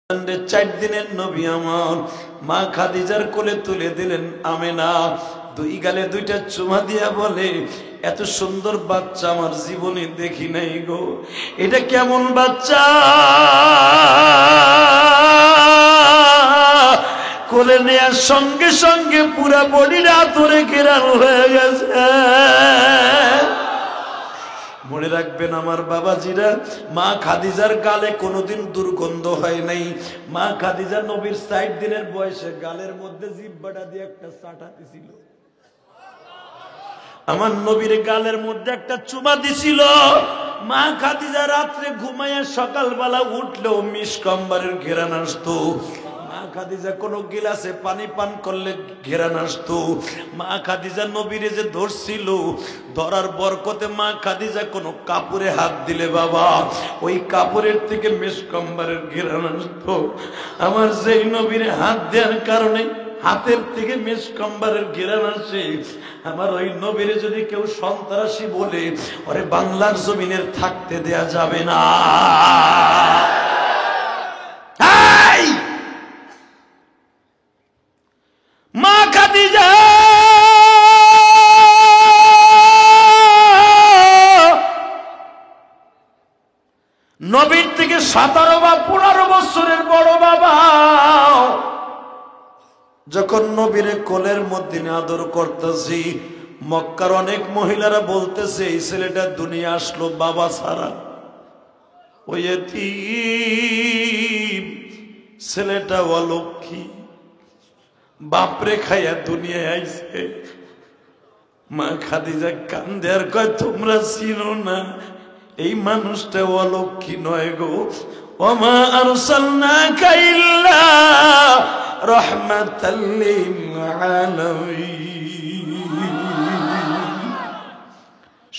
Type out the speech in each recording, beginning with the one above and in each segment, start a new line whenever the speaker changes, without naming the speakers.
4 দিনের নবী আমার মা খাদিজার কোলে তুলে দিলেন আমেনা। 2 গালে 2টা চুমা দিয়া বলে, এত সুন্দর বাচ্চা আমার জীবনে দেখি নাই গো। এটা কেমন বাচ্চা? কোলে নেয়ার সঙ্গে সঙ্গে পুরা বডিটা আতরে ঘেরানো হয়ে গেছে। মনে রাখবেন আমার বাবাজিরা, মা খাদিজার গালে কোনোদিন দুর্গন্ধ হয় নাই। মা খাদিজা নবীর 60 দিনের বয়সে গালের মধ্যে জিহ্বাটা দিয়ে একটা চাটা দিছিল। আমার নবীর গালের মধ্যে একটা চুমা দিছিল। মা খাদিজা রাত্রে ঘুমাইয়া সকালবেলা উঠলেও মিসকম্বরের ঘেরান আসতো। মা খাদিজা কোনো গিলাসে পানি পান করলে ঘেরান আসতো। মা খাদিজা নবীরে যে ধরছিল, ধরার বরকতে মা খাদিজা কোনো কাপড়ে হাত দিলে বাবা ওই কাপড়ের থেকে মিসকম্বরের ঘেরান আসতো। আমার সেই নবীরে হাত দেওয়ার কারণে হাতের থেকে মিসকম্বরের ঘেরান আসে। আমার ওই নবীরে যদি কেউ সন্ত্রাসী বলে, ওরে বাংলার জমিনের থাকতে দেয়া যাবে না। মা খাদিজা নবীর থেকে 17 বা 15 বছরের বড় বাবা। যখন নবীরে কোলের মধ্যে আদর করতেছি, মক্কার অনেক মহিলারা বলতেছে এই ছেলেটা দুনিয়া আসলো বাবা ছাড়া। ওই এতিম ছেলেটা অলক্ষী, বাপরে খাইয়া দুনিয়ায় আইছে। মা খাদিজা কান্দে আর কয়, তোমরা চিনো না এই মানুষটা অলক্ষী নয় গো। ওমা আরসালনাকা ইল্লা রাহমাতাল লিল আলামিন।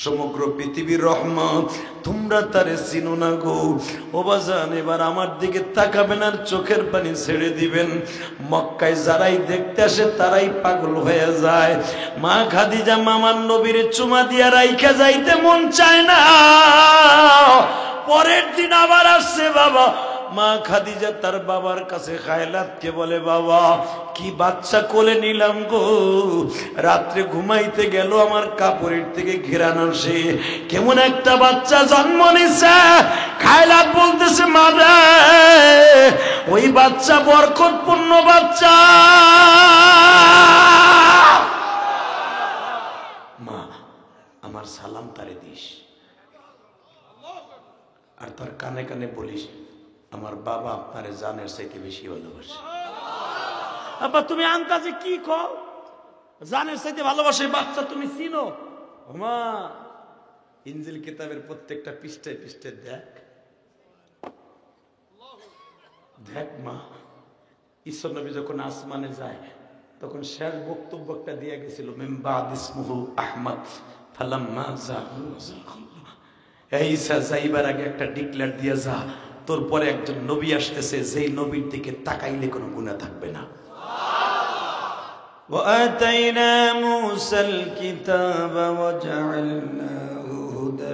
সমগ্র পৃথিবীর রহমত, তোমরা তারে চিনো না গো। ও বাজান, এবার আমার দিকে তাকাবেন আর চোখের পানি ছেড়ে দিবেন। মক্কায় যারাই দেখতে আসে তারাই পাগল হয়ে যায়। মা খাদিজা মামার নবীর চুমা দিয়া রাইখা যাইতে মন চায় না। পরের দিন আবার আসছে বাবা। মা খাদিজা তার বাবার কাছে খায়লাতকে বলে, বাবা কি বাচ্চা কোলে নিলাম গো। রাত্রে ঘুমাইতে গেল আমার কাপড়ের থেকে ঘেরান আসে, কেমন একটা বাচ্চা জন্ম নিছে। খায়লাত বলতেছে, মা রে ওই বাচ্চা বরকতপূর্ণ বাচ্চা। মা আমার সালাম তারে দিস, আর তার কানে কানে বলিস আমার বাবা আপনারে জানের চাইতে বেশি ভালোবাসে। আব্বা তুমি আন্দাজে কি কও? জানের চাইতে ভালোবাসে বাচ্চা তুমি চিনো? মা ইনজিল কিতাবের প্রত্যেকটা পৃষ্ঠায় পৃষ্ঠায় দেখ দেখ। মা ঈশ্বর নবী যখন আসমানে যায় তখন শেষ বক্তব্য একটা দিয়ে গেছিল, মিন বাদ ইসমুহু আহমদ ফালাম্মা যাহু এই ঈসা যাইবার আগে একটা ডিক্লেয়ার দিয়ে যা, তোর পরে একজন নবী আসতেছে, যেই নবীর দিকে তাকাইলে কোনো গুনাহ থাকবে না। وآتينا موسى الكتاب وجعلناه هدى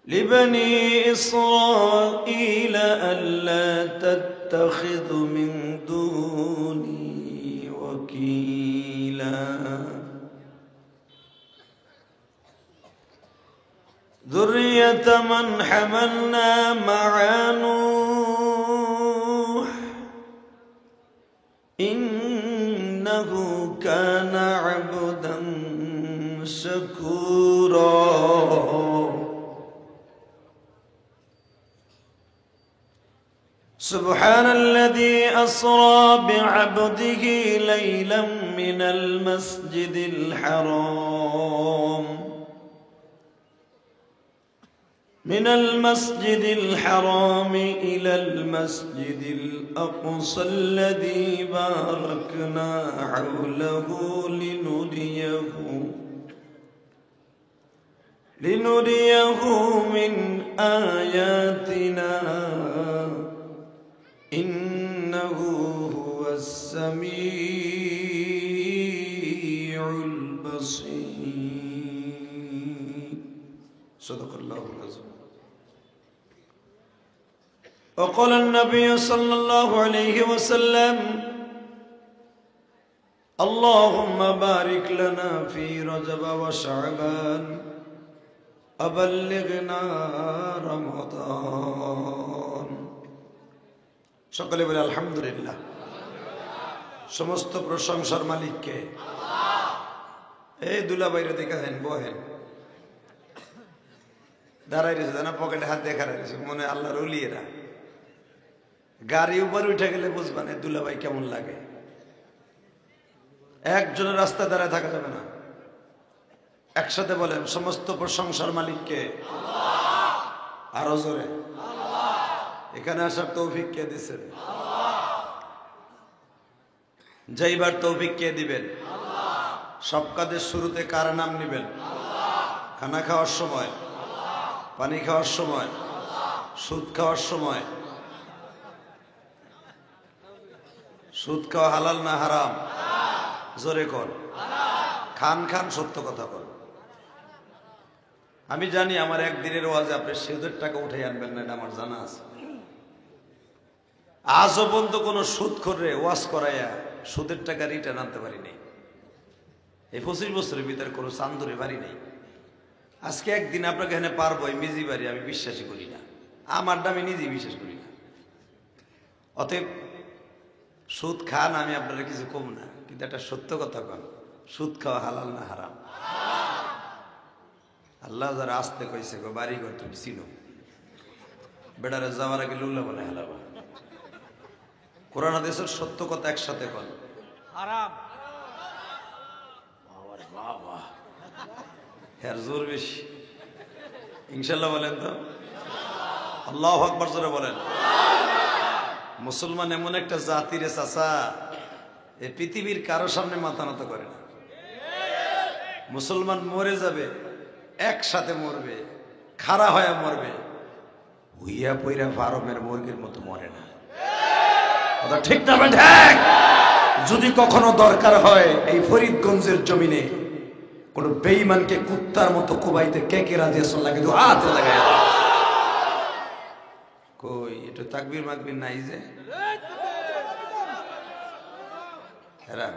لبني إسرائيل ألا تتخذوا من دوني وكيلا ذرية من حملنا مع نوح إنه كان عبدا شكورا سبحان الذي أسرى بعبده ليلا من المسجد الحرام إلى المسجد الأقصى الذي باركنا حوله لنريه من آياتنا إنه هو السميع البصير সাদাকাল্লাহুল আযীম। وقال النبي صلى الله عليه وسلم اللهم بارك لنا في رجب وشعبان وبلغنا رمضان। সকলে বলে আলহামদুলিল্লাহ। সমস্ত প্রশংসার মালিক কে? এই দুলাভাইরে দেখেন, বহেন, দাঁড়াই রয়েছে, জানা পকেটে হাত দেখা রয়েছে, মনে আল্লাহর ওলিয়েরা। গাড়ি উপর উঠে গেলে বুঝবেন দুলাভাই কেমন লাগে। একজনের রাস্তায় দাঁড়ায় থাকা যাবে না। একসাথে বলেন সমস্ত প্রশংসার মালিক কে? আরো জোরে। এখানে আসার তৌফিক কে দিচ্ছেন? যাইবার তৌফিক কে দিবেন? সব কাজের শুরুতে কার নাম নিবেন? খানা খাওয়ার সময়, পানি খাওয়ার সময়, সুদ খাওয়ার সময়। সুদ খাওয়া হালাল না হারাম? জোরে কর। খান খান, সত্য কথা কর। আমি জানি আমার একদিনের ওয়াজে আপনি সুদের টাকা উঠে আনবেন না, এটা আমার জানা আছে। আজও পর্যন্ত কোন সুদ করে ওয়াজ করাইয়া সুদের টাকা রিটার্ন আনতে পারি নাই। এই 25 বছরের ভিতরে কোনো চান্দুরে বাড়ি নেই। আজকে একদিন আপনাকে এখানে পারবো, এই মিজি বাড়ি আমি বিশ্বাসই করি না। আমার দামে নিজেই বিশ্বাস করি না। অতএব সুদ খান, আমি আপনারা কিছু কম না, কিন্তু একটা সত্য কথা কন, সুদ খাওয়া হালাল না হারাম? আল্লাহ যারা আসতে কইছে গো বাড়ি ঘর তুমি চিনো, বেড়ারে যাওয়ার আগে লুল্লা বলে হালাবা। কোরআন হাদিসের সত্য কথা একসাথে কন। হারাম। বাবা হ্যাঁ, জোর বেশি। ইনশাল্লাহ বলেন তো, আল্লাহু আকবার জোরে বলেন। মুসলমান এমন একটা জাতি রে চাচা, এই পৃথিবীর কারো সামনে মাথা নত করে না। মুসলমান মরে যাবে, একসাথে মরবে, খাড়া হয়ে মরবে, হুইয়া পইরা ফার্মের মুরগির মতো মরে না। কথা ঠিক না? ঠিক। যদি কখনো দরকার হয় এই ফরিদগঞ্জের জমিনে কোন বেঈমানকে কুত্তার মতো কুবাইতে কে কে রাজি আছেন? লাগে তো হাত লাগায়। কই এটা তাকবীর মাকবীর নাই যে এরা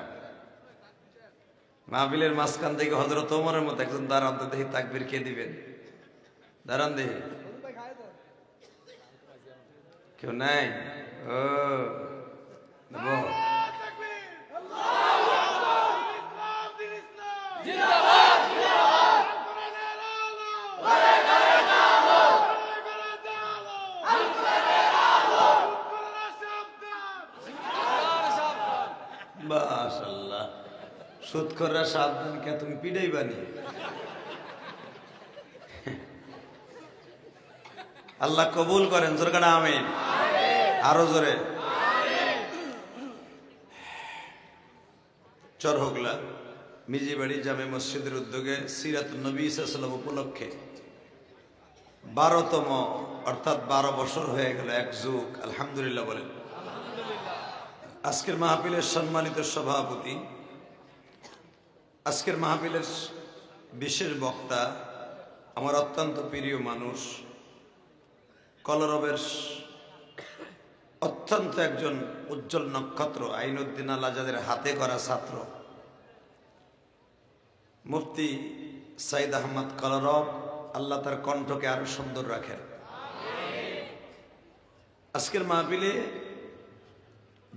মাহফিলের মাঝখান থেকে হযরত ওমরের মতো একজন দাঁড়ান তো দেখি, তাকবীর কে দিবেন? দাঁড়ান দেখি। কেউ নাই? ও দেব। মাশাআল্লাহ, সুদখোররা সাবধান, কে তুমি পিড়াই বানি। আল্লাহ কবুল করেন, জোরে কাটা আমিন। আরো জোরে। চরহগলা মিজিবাড়ি জামে মসজিদের উদ্যোগে সিরাতুন নবী সাল্লাল্লাহু আলাইহি ওয়াসাল্লাম উপলক্ষে 12তম অর্থাৎ 12 বছর হয়ে গেল, এক যুগ। আলহামদুলিল্লাহ বলেন। আজকের মাহফিলের সম্মানিত সভাপতি, আজকের মাহফিলের বিশেষ বক্তা, আমার অত্যন্ত প্রিয় মানুষ, কলরবের অত্যন্ত একজন উজ্জ্বল নক্ষত্র, আইনুদ্দিন আল আজাদের হাতে করা ছাত্র মুফতি সাইদ আহমদ কলরব, আল্লাহ তার কণ্ঠকে আরো সুন্দর রাখেন। আজকের মাহফিলে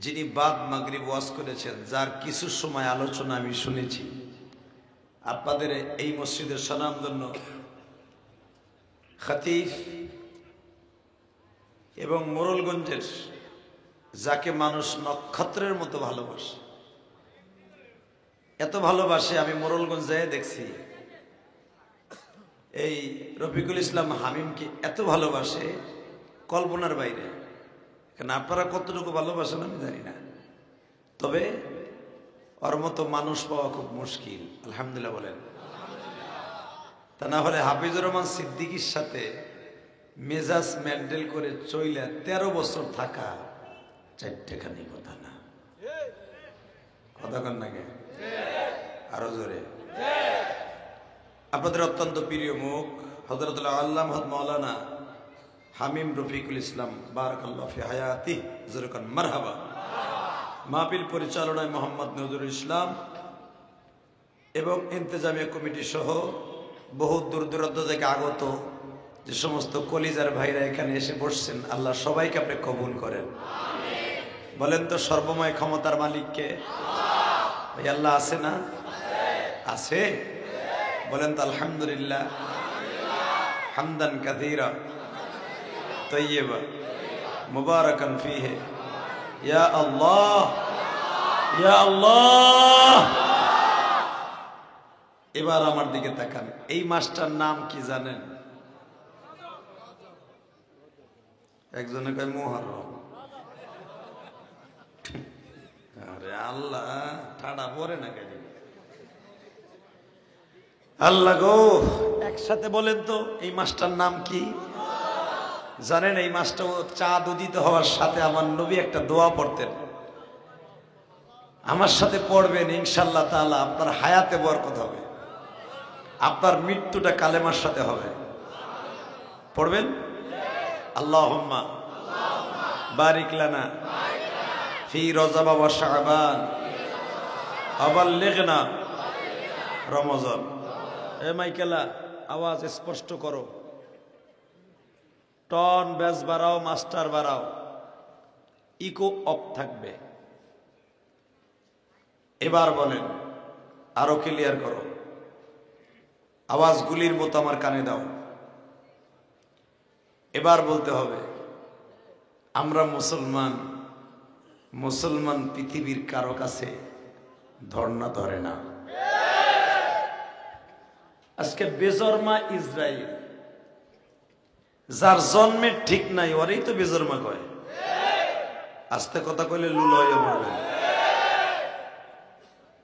যিনি বাদ মাগরিব ওয়াজ করেছেন, যার কিছু সময় আলোচনা আমি শুনেছি, আপনাদের এই মসজিদের স্বনামধন্য খতিব এবং মোরলগঞ্জের, যাকে মানুষ নক্ষত্রের মতো ভালোবাসে, এত ভালোবাসে, আমি মোরলগঞ্জ যায় দেখছি এই রফিকুল ইসলাম হামিমকে এত ভালোবাসে কল্পনার বাইরে। কেন আপনারা কতটুকু ভালোবাসেন আমি জানি না, তবে ওর মতো মানুষ পাওয়া খুব মুশকিল। আলহামদুলিল্লাহ বলেন। তা না হলে হাফিজুর রহমান সিদ্দিকীর সাথে মেজাজ মেন্টেল করে চইলা 13 বছর থাকা চারটেখানি কথা না। কথা কন নাকি? আরো জোরে। আপনাদের অত্যন্ত প্রিয় মুখ হযরতুল আল্লামা মাওলানা হামিম রফিকুল ইসলাম বারাকাল্লাহু ফি হায়াতি জুরকান মারহাবা। মাহফিল পরিচালনায় মোহাম্মদ নজরুল ইসলাম এবং ইন্তেজামিয়া কমিটি সহ বহু দূর দূরান্ত থেকে আগত যে সমস্ত কলিজার ভাইরা এখানে এসে বসছেন, আল্লাহ সবাইকে আপনি কবুল করেন। বলেন তো সর্বময় ক্ষমতার মালিককে? ভাই আল্লাহ আছে না? আছে। বলেন তো আলহামদুলিল্লাহ হামদান কাসীরা তাইয়্যিবা মুবারাকান ফীহি। ইয়া আল্লাহ ইয়া আল্লাহ। এবার আমার দিকে তাকান, এই মাসটার নাম কি জানেন? একজনে কয় মুহররম। আরে আল্লাহ, ঠাডা পড়ে না কেন? আল্লাহ গো, একসাথে বলেন তো এই মাসটার নাম কি জানেন? এই মাসটা চাঁদ উদিত হওয়ার সাথে আমার নবী একটা দোয়া পড়তেন, আমার সাথে পড়বেন ইনশাআল্লাহ তাআলা। আপনার হায়াতে বরকত হবে, আপনার মৃত্যুটা কালেমার সাথে হবে। পড়বেন, আল্লাহুম্মা বারিক লানা ফি রজব ওয়া শাবান ওয়া বাল্লিগনা রমজান। এ মাইকেলা, আওয়াজ স্পষ্ট করো, টন বেস বাড়াও, মাস্টার বাড়াও, ইকো অফ থাকবে। এবার বলেন, আরো ক্লিয়ার করো, আওয়াজগুলির মতো আমার কানে দাও। এবার বলতে হবে, আমরা মুসলমান, মুসলমান পৃথিবীর কারো কাছে ধর্ণা ধরে না। আজকে বেজন্মা ইসরায়েল, যার জন্মের ঠিক নাই ওরেই তো বেজন্মা কয়। আস্তে কথা কইলে লুল হয়ে মরবেন।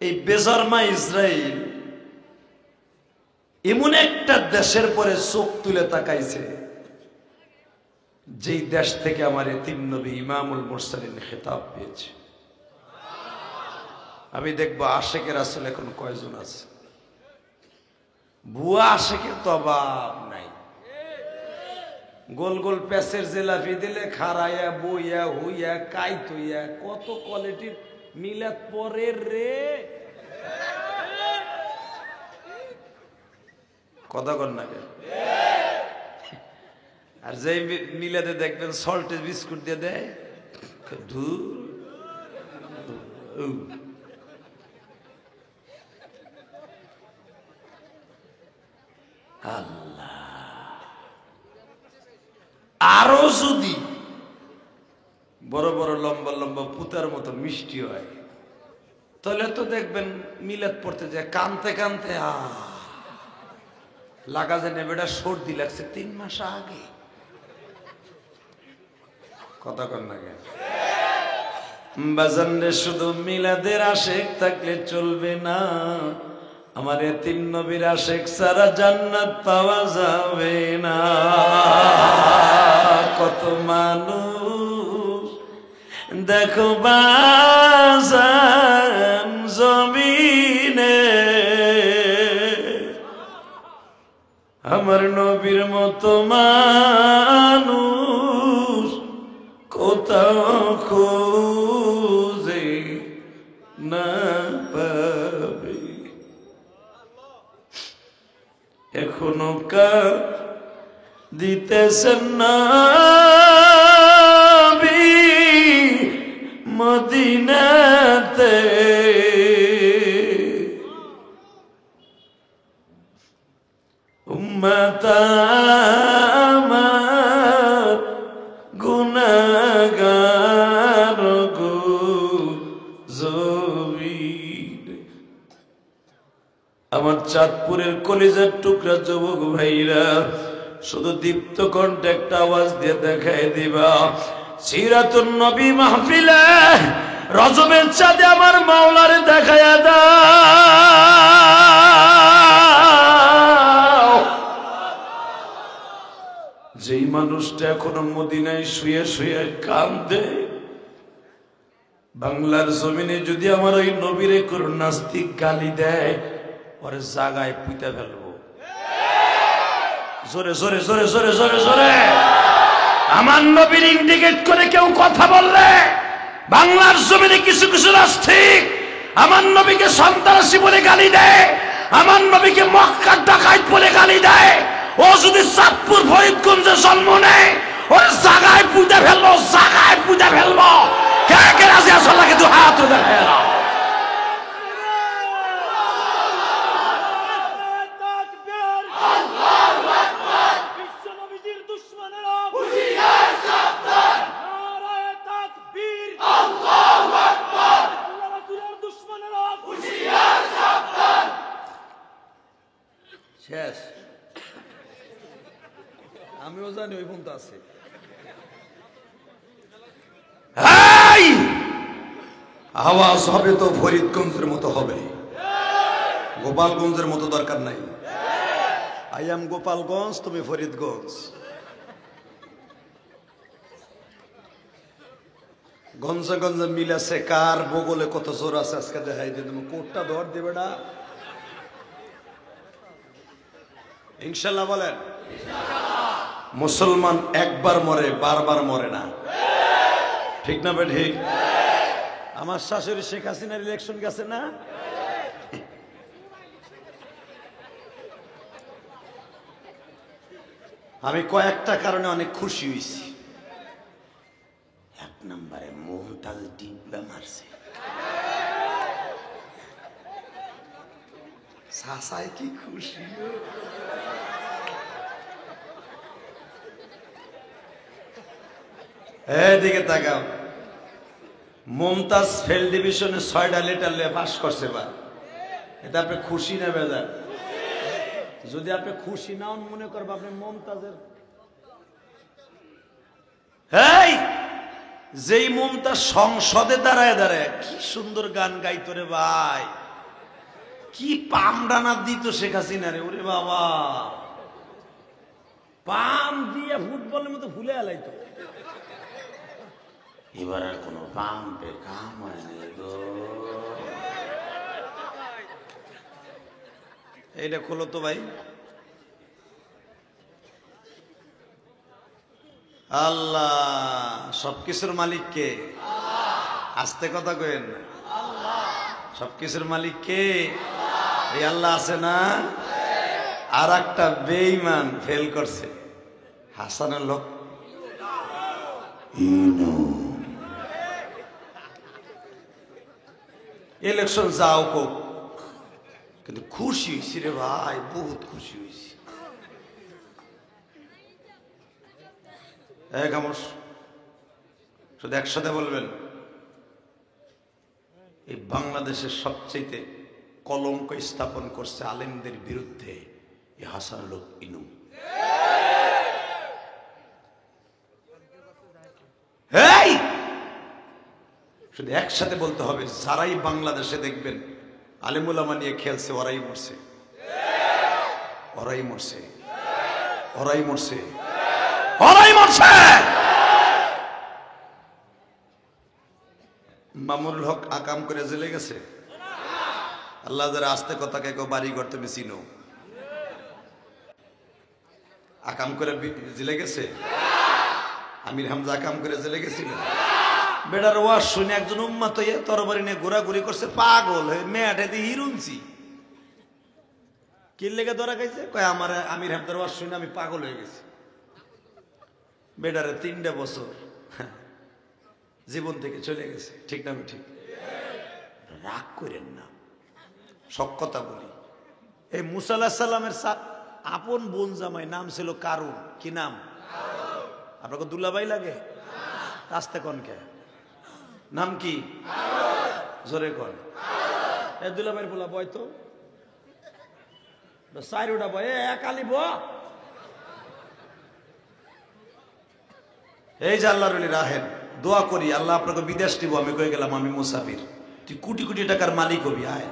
এই বেজন্মা ইসরায়েল এমন একটা দেশের পরে চোখ তুলে তাকাইছে, যেই দেশ থেকে আমার এতিম নবী ইমামুল মুরসালিন খেতাব পেয়েছে। আমি দেখবো আশেকে রাসূল এখন কয়জন আছে? ভুয়া আশেকের তো অভাব নাই। গোল গোল প্যাসের জেলাপি দিলে খারাইয়া বইয়া হুইয়া কাইত হইয়া কত কোয়ালিটির মিলাদ পরে রে। কথা কর না কে? আর যে মিলাদে দেখবেন সল্টেজ বিস্কুট দিয়ে দেয়, আল্লাহ। আরো যদি বড় বড় লম্বা লম্বা পুতার মতো মিষ্টি হয়, তাহলে তো দেখবেন মিলাদ পড়তে যায় কানতে কানতে লাগা যে নেবেটা সর্দি লাগছে 3 মাস আগে। কথা কর না কেন? বাজানরে শুধু মিলাদের আশেক থাকলে চলবে না, আমার এতিম নবীর আশেক ছাড়া জান্নাত পাওয়া যাবে না। কত মানুষ দেখো বাজান জমিনে, আমার নবীর মতো মানুষ কোথাও খুঁজে না পাবে। এখনো দিতেছেন নবী মদিনাতে, উম্মত আমার গুনাহগার গো জমিন। আমার চাঁদপুরের কলিজার টুকরা যুবক ভাইরা, শুধু দীপ্ত কণ্ঠে একটা আওয়াজ দিয়ে দেখাই দিবা, সিরাতুন নবী মাহফিলে রজবের চাঁদে আমার মাওলারে দেখায়া দাও। যেই মানুষটা এখনো মদিনায় শুয়ে শুয়ে কান্দে, বাংলার জমিনে যদি আমার ওই নবীরে কোনো নাস্তিক গালি দেয়, পরে জাগায় পুঁতে ফেলবো। জোরে জোরে জোরে জোরে জোরে জোরে। আমার নবীর ইন্ডিকেট করে কেউ কথা বললে বাংলার জমিনে কিছু কিছু নাস্তিক আমার নবীকে সন্ত্রাসী বলে গালি দেয়, আমার নবীকে মক্কার ডাকাত বলে গালি দেয়। ও যদি চাঁদপুর ফরিদগঞ্জে জন্ম নেয় ওর জায়গায় পুঁতে ফেলবো, জায়গায় পুঁতে ফেলবো। কে কে রাজি আছো? আল্লাহকে দু হাত দেখায় দাও। শেষ। আমিও জানি ওই পর্যন্ত আছে। আওয়াজ হবে তো ফরিদগঞ্জের মতো হবে, গোপালগঞ্জের মতো দরকার নাই। আই এম গোপালগঞ্জ, তুমি ফরিদগঞ্জ। গঞ্জে গঞ্জে মিল আছে, কার বগলে কত জোর আছে আজকে দেখাই দিয়ে তুমি। কোটটা ধর দেবে না ইনশাল্লাহ বলেন। মুসলমান একবার মরে, বারবার মরে না, ঠিক না বেঠিক? আমার শাশুড়ি শেখ হাসিনার ইলেকশন গেছে না? আমি কয়েকটা কারণে অনেক খুশি হয়েছি। এক নম্বরে মুমতাজ ডিব্বা মারছে। সাসায় কি খুশি! এদিকে তাকাও, মুমতাজ ফেল ডিভিশনে 6টা লেটার পাস করছে। বা এটা আপনি খুশি না বেজার? যদি আপনি খুশি না হন, মনে করবো আপনি মুমতাজের। এই যেই মুমতাজ সংসদে দাঁড়ায় দাঁড়ায় কি সুন্দর গান গাইতো রে ভাই, কি পাম ডানা দিত শেখ হাসিনা রে। ওরে বাবা, পাম দিয়ে ফুটবলের মতো ফুলে আলাইতো। এবার আর কোন পাম পে কাম হয় না গো। এইটা খোলো তো ভাই। আল্লাহ সবকিছুর মালিক কে? আস্তে কথা কইেন না। সবকিছুর মালিক কে? এই আল্লাহ আছে না? আর একটা বেঈমান ফেল করছে, হাসানের লোক। ইলেকশন যাও হোক, কিন্তু খুশি হয়েছি রে ভাই, বহুত খুশি হয়েছি। খামোশ, শুধু একসাথে বলবেন, এই বাংলাদেশের সবচেয়ে কলঙ্ক স্থাপন করছে আলেমদের বিরুদ্ধে এই হাসানুল হক ইনু। শুধু একসাথে বলতে হবে, যারাই বাংলাদেশে দেখবেন আলেমুল আমা নিয়ে খেলছে, ওরাই মরছে, ওরাই মরছে, ওরাই মরছে, ওরাই মরছে। মামুনুল হক আকাম করে জেলে গেছে। আল্লাহ যারা আস্তে কথা কে বাড়ি ঘর তুমি চিনো, আকাম করে জেলে গেছে। আমির হামজা আকাম করে জেলে গেছিল। বেটার ওয়াজ শুনে একজন উম্মাত হইয়া তরবারি নিয়ে ঘোরাঘুরি করছে, পাগল হয়ে মেয়াটে দিয়ে হিরুনছি। কি লেগে ধরা খাইছে? কয় আমার আমির হামদার ওয়াজ শুনে আমি পাগল হয়ে গেছি। বেটারে 3টা বছর জীবন থেকে চলে গেছে, ঠিক না? ঠিক। রাগ করেন না, সব কথা বলি। এই মুসা আলাইহিস সালামের আপন বোন জামাই নাম ছিল কারুন। কি নাম? আপনাকে দুলাভাই লাগে? আস্তে কন কে নাম কি? জোরে কন। এ দুলাভাইয়ের বলা বয় তো চারোটা বয়, এক আলিব। এই যে আল্লাহর ওলি রাহেন, দোয়া করি আল্লাহ আপনাকে বিদেশ দিব। আমি কয়ে গেলাম আমি মুসাফির, তুই কোটি কোটি টাকার মালিক হবি। আয়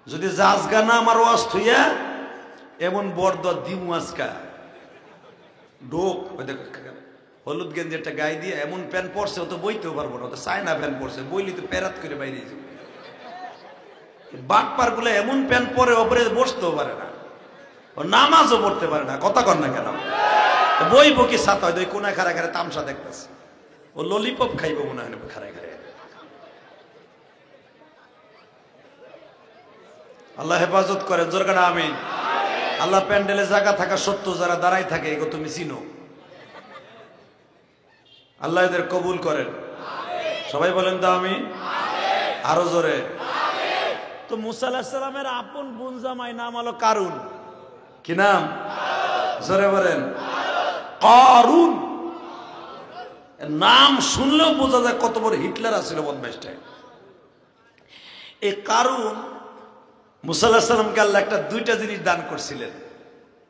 যদি জাজগা না আমার ওয়াজ থুইয়া এমন বর্দ দিমু আজকা ডোক। হলুদ গেঞ্জি একটা গায়ে দিয়ে এমন প্যান্ট পরছে, ও তো বইতেও পারবো না, ও তো চায়না প্যান্ট পরছে, বইলি তো প্যারাত করে বাইরে যাবে। বাটপার গুলো এমন প্যান্ট পরে ওপরে বসতেও পারে না। ও নামাজও পড়তে পারে না, কথা কর না কেন? বই বকি সাথে হয়তো ওই কোনায় খারা খারা তামসা দেখতেছে, ও ললিপপ খাইব মনে হয় খারা খারা। আল্লাহ হেফাজত করেন, জোর কাটা আমিন। আল্লাহ প্যান্ডেলে জায়গা থাকা সত্য যারা দাঁড়াই থাকে এগো তুমি চিনো, আল্লাহ এদের কবুল করেন। সবাই বলেন তো আমিন, আরো জোরে। তো মুসা আলাইহিস সালামের আপন বোন জামাই নাম হলো কারুন। কি নাম? জোরে বলেন। কারুন নাম শুনলেও বোঝা যায় কত বড় হিটলার আছিল বদমাইশটা। এই কারুন মুসা আলাইহিস সালামকে আল্লাহ একটা দুইটা জিনিস দান করছিলেন,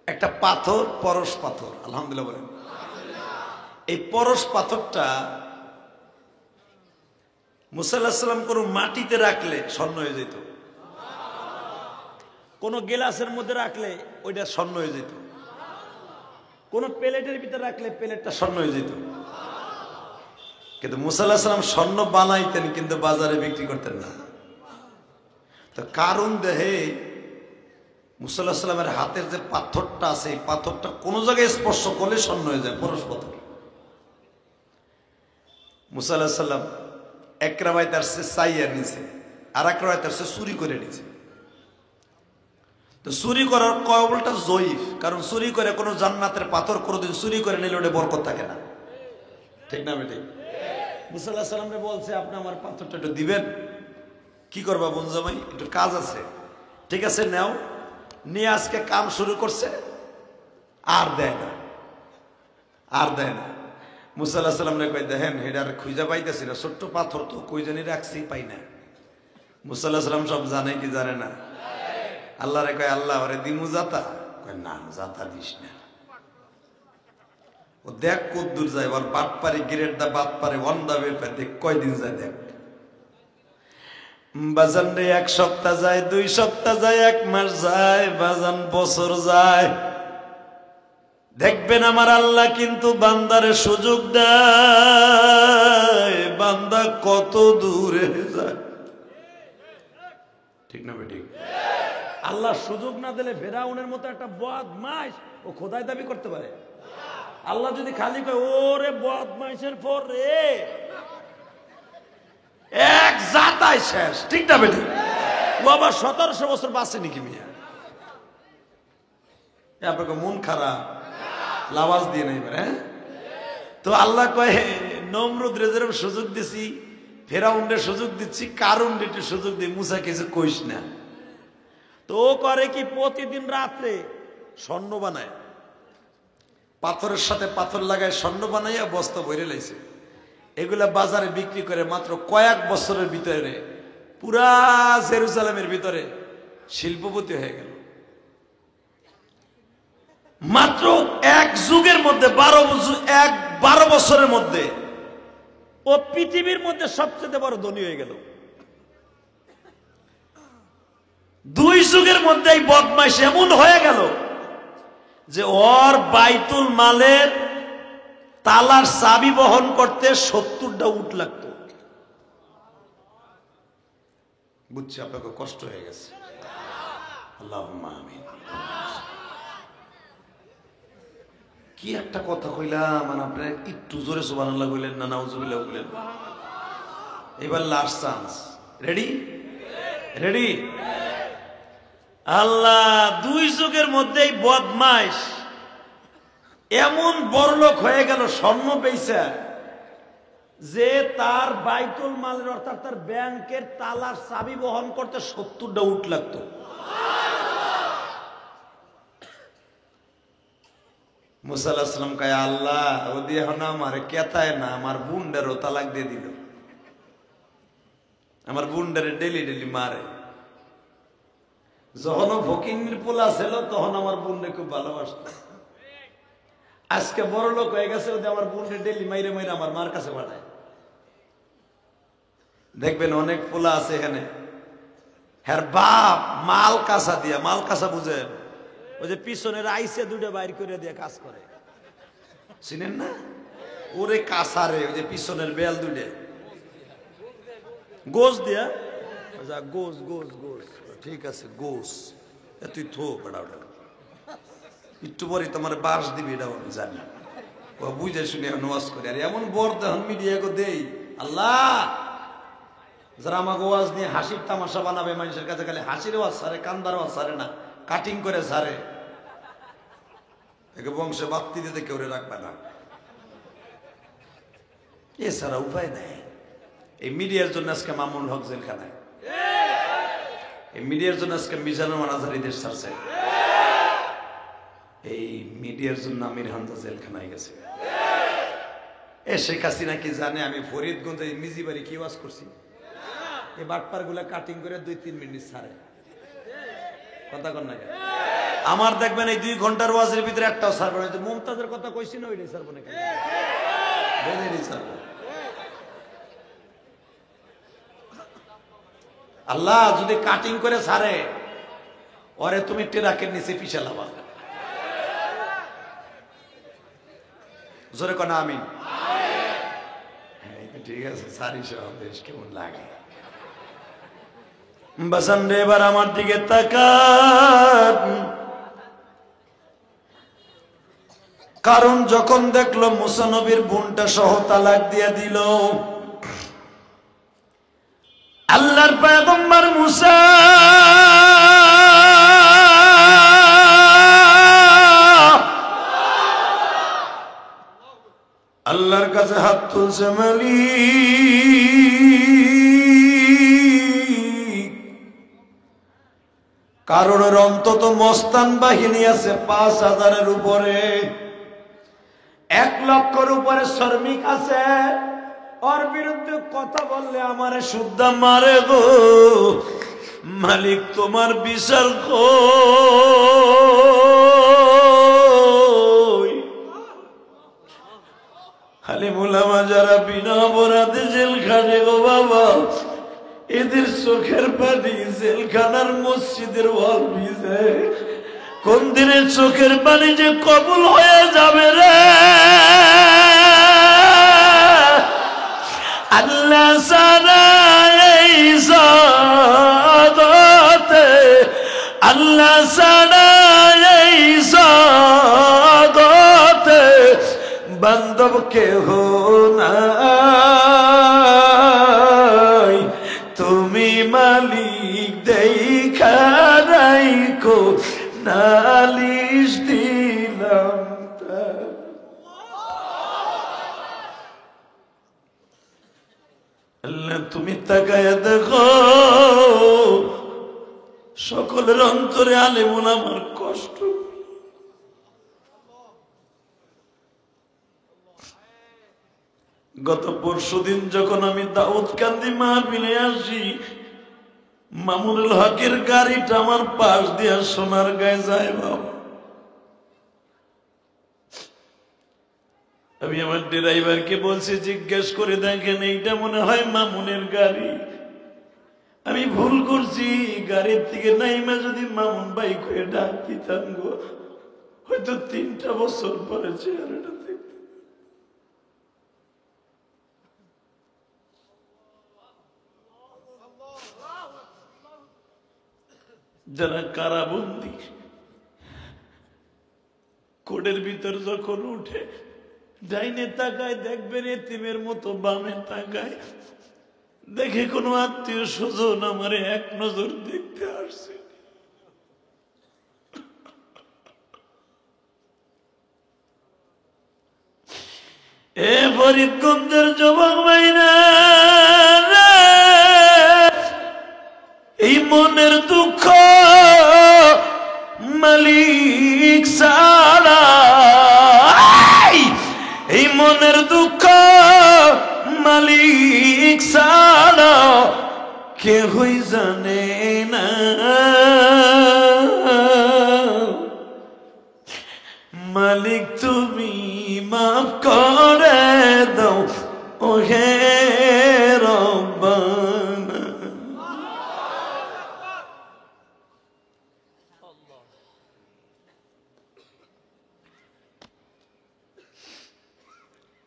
একটা পাথর, পরশ পাথর। আলহামদুলিল্লাহ বলেন। এই পরশ পাথরটা মুসা আলাইহিস সালাম কোনো মাটিতে রাখলে স্বর্ণ হয়ে যেত, কোন গেলাসের মধ্যে রাখলে ওইটা স্বর্ণ হয়ে যেত, কোন প্লেটের ভিতরে রাখলে প্লেটটা স্বর্ণ হয়ে যেত। কিন্তু মুসা আলাইহিস সালাম স্বর্ণ বানাইতেন কিন্তু বাজারে বিক্রি করতেন না। তো কারুন দেহে মুসা আলাইহিস সালামের হাতের যে পাথরটা আছে, এই পাথরটা কোন জায়গায় স্পর্শ করলে স্বর্ণ হয়ে যায়, পরশ পাথর। মুসা আলাইহিস সালাম এক রাবায় তার সে চাইয়া নিছে, আর এক রাবায় তার সে চুরি করে নিছে। তো চুরি করার কবলটা জয়ীফ, কারণ চুরি করে কোনো জান্নাতের পাথর কোনোদিন চুরি করে নিলে ওটা বরকত থাকে না, ঠিক না বেটি? মুসা আলাইহিস সালামকে বলছে আপনি আমার পাথরটা একটু দিবেন। কি করবা বোন জামাই? একটু কাজ আছে। ঠিক আছে নাও। নিয়ে আজকে কাম শুরু করছে, আর দেয় না, আর দেয় না। মুসা আলাইহিস সালাম কই দেখেন হেডার খুঁজা পাইতেছি না, ছোট্ট পাথর তো কই জানি রাখছি, পাই না। মুসা আলাইহিস সালাম সব জানে কি জানে না? আল্লাহ রে কয় আল্লাহ ওরে দিমু জাতা? কয় না, জাতা দিস না। ও দেখ কদ্দুর যায়, ওর বাট পারে গ্রেড দা বাদ পারে ওয়ান দা বেপার, দেখ কয়দিন যায় দেখ। বাজান রে 1 সপ্তাহ যায়, 2 সপ্তাহ যায়, 1 মাস যায়, বাজান বছর যায়। দেখবেন আমার আল্লাহ কিন্তু বান্দারে সুযোগ দেয়, বান্দা কত দূরে যায়, ঠিক না বেঠিক? আল্লাহ সুযোগ না দিলে ফেরাউনের মতো একটা বদমাইশ ও খোদাই দাবি করতে পারে? আল্লাহ যদি খালি কয় ওরে বদমাইশের পর রে এক জাতাই শেষ, ঠিক না বেঠিক? ও আবার 1700 বছর বাঁচে নাকি মিয়া? আপনাকে মন খারাপ লাওয়াজ দিয়ে নাই, হ্যাঁ? তো আল্লাহ কয় নমরুদ রে যেরকম সুযোগ দিছি, ফেরাউনরে সুযোগ দিচ্ছি, কারুন রে সুযোগ দিই, মুসা কিছু কইস না। তো ও করে কি প্রতিদিন রাত্রে স্বর্ণ বানায়, পাথরের সাথে পাথর লাগায় স্বর্ণ বানাইয়া বস্তা ভরে লাইছে। এগুলা বাজারে বিক্রি করে মাত্র কয়েক বছরের ভিতরে পুরা জেরুজালেমের ভিতরে শিল্পপতি হয়ে গেল। মাত্র এক যুগের মধ্যে 12 বছরের মধ্যে ও পৃথিবীর মধ্যে সবচেয়ে বড় ধনী হয়ে গেল। 2 যুগের মধ্যে এই বদমাইশ এমন হয়ে গেল যে ওর বাইতুল মালের তালার চাবি বহন করতে 70টা উট লাগতো। বুঝছি আপনাকে কষ্ট হয়ে গেছে, আল্লাহুম্মা আমিন। কি একটা কথা কইলাম, মানে আপনার একটু জোরে সুবহানাল্লাহ কইলেন না, নাউজুবিল্লাহ কইলেন। এবার লাস্ট চান্স, রেডি? রেডি? আল্লাহ 2 যুগের মধ্যেই বদমাইশ এমন বড়লোক হয়ে গেল স্বর্ণ পেইছা, যে তার বাইতুল মালের অর্থাৎ তার ব্যাংকের তালার চাবি বহন করতে 70টা উট লাগতো। মুসা আলাইহিস সালাম কয় আল্লাহ ও দিয়ে এখন আমার কেতায় না, আমার বুন্ডারও তালাক দিয়ে দিল, আমার বুন্ডারে ডেলি ডেলি মারে। যখন ফকিন্নির পোলা ছিল তখন আমার বুন্ডে খুব ভালোবাসত, আজকে বড় লোক হয়ে গেছে, ওদের আমার বুন্ডে ডেলি মাইরে মাইরে আমার মার কাছে পাঠায়। দেখবেন অনেক পোলা আছে এখানে, হ্যার বাপ মাল কাঁচা দিয়া, মাল কাঁচা বুঝেন, ওই যে পিছনের আইসে 2টা বাইর করে দিয়ে কাজ করে, চিনেন না? ওরে কাঁচারে ওই যে পিছনের বেল 2টা গোস দিয়া, গোস গোস গোস, ঠিক আছে গোস, তুই থো বেড়া ওটা একটু পরে তোমার বাস দিবে, এটাও আমি জানি। ও বুঝে শুনে ওয়াজ করে। আর এমন বর দেন মিডিয়াকে দেই আল্লাহ, যারা আমাকে ওয়াজ নিয়ে হাসির তামাশা বানাবে, মানুষের কাছে খালি হাসির ওয়াজ সারে, কান্দার ওয়াজ সারে না, কাটিং করে সারে, একে বংশে বাত্তি দিতে কেউ রাখবে না। এছাড়া উপায় নাই। এই মিডিয়ার জন্য আজকে মামুনুল হক জেলখানায়, এই মিডিয়ার জন্য আজকে মিজানুর মানাজারি দেশ ছাড়ছে, এই মিডিয়ার জন্য আমির হামজা জেলখানায় গেছে। শেখ হাসিনা কি জানে আমি ফরিদগঞ্জে মিজি বাড়ি কি ওয়াজ করছি? এই বাটপার গুলা কাটিং করে 2-3 মিনিট ছাড়ে, কথা কন না। আমার দেখবেন এই 2 ঘন্টার ওয়াজের ভিতরে একটাও ছাড়বো না। মুমতাজের কথা কইছি না, ওইটাই ছাড়বো না, ছাড়বো। আল্লাহ যদি কাটিং করে ছাড়ে, ওরে তুমি টেরাকের নিচে পিছালাবা। জোরে কোন আমিন। ঠিক আছে, সারি সব দেশ কেমন লাগে। বাসান রে, এবার আমার দিকে তাকান। কারণ যখন দেখলো মুসা নবীর বোনটা সহ তালাক দিয়ে দিল, আল্লাহর পয়গম্বর মুসা আল্লাহর কাছে হাত তুলছে, মালিক, কারণের অন্তত মস্তান বাহিনী আছে 5000-এর উপরে, 1 লক্ষের উপরে শ্রমিক আছে। ওর বিরুদ্ধে কথা বললে আমারে শুদ্ধা মারে গো। মালিক, তোমার বিচার কই? খালি মুলামা যারা বিনা অপরাধে জেলখানে গো বাবা, এদের চোখের পানি জেলখানার মসজিদের ওয়াল ভিজে। কোন দিনের চোখের পানি যে কবুল হয়ে যাবে রে আল্লাহ সারা এই জগতে, আল্লাহ সারা এই জগতে বান্ধব কেহ নাই, তুমি মালিক দেখা রাইখো, নালিশ দিলাম। আল্লাহ তুমি তাকায় দেখো, সকলের অন্তরে আলেমুল আমার কষ্ট। গত পরশুদিন যখন আমি দাউদকান্দি মাহফিলে আসি, মামুনুল হকের গাড়িটা আমার পাশ দিয়া সোনার গায়ে যায় বাবা। আমি আমার ড্রাইভারকে বলছি, জিজ্ঞেস করে দেখেন, এইটা মনে হয় মামুনের গাড়ি। আমি ভুল করছি, গাড়ির থেকে নাইমা যদি মামুন ভাই করে ডাক দিতাম গো, হয়তো 3টা বছর পরে চেহারাটা দেখতে। যারা কারাবন্দি, কোডের ভিতর যখন উঠে, ডাইনে তাকায় দেখবেন এতিমের মতো, বামে তাকায় দেখে কোনো আত্মীয় স্বজন আমার এক নজর দেখতে আসছে। এ ফরিদগঞ্জের যুবক ভাইরা, এই মনের দুঃখ মালিক সারা, এই মনের দুঃখ মালিক সারা কেহই জানে না। মালিক তুমি মাফ করে দাও ও হে রব্বানা।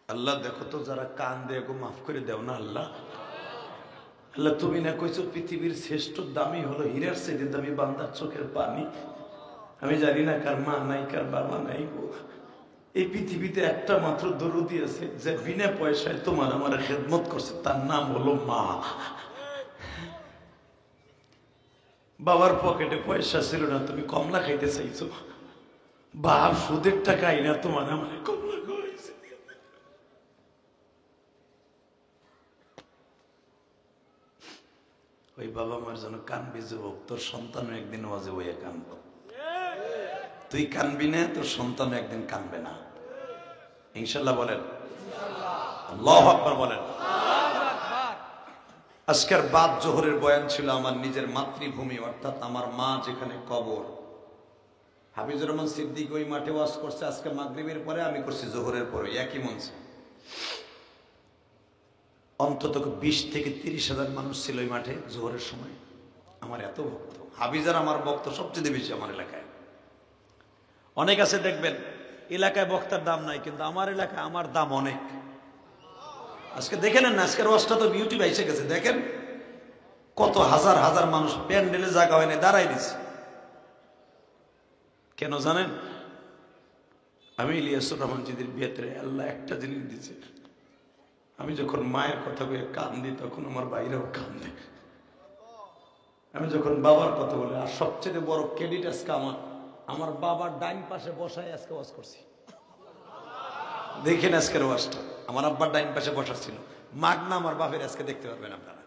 আল্লাহ দেখো তো, যারা কান দিয়ে মাফ করে দাও না আল্লাহ। আল্লাহ তুমি না কইছো পৃথিবীর শ্রেষ্ঠ দামি হলো হীরার চেয়ে দামি বান্দার চোখের পানি। আমি জানি না কার মা নাই, কার বাবা নাই গো। এই পৃথিবীতে একটা মাত্র দরুদি আছে যে বিনা পয়সায় তোমার আমার খেদমত করছে, তার নাম হলো মা। বাবার পকেটে পয়সা ছিল না, তুমি কমলা খাইতে চাইছো, বাপ সুদের টাকা আইনা তোমার আমার কমলা খাওয়াইছে। ওই বাবা মার জন্য কানবি যুবক, তোর সন্তান একদিন ওয়াজে বইয়া কানবো। তুই কানবি না, তোর সন্তান একদিন কানবে না, ইনশাল্লাহ বলেন, আল্লাহু আকবার বলেন। আজকের বাদ জোহরের বয়ান ছিল আমার নিজের মাতৃভূমি, অর্থাৎ আমার মা যেখানে কবর। হাফিজুর রহমান সিদ্দিক ওই মাঠে ওয়াজ করছে আজকে মাগরিবের পরে, আমি করছি জোহরের পরে একই মঞ্চে। অন্তত 20 থেকে 30,000 মানুষ ছিল ওই মাঠে জোহরের সময়। আমার এত ভক্ত, হাফিজার আমার ভক্ত সবচেয়ে বেশি আমার এলাকায়। অনেক আছে দেখবেন এলাকায় বক্তার দাম নাই, কিন্তু আমার এলাকায় আমার দাম অনেক। আজকে দেখেন না, আজকের ওয়াজটা তো ইউটিউবে এসে গেছে, দেখেন কত হাজার হাজার মানুষ প্যান্ডেলে জায়গা হয় না, দাঁড়াই দিচ্ছে। কেন জানেন? আমি ইলিয়াসুর রহমান জিদের বিয়েতে আল্লাহ একটা জিনিস দিচ্ছে, আমি যখন মায়ের কথা বলে কান্দি তখন আমার বাইরেও কান্দে। আমি যখন বাবার কথা বলি, আর সবচেয়ে বড় ক্রেডিট আজকে আমার বাবার ডাইন পাশে বসায় আজকে ওয়াজ করছি। দেখেন আজকের ওয়াজটা আমার আব্বার ডাইন পাশে বসা ছিল। মাগনা আমার বাপের আজকে দেখতে পারবেন আপনারা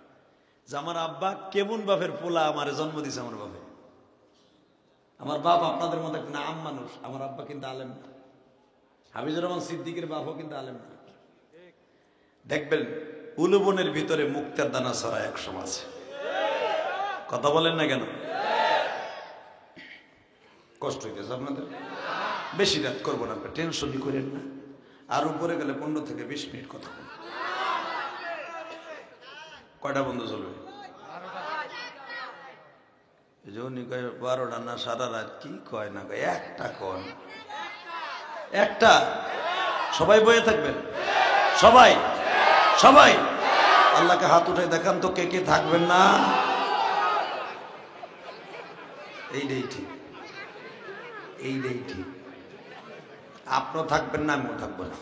যে আমার আব্বা কেমন বাপের পোলা আমার জন্ম দিছে। আমার বাপে, আমার বাপ আপনাদের মতো একটা আম মানুষ, আমার আব্বা কিন্তু আলেম না। হাফিজুর রহমান সিদ্দিকের বাপও কিন্তু আলেম না। দেখবেন উলুবনের ভিতরে মুক্তার দানা ছড়া এক সমাজ। কথা বলেন না কেন? কষ্ট হইতেছে আপনাদের? বেশি রাত করবো না, টেনশনই করেন না। আর উপরে গেলে 15 থেকে 20 মিনিট কথা বলবো। কয়টা বন্ধ চলবে? 12টা না সারা রাত? কি কয় না কয়? একটা কোন একটা। সবাই বয়ে থাকবেন, সবাই সবাই আল্লাহকে হাত উঠাই দেখান তো কে কে থাকবেন না। এইটাই ঠিক, এইটাই ঠিক। আপনিও থাকবেন না, আমিও থাকবো না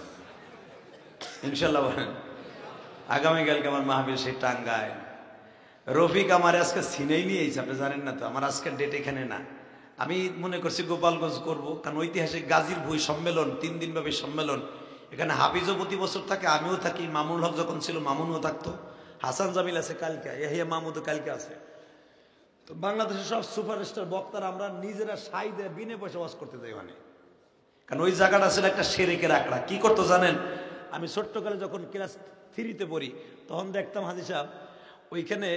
ইনশাল্লাহ বলেন। আগামীকালকে আমার মাহফিল সেই টাঙ্গায়। রফিক আমার আজকে সিনেই নিয়ে এসেছে, আপনি জানেন না তো। আমার আজকের ডেট এখানে না, আমি মনে করছি গোপালগঞ্জ করব, কারণ ঐতিহাসিক গাজীর ভুঁই সম্মেলন, 3 দিন ব্যাপী সম্মেলন। এখানে হাফিজও প্রতি বছর থাকে, আমিও থাকি, মামুন হক যখন ছিল মামুনও থাকতো, হাসান জামিল আছে কালকে, ইয়াহিয়া মাহমুদও কালকে আছে। তো বাংলাদেশের সব সুপারস্টার বক্তারা আমরা নিজেরা সাই দিয়ে বিনে পয়সা ওয়াজ করতে যাই ওখানে, কারণ ওই জায়গাটা ছিল একটা শিরকের আখড়া। কি করতো জানেন? আমি ছোট্টকালে যখন ক্লাস 3-তে পড়ি তখন দেখতাম হাজি সাহেব ওইখানে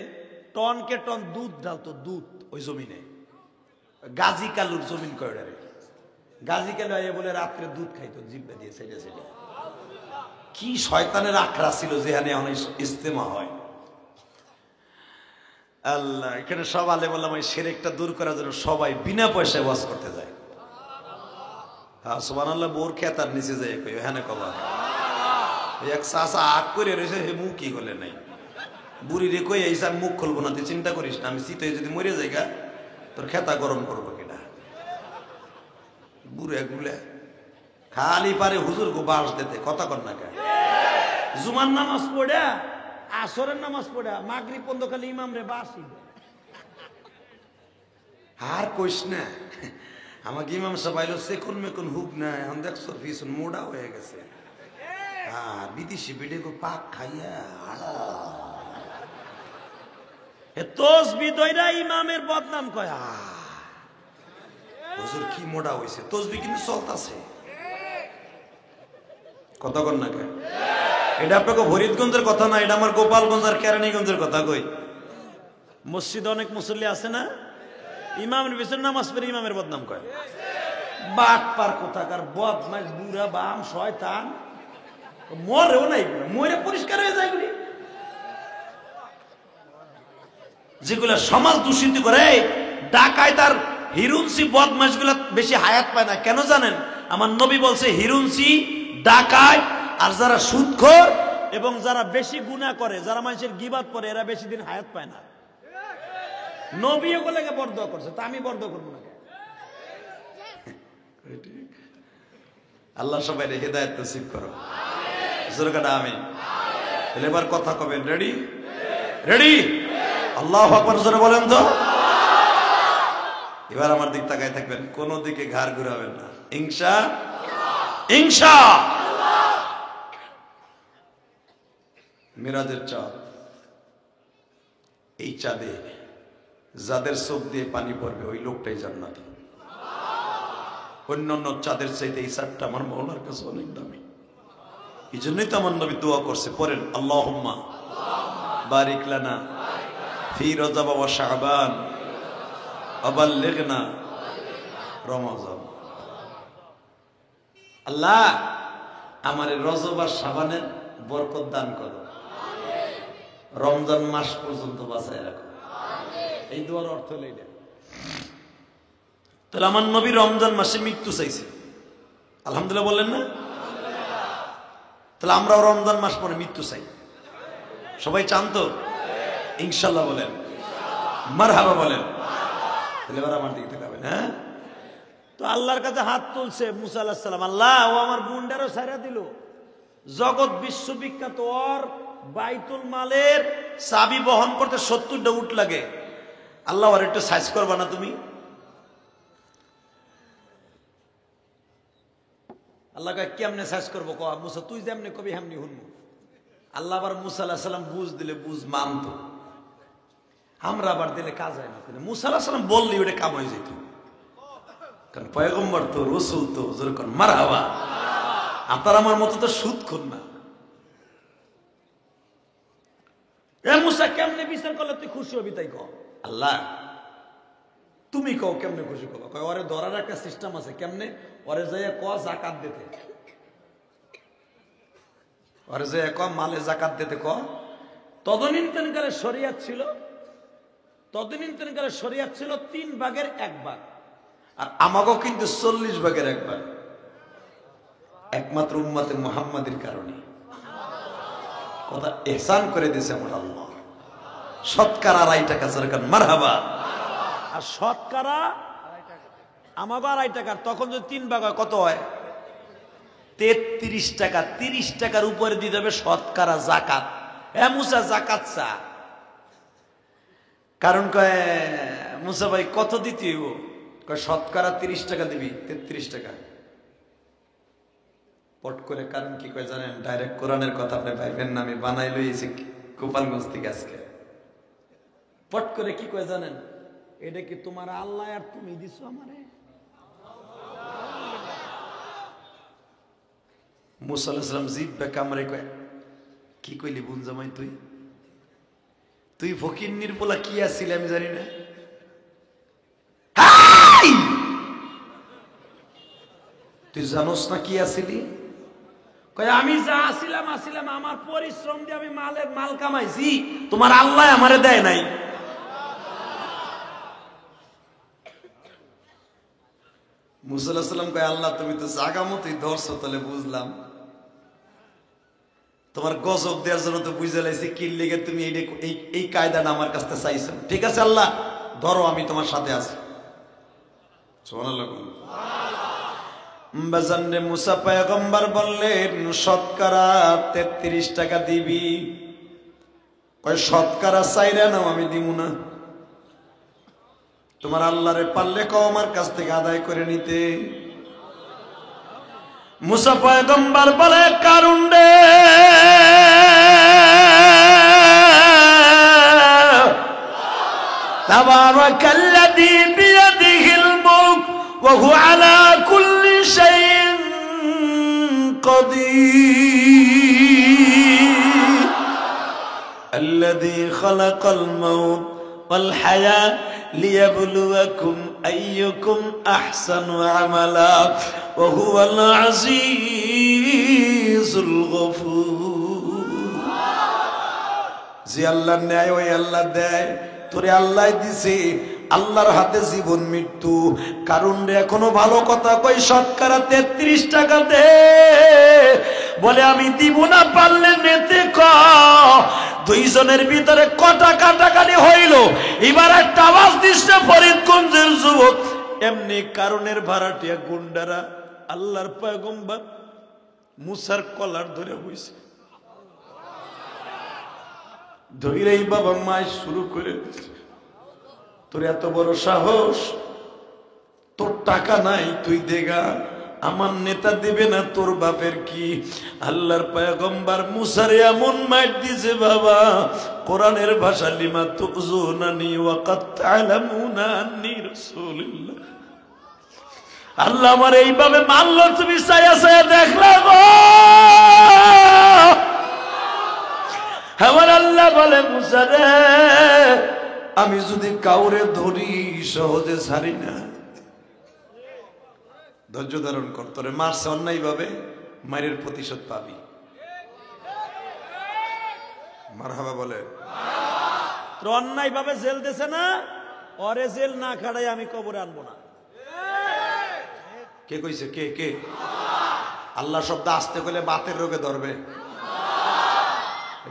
টনকে টন দুধ ঢালতো, দুধ ওই জমিনে। গাজী কালুর জমিন কয়ডারে, গাজী কালু আইয়া বলে রাত্রে দুধ খাইতো জিব্বা দিয়ে সেটা সেটা। কি শয়তানের আখড়া ছিল যেখানে অনেক ইজতেমা হয়। আল্লাহ, এখানে সব আলেম ওলামা এই শিরকটা দূর করার জন্য সবাই বিনা পয়সায় ওয়াজ করতে যায়। হ্যাঁ সুবহানাল্লাহ। বোর খেতার নিচে যায় কই এখানে কবা এক চাষা আগ করে রয়েছে, হে মুখ কি হলে নাই। বুড়ি রে কই এই মুখ খুলবো না, তুই চিন্তা করিস না, আমি শীতে যদি মরে যাই গা তোর খেতা গরম করবো কিনা। বুড়ে গুলে খালি পারে হুজুর গো বাস দিতে, কথা কর না কে। জুমার নামাজ পড়া, আসরের নামাজ পড়া, মাগরিব পর্যন্ত খালি ইমাম রে বাসি। আর কইস না, আমাকে ইমাম সাহেব আইলো সেকুন মেকুন হুক না, এখন দেখছো ভীষণ মোড়া হয়ে গেছে। হ্যাঁ, বিদেশি বিডে গো পাক খাইয়া তসবি দইরা ইমামের বদনাম কয়। হুজুর কি মোড়া হইছে, তসবি কিন্তু চলতাছে। কথা কন না কে? এটা আপনাকে ফরিদগঞ্জের কথা না, এটা আমার গোপালগঞ্জ আর কেরানীগঞ্জের কথা কই। মসজিদে অনেক মুসল্লি আছে না, ইমামের পিছনে নামাজ পড়ে ইমামের বদনাম কয়। বাট পার কোথাকার বদমাইশ বুড়া বাম শয়তান, মরেও নাই, মরে পরিষ্কার হয়ে যায় গুলি। যেগুলা সমাজ দূষিত করে, ডাকায় তার হিরুনসি বদমাইশ গুলা বেশি হায়াত পায় না। কেন জানেন? আমার নবী বলছে হিরুনসি, ডাকায় আর যারা সুদখোর এবং যারা বেশি গুনাহ করে, যারা মানুষের গীবাত করে, এরা বেশি দিন হায়াত পায় না। নবী ওগুলোকে বরদোয়া করছে, তা আমি বরদোয়া করবো না। আল্লাহ সবাই হেদায়েত নসিব করো, আমিন। তাহলে এবার কথা কবেন, রেডি রেডি? আল্লাহু আকবার জোরে বলেন তো। এবার আমার দিক তাকায় থাকবেন, কোন দিকে ঘাড় ঘুরাবেন না, ইনশাআল্লাহ। মিরাজের চাঁদ, এই চাঁদে যাদের চোখ দিয়ে পানি পড়বে ওই লোকটাই জান্নাতি। অন্যান্য চাঁদের চাইতে এই চাঁদটা আমার মওলার কাছে অনেক দামি। এই জন্যই তো আমার নবী দোয়া করছে, পড়েন আল্লাহুম্মা বারিক লানা ফি রজব ওয়া শাবান ওয়া বাল্লিগনা রমাজান। আল্লাহ আমার রজব আর শাবানের বরকত দান করো, রমজান মাস পর্যন্ত বাঁচায় রাখো। এই দোয়ার অর্থ হলো এটা। তাহলে আমার নবী রমজান মাসে মৃত্যু চাইছে, আলহামদুলিল্লাহ বললেন না? তাহলে আমরাও রমজান মাস পরে মৃত্যু চাই। সবাই চান তো? ইনশাল্লাহ বলেন, মারহাবা বলেন। তাহলে এবার আমার দিকে তাকাবেন। হ্যাঁ, তো আল্লাহর কাছে হাত তুলছে মুসা আলাইহিস সালাম, আল্লাহ ও আমার বুন্ডারও ছাইরা দিল, জগৎ বিশ্ববিখ্যাত ওর বাইতুল মালের চাবি বহন করতে 70টা উট লাগে, আল্লাহ আর একটু সাইজ করবা না তুমি? আল্লাহ কেমনে সাইজ করবো? মুসা তুই যেমনি কবি হেমনি হুনমু। আল্লাহ আবার মুসা আলাইহিস সালাম বুঝ দিলে বুঝ মানতো, আমরা আবার দিলে কাজ হয় না। মুসা আলাইহিস সালাম বললি ওটা কাম হয়ে যেত, কারণ পয়গম্বর তো, রসুল তো, যেরকম মারহাবা। আপনার আমার মতো তো সুদ খুন না। এ মুসা কেমনে বিচার করলে তুই খুশি হবি তাই কও? আল্লাহ তুমি কও কেমনে খুশি করবো? কয় ওরে ধরার একটা সিস্টেম আছে, কেমনে? ওরে যাইয়া ক জাকাত দিতে, ওরে যাইয়া ক মালে জাকাত দিতে ক। তদনীন্তনকালে শরিয়াত ছিল, তদনীন্তনকালে শরিয়াত ছিল 3 ভাগের 1 ভাগ, আর আমাকেও কিন্তু 40 ভাগের 1 ভাগ, একমাত্র উম্মতে মুহাম্মাদের কারণে। কথা ইহসান করে দিয়েছে আমার আল্লাহ। শতকরা 2.5 টাকা সরকার, মারহাবা। আর শতকরা আমাকে 2.5 টাকা, তখন যদি 3 ভাগ হয় কত হয়? 33 টাকা। 30 টাকার উপরে দিতে হবে শতকরা জাকাত। হ্যাঁ মুসা জাকাত চা, কারণ কয় মুসা ভাই কত দিতে হইব? কয় শতকরা 30 টাকা দিবি। 33 টাকা পট করে। কারণ কি কয় জানেন? ডাইরেক্ট কোরআনের কথা আপনি ভাইবেন না, আমি বানাই লইছি গোপালগঞ্জ থেকে আজকে। পট করে কি কয় জানেন? এটা কি তোমার আল্লাহ আর তুমি দিছো আমারে? মুসা আলাইহিস সালাম জিব্বা কামড়ে কয়, কি কইলি বোন জামাই? তুই ফকিন্নির পোলা কি আসছিল আমি জানি না। তুই জানোস না কি আসিলি? কয় আমি যা আসিলাম আমার পরিশ্রম দিয়ে আমি মাল কামাইছি, তোমার আল্লাহ আমারে দেয় নাই। মুসা আলাইহিস সালাম কয়, আল্লাহ তুমি তো জাগা মতোই ধরছো, তাহলে বুঝলাম। তোমার গজব দেওয়ার জন্য তো বুঝে লাইছি কি লেগে তুমি এই কায়দাটা আমার কাছে চাইছো। ঠিক আছে আল্লাহ ধরো, আমি তোমার সাথে আছি। সুবহানাল্লাহ। বাজানরে মুসা পয়গম্বর বললেন শতকরা 33 টাকা দিবি। কয় শতকরা চাইরা নাও, আমি দিব না। তোমার আল্লাহরে পারলে কও আমার কাছ থেকে আদায় করে নিতে। মুসা পয়গম্বর বলে, কারণ রে তাবারাকাল্লাযী বিয়াদিহিল মুলক ওয়া হুয়া আলা কুল্লি শাইইন কাদির আল্লাযী খালাকাল মাউত ওয়াল হায়াত লিয়াবলুয়াকুম আইয়ুকুম আহসানু আমালা ওয়া হুয়াল আজিজুল গফুর। যে আল্লাহ নেয় ওই আল্লাহ দেয়, তোরে আল্লাহ দিছে, আল্লাহর হাতে জীবন মৃত্যু। কারণ রে এখনো ভালো কথা কই, শতকরা 33 টাকা দে। বলে আমি দিব না, পারলে নেতে ক। দুইজনের ভিতরে কটা কাটাকাটি হইল। এবার একটা আওয়াজ দিচ্ছে ফরিদগঞ্জের যুবক, এমনি কারণের ভাড়াটিয়া গুন্ডারা আল্লাহর পয়গম্বর মুসার কলার ধরে হইছে, ধৈরেই বাবা মায় শুরু করে দিছে, তোর এত বড় সাহস, তোর টাকা নাই তুই দেগা, আমার নেতা দেবে না, তোর বাপের কি? আল্লাহর পয়গম্বর মুসারে এমন মাইর দিছে বাবা, কোরআনের ভাষা লিমা তুযুনানি ওয়া কাদ তা'লামুনা আন্নী রাসূলুল্লাহ। আল্লাহ আমার এইভাবে মানলো, তুমি ছায়া ছায়া দেখলা গো। আমার আল্লাহ বলে মুসা রে, আমি যদি কাউরে ধরি সহজে ছাড়ি না। ধৈর্য ধারণ কর, তোরে মারছে অন্যায় ভাবে, মায়ের প্রতিশোধ পাবি। মারহাবা বলে। তোর অন্যায় ভাবে জেল দিছে না, ওরে জেল না খাড়াই আমি কবরে আনবো না। কে কইছে? কে কে? আল্লাহ শব্দ আসতে গেলে বাতের রোগে ধরবে।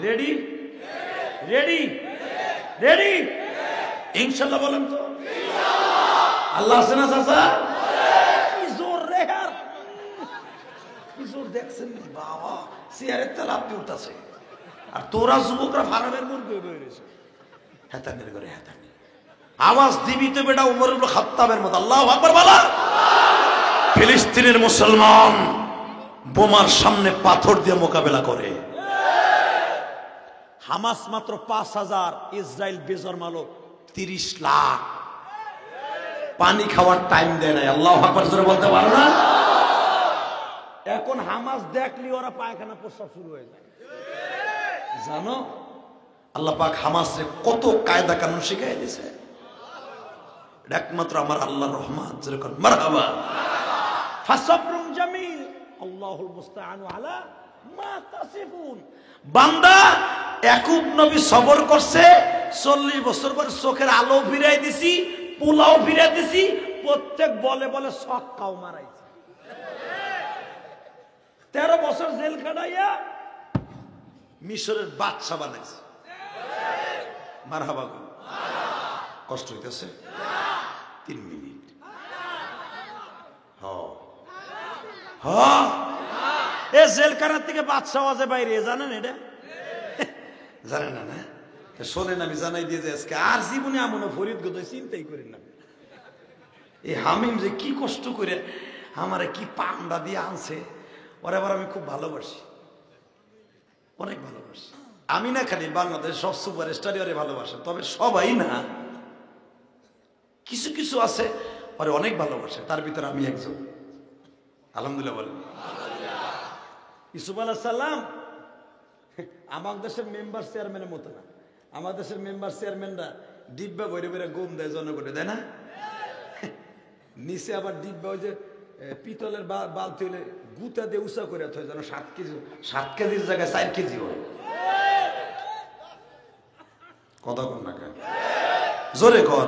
রেডি রেডি রেডি ইনশাআল্লাহ বলেন তো। আল্লাহ আছে না চাচা? কি জোর রে यार, কি জোর দেখছেন বাবা, সিয়ারের তেল আপনি উঠতেছে, আর তোরা যুবকরা ফারামের মুরগি হয়ে রয়েছে। হেতানের করে হেতানি আওয়াজ দিবি তো বেটা উমর ইবনে খাত্তাবের মতো। আল্লাহু আকবার বলা। ফিলিস্তিনের মুসলমান বোমার সামনে পাথর দিয়ে মোকাবেলা করে। হামাস মাত্র ৫,০০০, ইসরায়েল বেজন্মালো ৩০ লাখ। পানি খাওয়ার টাইম দেয় নাই। আল্লাহু আকবার জোরে বলতে পারো না? এখন হামাস দেখলি ওরা পায়খানা প্রস্রাব শুরু হয়ে যায়। জানো আল্লাহ পাক হামাসরে কত কায়দা কানুন শিখাই দিয়েছে। একমাত্র আমার আল্লাহর রহমত। যেরকম মারহাবা। ফাসাবরুন জামিল, আল্লাহুল মুস্তাআনু আলা মা তাসিফুন। বান্দা ইয়াকুব নবী সবর করছে ৪০ বছর পর, চোখের আলো ফিরাই দিছি, পোলাও ফিরাই দিছি, প্রত্যেক বলে বলে সক্কাও মারাইছে। ১৩ বছর জেল খাটাইয়া মিশরের বাদশা বানাইছে। মারহাবা। কষ্ট হইতেছে? ৩ মিনিট। জেলখানা থেকে বাদশা আওয়াজে বাইরে, জানেন এটা? জানেন না? না শোনেন, আমি জানাই দিয়ে যে আজকে আর জীবনে এমন ফরিদ গোদাই চিন্তাই করি না। এই হামিম যে কি কষ্ট করে আমারে কি পান্ডা দিয়ে আনছে, ওরা আবার আমি খুব ভালোবাসি, অনেক ভালোবাসি। আমি না খালি বাংলাদেশ সব সুপার স্টারই ওরে ভালোবাসে, তবে সবাই না, কিছু কিছু আছে ওরে অনেক ভালোবাসে, তার ভিতরে আমি একজন। আলহামদুলিল্লাহ বলেন। ইউসুফ আলাইহিস সালাম আমার দেশের মেম্বার চেয়ারম্যানের মতো না। আমার দেশের মেম্বার চেয়ারম্যানরা ডিব্বা বইরে বইরে গম দেয় জনগণে, দেয় না? নিচে আবার ডিব্বা ওই যে পিতলের বালতি হলে গুতা দিয়ে উঁচা করে থাকে, যেন 7 কেজির জায়গায় 4 কেজি হয়। কথা কর না কেন? জোরে কর।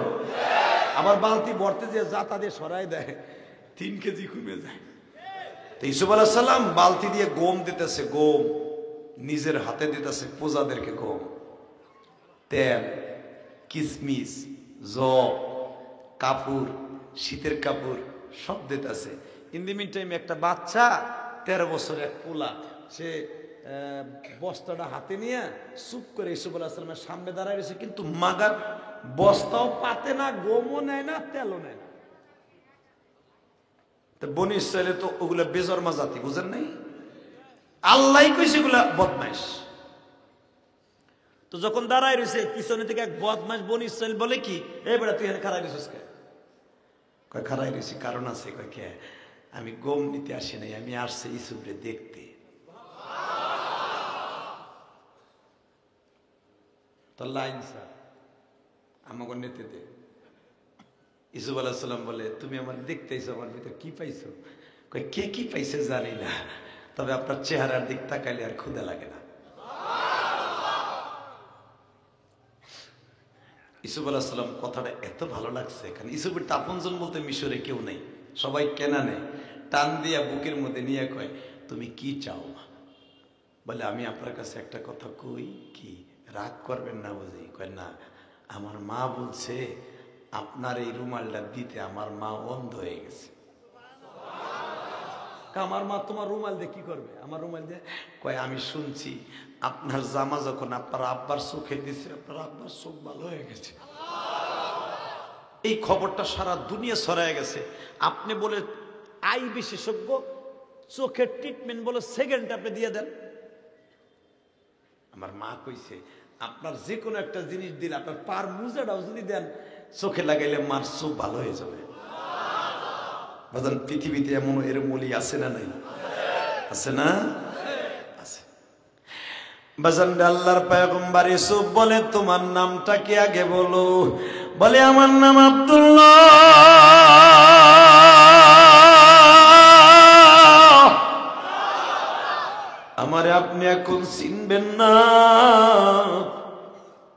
আবার বালতি ভরতে যে জাতা দিয়ে সরাই দেয়, 3 কেজি কমে যায়। তো ইউসুফ আলাইহিস সালাম বালতি দিয়ে গম দিতেছে, গম নিজের হাতে দিতেছে প্রজাদেরকে, গম, তেল, কিসমিস, জব, কাপড়, শীতের কাপড় সব দিতেছে। ইন দি মিন টাইম একটা বাচ্চা 13 বছরের এক পোলা, সে বস্তাটা হাতে নিয়ে চুপ করে ইউসুফ আলাইহিস সালামের সামনে দাঁড়ায় রয়েছে, কিন্তু মাগার বস্তাও পাতে না, গমও নেয় না, তেলও নেয় না। বনি ইসরায়েলে তো ওগুলা বেজন্মা জাতি, বুঝেন নাই? আল্লাহ কইছে এগুলা বদমাইশ। তো যখন দাঁড়ায় রয়েছে পিছনে থেকে এক বদমাইশ বনি ইসরায়েল বলে কি, এই বেটা তুই এখানে খাড়াই রয়েছিস কে? কয় খাড়াই রয়েছি কারণ আছে। কয় কে? আমি গম নিতে আসি নাই, আমি আসছি ইউসুফরে দেখতে। তো লাইন স্যার আমাকে নিতে দে। ইউসুফ আলাইহিস সালাম বলে, তুমি আমার দেখতেইছো, আমার ভিতর কি পাইছো? কই কে কি পাইছে জানি না, তবে আপনার চেহারার দিক তাকাইলে আর ক্ষুধা লাগে না। ইউসুফ আলাইহিস সালাম কথাটা এত ভালো লাগছে। এখানে ইউসুফের আপনজন বলতে মিশরে কেউ নেই, সবাই কেনানে। টান দিয়া বুকের মধ্যে নিয়ে কয়, তুমি কি চাও? বলে, আমি আপনার কাছে একটা কথা কই, কি রাগ করবেন না বুঝি? কয় না, আমার মা বলছে আপনার এই রুমালটা দিতে আমার মা অন্ধ হয়ে গেছে। আমার মা তোমার রুমাল দিয়ে কি করবে? আমার রুমাল দিয়ে কয় আমি শুনছি আপনার জামা যখন আপনার আব্বার চোখে দিছে আপনার আব্বার চোখ ভালো হয়ে গেছে। এই খবরটা সারা দুনিয়া ছড়ায় গেছে। আপনি বলে আই বিশেষজ্ঞ, চোখের ট্রিটমেন্ট বলে সেকেন্ড আপনি দিয়ে দেন। আমার মা কইছে আপনার যে কোনো একটা জিনিস দিন, আপনার পার মুজাটাও যদি দেন চোখে লাগাইলে মার চোখ ভালো হয়ে যাবে। পৃথিবীতে এমন এরকম ওলি আছে না নাই? আছে না? আছে। বাজান আল্লাহর পয়গম্বর ইউসুফ বলে তোমার নামটা কি আগে বলো? বলে আমার নাম আব্দুল্লাহ। আমারে আপনি এখন চিনবেন না।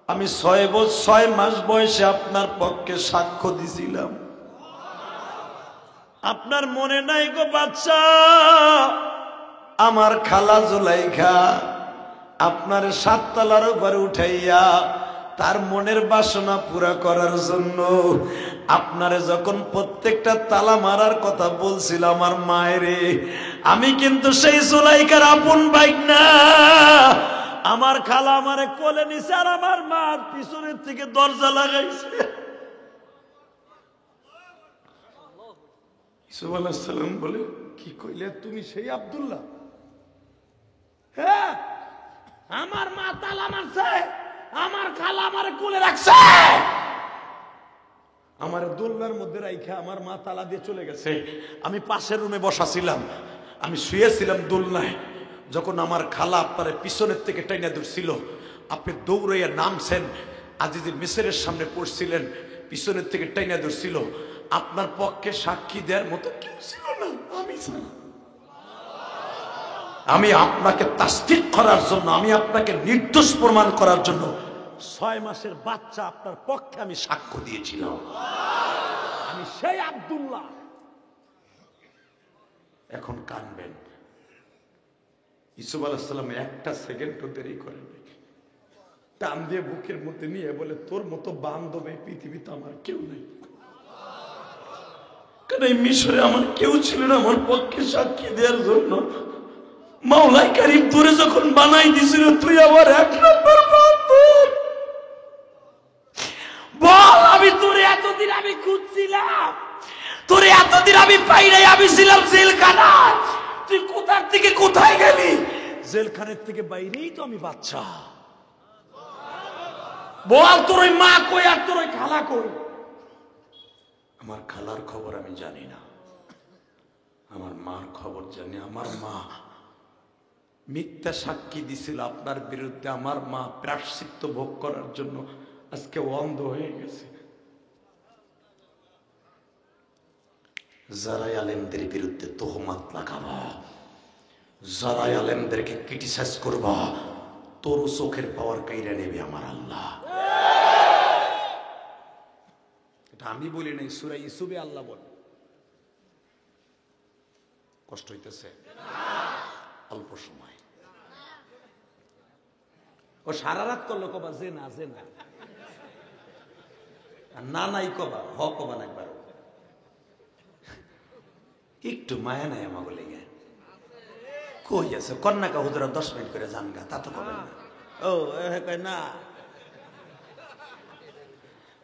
আমি 6 মাস বয়সে আপনার পক্ষে সাক্ষ্য দিছিলাম। আপনার মনে নাই গো বাচ্চা, আমার খালা জুলাইখা আপনার 7 তলার উপরে উঠাইয়া তার মনের বাসনা পুরা করার জন্য আপনারে যখন প্রত্যেকটা তালা মারার কথা বলছিল আমার মায়েরে, আমি কিন্তু সেই জুলাইখার আপন বাইক না। আমার খালা আমারে কোলে নিছে আর আমার মা পিছনের থেকে দরজা লাগাইছে। ইউসুফ আলাইহিস সালাম বলে কি কইলে তুমি সেই আব্দুল্লাহ? হ্যাঁ, আমার মা তালা মারছে, আমার খালা আমারে কোলে রাখছে, আমার দোলনার মধ্যে রাইখা আমার মা তালা দিয়ে চলে গেছে। আমি পাশের রুমে বসা ছিলাম, আমি শুয়েছিলাম দোলনায়। যখন আমার খালা আপনার পিছনের থেকে টাইনা ধরছিল, আপনি দৌড়াইয়া নামছেন, আজিজের মিসরের সামনে পড়ছিলেন, পিছনের থেকে টাইনা ধরছিল। আপনার পক্ষে সাক্ষী দেওয়ার মতো কেউ ছিল না, আমি ছিলাম। আমি আপনাকে তাসদীক করার জন্য, আমি আপনাকে নির্দোষ প্রমাণ করার জন্য 6 মাসের বাচ্চা আপনার পক্ষে আমি সাক্ষ্য দিয়েছিলাম। আমি সেই আব্দুল্লাহ। এখন কানবেন। ইউসুফ আলাইহিস সালাম একটা সেকেন্ডও দেরি করেন, টান দিয়ে বুকের মধ্যে নিয়ে বলে তোর মতো বান্ধব এই পৃথিবীতে আমার কেউ নেই। কারণ এই মিশরে আমার কেউ ছিল না আমার পক্ষে সাক্ষী দেওয়ার জন্য। মাওলাই কারীম তোরে যখন বানাই দিছিল তুই আমার 1 নম্বর বান্ধব। বল, আমি তোরে এতদিন আমি খুঁজছিলাম, তোরে এতদিন আমি পাই নাই, আমি ছিলাম জেলখানায়। তুই কোথার থেকে কোথায় গেলি? জেলখানার থেকে বাইরেই তো আমি বাচ্চা। বল, তোর ওই মা কই আর তোর ওই খালা কই? আমার খালার খবর আমি জানি না, আমার মার খবর জানি। আমার মা মিথ্যা সাক্ষী দিছিল আপনার বিরুদ্ধে। আমার মা প্রায়শ্চিত্ত ভোগ করার জন্য আজকে অন্ধ হয়ে গেছে। যারাই আলেমদের বিরুদ্ধে তোহমাত লাগাবা, যারাই আলেমদেরকে ক্রিটিসাইজ করবা, তোর চোখের পাওয়ার কাইরা নেবে আমার আল্লাহ। এটা আমি বলি নাই, সূরা ইউসুফে আল্লাহ বলে। কষ্ট হইতেছে? অল্প সময় ও সারা রাত করলো কবা যে না, যে না, না নাই কবা, হ কবা না একবার। একটু মায়া নাই আমাকে লেগে। কই আছে কন্যাকা হুজুরা 10 মিনিট করে জানগা, তা তো কবেন না। ও কয় না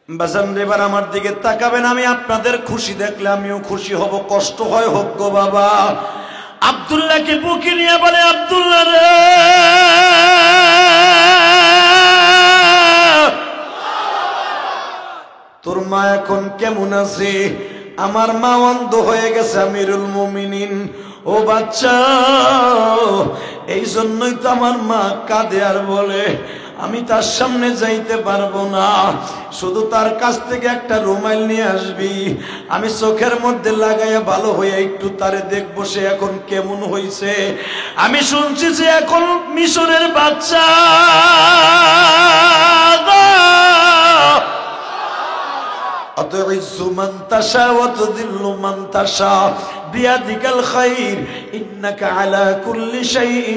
বাজান, এবার আমার দিকে তাকাবেন। আমি আপনাদের খুশি দেখলে আমিও খুশি হব, কষ্ট হয় হোক গো বাবা। আব্দুল্লাহকে বুকে নিয়ে বলে আব্দুল্লাহ রে, তোর মা এখন কেমন আছে? আমার মা অন্ধ হয়ে গেছে আমিরুল মুমিনিন। ও বাচ্চা, এই জন্যই তো আমার মা কাঁদে আর বলে আমি তার সামনে যাইতে পারবো না, শুধু তার কাছ থেকে একটা রুমাল নিয়ে আসবি, আমি চোখের মধ্যে লাগাইয়া ভালো হয়ে একটু তারে দেখবো সে এখন কেমন হইছে। আমি শুনছি যে এখন মিশরের বাচ্চা أتعز من تشاء وتذل من تشاء بيدك الخير إنك على كل شيء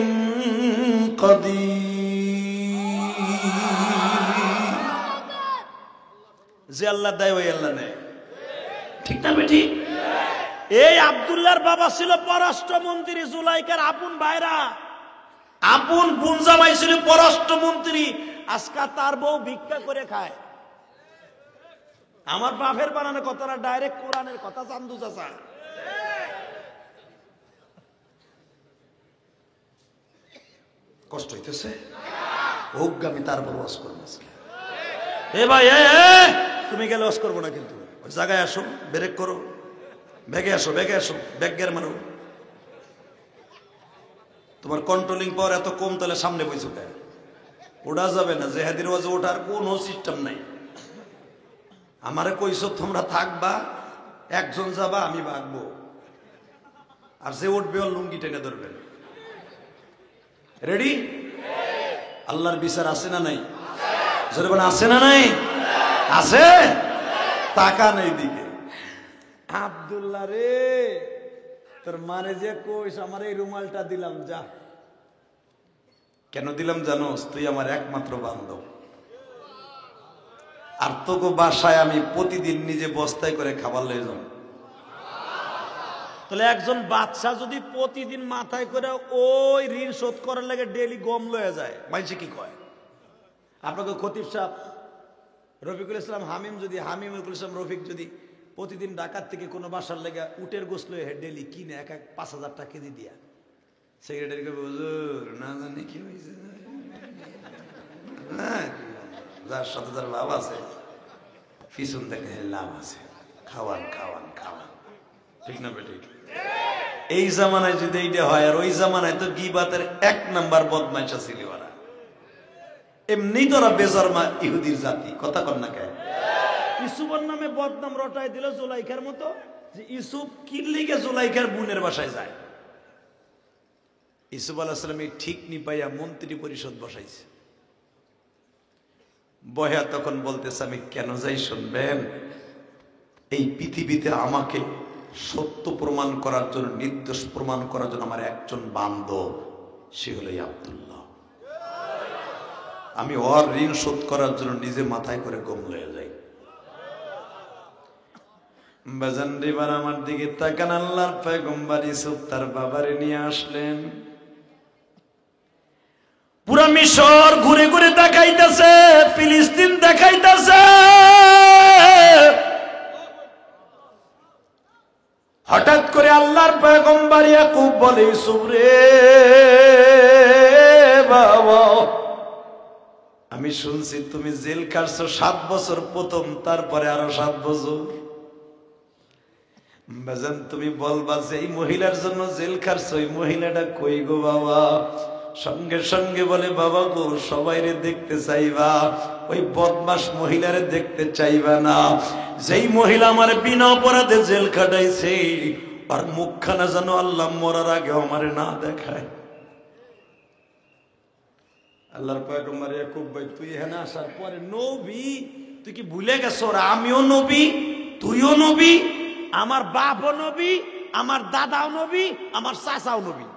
قدير। যে আল্লাহ দেয় ওই আল্লাহ নেয়, ঠিক না বেটি? এই আব্দুল্লাহর বাবা ছিল পররাষ্ট্রমন্ত্রী, জুলাইখার আপন ভাইরা, আপন বোন জামাই ছিল পররাষ্ট্রমন্ত্রী। আজকে তার বউ ভিক্ষা করে খায়। আমার বাপের বানানো কথাটা ডাইরেক্ট কোরআনের কথা। চান্দু চাচা, কষ্ট হইতেছে হোক, আমি তারপর ওয়াজ করবো আজকে। এ ভাই, তুমি গেলে ওয়াজ করবো না, কিন্তু ওই জায়গায় আসো, ব্রেক করো, ব্যাগে আসো, ব্যাগে আসো, ব্যাগ গের মারো। তোমার কন্ট্রোলিং পাওয়ার এত কম, তাহলে সামনে বইছো কে? ওটা যাবে না, জেহাদির ওয়াজে ওঠার কোনো সিস্টেম নাই। আমারে কইছো তোমরা থাকবা, একজন যাবা, আমি ভাগবো, আর যে উঠবে ওর লুঙ্গি টেনে ধরবেন। রেডি? আল্লাহর বিচার আছে না নাই? জোরে বলেন, আছে না নাই? আছে। টাকা নেই দিকে। আব্দুল্লাহ রে, তোর মানে যে কইস আমার এই রুমালটা দিলাম, যা। কেন দিলাম জানোস? তুই আমার একমাত্র বান্ধব, আর তোকে বাসায় আমি প্রতিদিন নিজে বস্তায় করে খাবার লয়ে যাব। তাহলে একজন বাচ্চা যদি প্রতিদিন মাথায় করে ওই ঋণ শোধ করার লাগে ডেইলি গম লয়ে যায়, মাইছে কি কয়? আপনাকে খতিব সাহেব রফিকুল ইসলাম হামিম যদি, হামিমুল ইসলাম রফিক যদি প্রতিদিন ঢাকার থেকে কোনো বাসার লেগে উটের গোস লয়ে ডেইলি কিনে এক 5,000 টাকা কেজি দিয়া, সেক্রেটারিকে হুজুর না জানি কি হয়েছে, যার সাথে যার লাভ আছে পিছন থেকে লাভ আছে, খাওয়ান খাওয়ান খাওয়ান, ঠিক না বেটি? এই জামানায় যদি এইটা হয়, আর ওই জামানায় তো গিবাতের 1 নাম্বার বদমাইশা ছিল ওরা। এমনি তোরা বেজরমা ইহুদির জাতি, কথা কর না কে? ইসুফের নামে বদনাম রটাই দিল জুলাইখার মতো, যে ইসুফ কিল্লিকে জুলাইখার বোনের বাসায় যায়। ইসুফ আলাইহিস সালাম ঠিক নি পাইয়া মন্ত্রী পরিষদ বসাইছে। বয়া তখন বলতেছে, আমি কেন যাই শুনবেন? এই পৃথিবীতে আমাকে সত্য প্রমাণ করার জন্য, নির্দোষ প্রমাণ করার জন্য আমার একজন বান্ধব, সে হলো আব্দুল্লাহ। আমি ওর ঋণ শোধ করার জন্য নিজে মাথায় করে গম লয়ে যাই। বাজান রিবার আমার দিকে তাকান, আল্লাহর পয়গম্বর ইউসুফ তার বাবারে নিয়ে আসলেন। পুরা মিশর ঘুরে ঘুরে দেখাইতেছে, ফিলিস্তিন দেখাইতেছে। হঠাৎ করে আল্লাহর পয়গম্বর ইয়াকুব বলে, ইউসুফ রে বাবা, আমি শুনছি তুমি জেল কাটছো 7 বছর প্রথম, তারপরে আরো 7 বছর। বাজান তুমি বলবা যে এই মহিলার জন্য জেল কাটছো, এই মহিলাটা কই গো বাবা? সঙ্গে সঙ্গে বলে, বাবা গো, সবাইরে দেখতে চাইবা, ওই বদমাস মহিলারে দেখতে চাইবা না। যেই মহিলা আমার বিনা অপরাধে জেল খাটাইছে, আর মুখখানা যেন আল্লাহ মরার আগে আমারে না দেখায়। আল্লাহর পয়গম্বর ইয়াকুব ভাই, তুই এখানে আসার পরে নবী, তুই কি ভুলে গেছ? আমিও নবী, তুইও নবী, আমার বাপও নবী, আমার দাদাও নবী, আমার চাচাও নবী।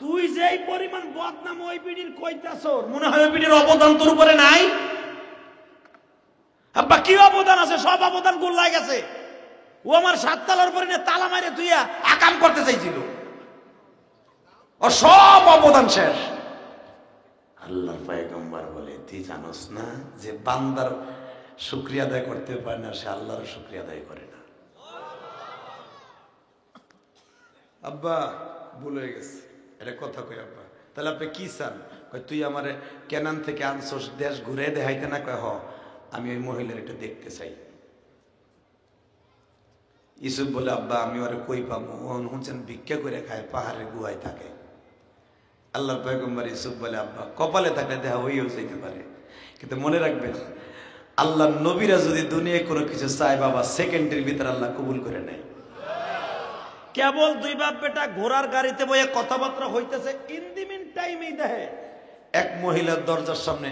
তুই যেই পরিমাণ বদনাম ওই পিড়ির কইতাছ, মনে হয় ওই পিড়ির অবদান তোর উপরে নাই? আব্বা কি অবদান আছে? সব অবদান গোল্লায় গেছে। ও আমার 7 তলার উপরে তালা মারে তুইয়া আকাম করতে চাইছিল, ও সব অবদান শেষ। আল্লাহর পয়গম্বর বলে, তুই জানোস না যে বান্দার শুকরিয়া আদায় করতে পারে না, সে আল্লাহর শুকরিয়া আদায় করে না। আব্বা ভুল হয়ে গেছে, এটা কথা কই আব্বা। তাহলে আপনি কি চান? কয়, তুই আমারে কেনান থেকে আনছোস, দেশ ঘুরে দেখাইতে না? কয়, হ, আমি ওই মহিলার এটা দেখতে চাই। ইউসুফ বলে, আব্বা আমি ওরে কই পাবো? হুঁচেন ভিক্ষা করে খায়, পাহাড়ের গুহায় থাকে। আল্লাহর পয়গম্বর ইউসুফ বলে, আব্বা কপালে থাকলে দেখা হইও যেতে পারে, কিন্তু মনে রাখবেন, আল্লাহ নবীরা যদি দুনিয়ায় কোনো কিছু চায়, বাবা সেকেন্ডের ভিতরে আল্লাহ কবুল করে নেয়। কেবল 2 বাপ বেটা ঘোড়ার গাড়িতে বইয়ে কথাবার্তা হইতেছে, ইন দি মিন টাইমেই দেখে এক মহিলার দরজার সামনে,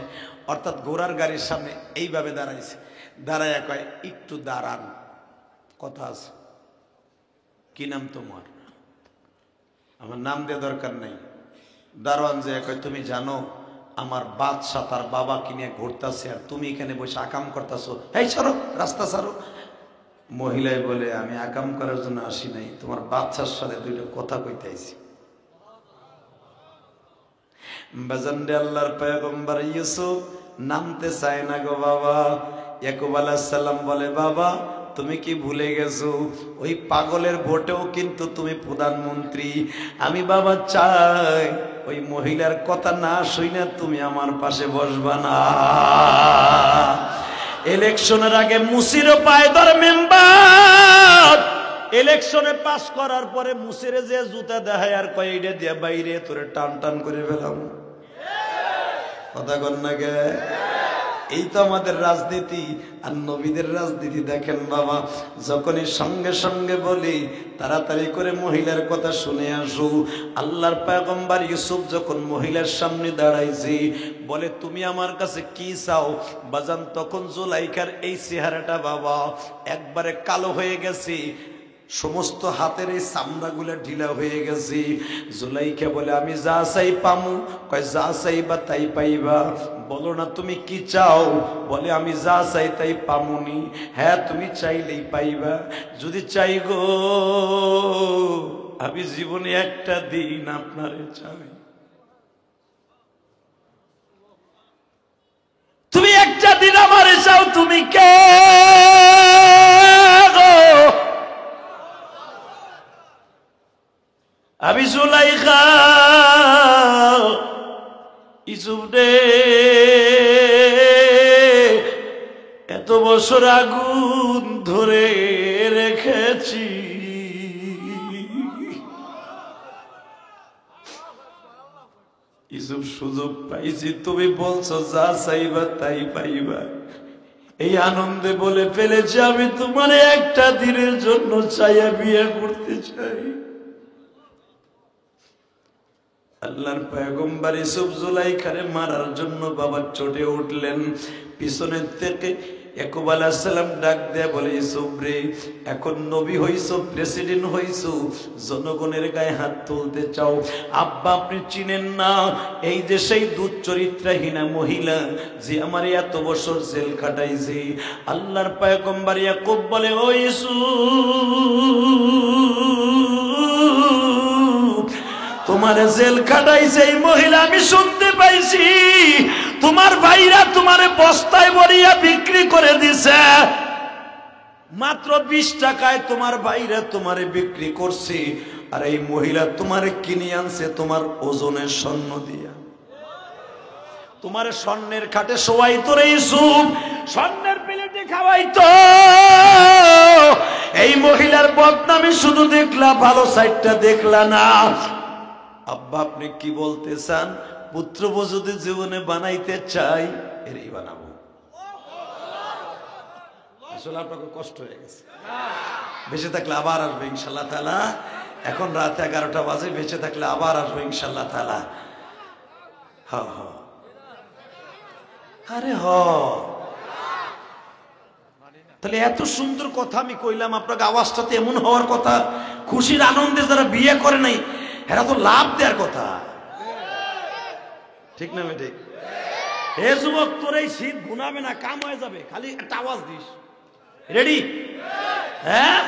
অর্থাৎ ঘোড়ার গাড়ির সামনে এইভাবে দাঁড়াইছে। দাঁড়ায় কয়, একটু দাঁড়ান, কথা আছে। কি নাম তোমার? আমার নাম দেওয়া দরকার নাই। দারোয়ান যে কয়, তুমি জানো আমার বাদশা তার বাবা কিনে ঘুরতেছে আর তুমি এখানে বসে আকাম করতেছো, এই সরো, রাস্তা সারো। মহিলায় বলে, আমি আকাম করার জন্য আসি নাই, তোমার বাচ্চার সাথে দুইটা কথা কইতে আইছি। বাজানরে আল্লাহর পয়গম্বর ইউসুফ নামতে চায় না গো বাবা। ইয়াকুব আলাইহিস সালাম বলে, বাবা তুমি কি ভুলে গেছো ওই পাগলের ভোটেও কিন্তু তুমি প্রধানমন্ত্রী। আমি বাবা চাই ওই মহিলার কথা না শুনে তুমি আমার পাশে বসবা না। ইলেকশনের আগে মুসিরও পায় ধর মেম্বার, ইলেকশনে পাস করার পরে মুসিরে যে জুতা দেখায় আর কয় এইটা দিয়ে বাইরে তোরে টান টান করে ফেলাম। কথা কন না গে? এই তো আমাদের রাজনীতি। আর নবীদের রাজনীতি দেখেন বাবা, যখনই সঙ্গে সঙ্গে বলি তাড়াতাড়ি করে মহিলার কথা শুনে আসো। আল্লাহর পয়গম্বর ইউসুফ যখন মহিলার সামনে দাঁড়াইছে, বলে তুমি আমার কাছে কি চাও? বাজান তখন জুলাইখার এই চেহারাটা বাবা একবারে কালো হয়ে গেছে, সমস্ত হাতের এই চামড়াগুলো ঢিলা হয়ে গেছে। জুলাইখা বলে, আমি যা চাই পামু। কয় যা চাইবা তাই পাইবা। বলো না তুমি কি চাও? বলে আমি যা চাই তাই পামুনি। হ্যাঁ তুমি চাইলেই পাইবা। যদি চাই গো আমি জীবনে একটা দিন আপনারে চাই। তুমি একটা দিন আমারে চাও, তুমি কে গো? আমি জুলাইখা ইউসুফ রে এত বছর আগুন ধরে রেখেছি, ইউসুফ সুযোগ পাইছি, তুমি বলছো যা চাইবা তাই পাইবা। এই আনন্দে বলে ফেলেছি আমি তোমার একটা দিনের জন্য চাইয়া বিয়ে করতে চাই। আল্লাহর পয়গম্বর ইউসুফ জুলাইখারে মারার জন্য বাবা চটে উঠলেন। পিছনের থেকে ইয়াকুব আলাইহিস সালাম ডাক দেয়া বলে, ইউসুফ রে এখন নবী হইছো, প্রেসিডেন্ট হইছো, জনগণের গায়ে হাত তুলতে চাও। আব্বা আপনি চিনেন না এই যে সেই দুশ্চরিত্রহীনা মহিলা যে আমার এত বছর জেল খাটাইছে। আল্লাহর পয়গম্বর ইয়াকুব বলে, ও ইউসুফ তোমার জেল খাটাইছে এই মহিলা আমি শুনতে পাইছি। তোমার ভাইরা তোমারে বস্তায় ভরিয়া বিক্রি করে দিছে, মাত্র 20 টাকায় তোমার ভাইরা তোমারে বিক্রি করছে। আর এই মহিলা তোমারে কিনে আনছে তোমার ওজনের স্বর্ণ দিয়া। তোমার স্বর্ণের খাটে শোয়াইতো রে ইউসুফ, স্বর্ণের প্লেটে খাওয়াইতো। এই মহিলার বদনামি শুধু দেখলা, ভালো সাইডটা দেখলা না। আব্বা আপনি কি বলতে চান? পুত্রবধূ যদি জীবনে বানাইতে চাই এরই বানাবো। আসলে আপনাকে কষ্ট হয়ে গেছে, বেঁচে থাকলে আবার আসবে ইনশাল্লাহ তাআলা। এখন রাত 11টা বাজে, বেঁচে থাকলে আবার আসবে ইনশাল্লাহ তাআলা। হ্যাঁ হ্যাঁ, আরে হ, তাহলে এত সুন্দর কথা আমি কইলাম, আপনাকে আওয়াজটাতে এমন হওয়ার কথা। খুশির আনন্দে যারা বিয়ে করে নাই এরা তো লাভ দেওয়ার কথা, ঠিক না ঠিক? হে যুবক, তোর এই শীত গুনাবে না, কাম হয়ে যাবে, খালি একটা আওয়াজ দিস। রেডি? হ্যাঁ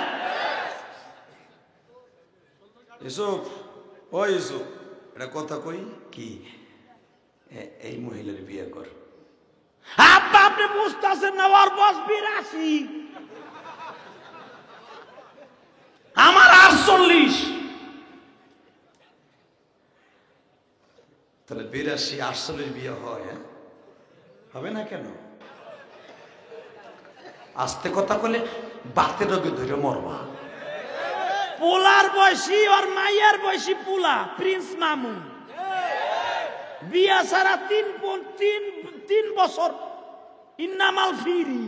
ইউসুফ, ও ইউসুফ এটা কথা কই কি, এই মহিলার বিয়ে কর। আব্বা আপনি বুঝতেছেন না, ওর বয়স 82, আমার 48। তাহলে 82-48 বিয়ে হয়, হবে না কেন? আস্তে কথা বলে বাতে রোগে ধরে মরবা। পোলার বয়সী আর মাইয়ার বয়সী পোলা, প্রিন্স মামুন বিয়া সারা 3 বছর ইন্নামাল ফিরি।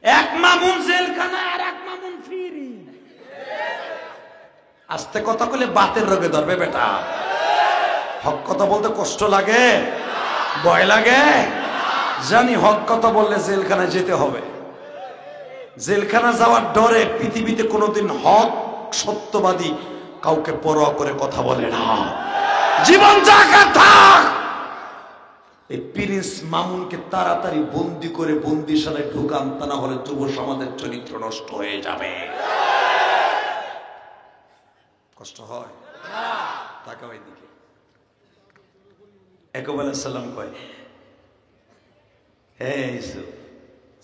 এক মামুন জেলখানা আর এক মামুন ফিরি। আস্তে কথা কইলে বাতের রোগে ধরবে বেটা। হক কথা বলতে কষ্ট লাগে, ভয় লাগে, জানি হক কথা বললে জেলখানায় যেতে হবে। জেলখানা যাওয়ার ডরে পৃথিবীতে কোনোদিন হক সত্যবাদী কাউকে পরোয়া করে কথা বলে না, জীবন জাকাত থাক। এই প্রিন্স মামুনকে তাড়াতাড়ি বন্দি করে বন্দিশালায় ঢুকান, তা না হলে যুব সমাজের চরিত্র নষ্ট হয়ে যাবে। কষ্ট হয় তাকাও এদিকে। ইয়াকুব আলাইহিস সালাম কয়, হে ইউসুফ,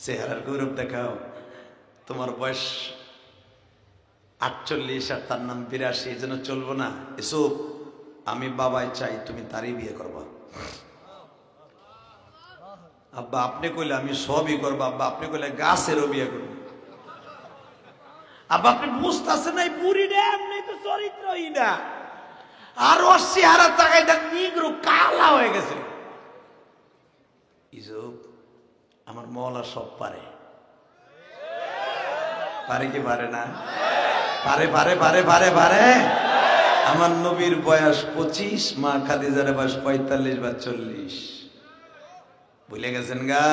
চেহারার গৌরব দেখাও, তোমার বয়স 48 আর তার নাম 82, এই জন্য চলবো না। ইউসুফ, আমি বাবাই চাই তুমি তারই বিয়ে করবা। আব্বা আপনি কইলে আমি সবই করবো, আব্বা আপনি কইলে গাছেরও বিয়ে করবো। আব্বা আপনি বুঝতেছেন না, বুড়ি রে এমনি তো চরিত্রই না, আর ওর চেহারা তাকাইটা নিগ্রো কালা হয়ে গেছে। ইউসুফ, আমার মওলা সব পারে। পারে কি পারে না? পারে পারে পারে পারে পারে। আমার নবীর বয়স 25, মা খাদিজার বয়স 45 বা 40। ভুলে গেছেন গা?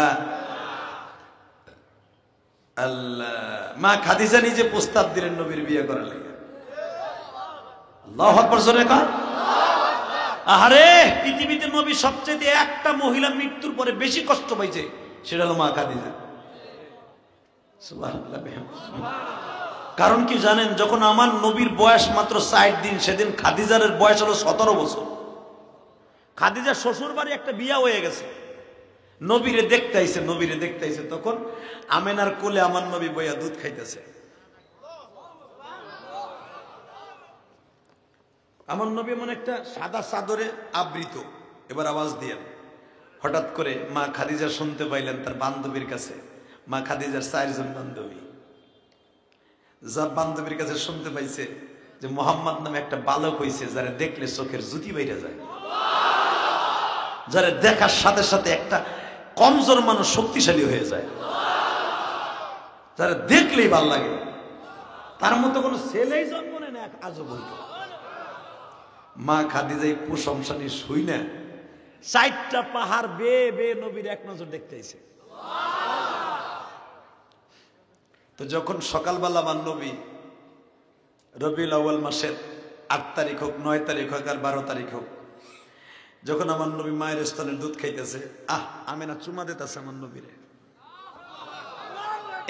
আল্লাহ, মা খাদিজা নিজে প্রস্তাব দিলেন নবীর বিয়ে করার লাগে। আল্লাহু আকবার জোরে কর। আরে পৃথিবীতে নবী সবচেয়ে একটা মহিলা মৃত্যুর পরে বেশি কষ্ট পাইছে, সেটা হলো মা খাদিজা। সুবহানাল্লাহ। কারণ কি জানেন, যখন আমার নবীর বয়স মাত্র 60 দিন, সেদিন খাদিজার বয়স হলো 17 বছর। খাদিজার শ্বশুর বাড়ি একটা বিয়া হয়ে গেছে, নবীরে দেখতে আইছে, নবীরে দেখতে আইছে। তখন আমেনার কোলে আমার নবী বইয়া দুধ খাইতেছে। আমার নবী এমন একটা সাদা চাদরে আবৃত। এবার আওয়াজ দিয়েন। হঠাৎ করে মা খাদিজা শুনতে পাইলেন তার বান্ধবীর কাছে, মা খাদিজার 4 জন বান্ধবী, সব বান্ধবীর কাছে শুনতে পাইছে যে মোহাম্মদ নামে একটা বালক হইছে, যারা দেখলে চোখের জুতি বাইরে যায়, যারা দেখার সাথে সাথে একটা কমজোর মানুষ শক্তিশালী হয়ে যায়, যারা দেখলেই ভাল লাগে। তার মতো কোন ছেলেই জন্ম নেয় না, আজও বলতো। মা খাদিজাই প্রশংসা নিয়ে শুই না 4টা পাহাড় বেয়ে বেয়ে নবীর এক নজর দেখতে আইছে। তো যখন সকালবেলা আমার নবী রবিউল আউয়াল মাসের 8 তারিখ হোক, 9 তারিখ হোক আর 12 তারিখ হোক, যখন আমার নবী মায়ের স্তনের দুধ খাইতেছে, আমেনা চুমা দিতেছে আমার নবীরে।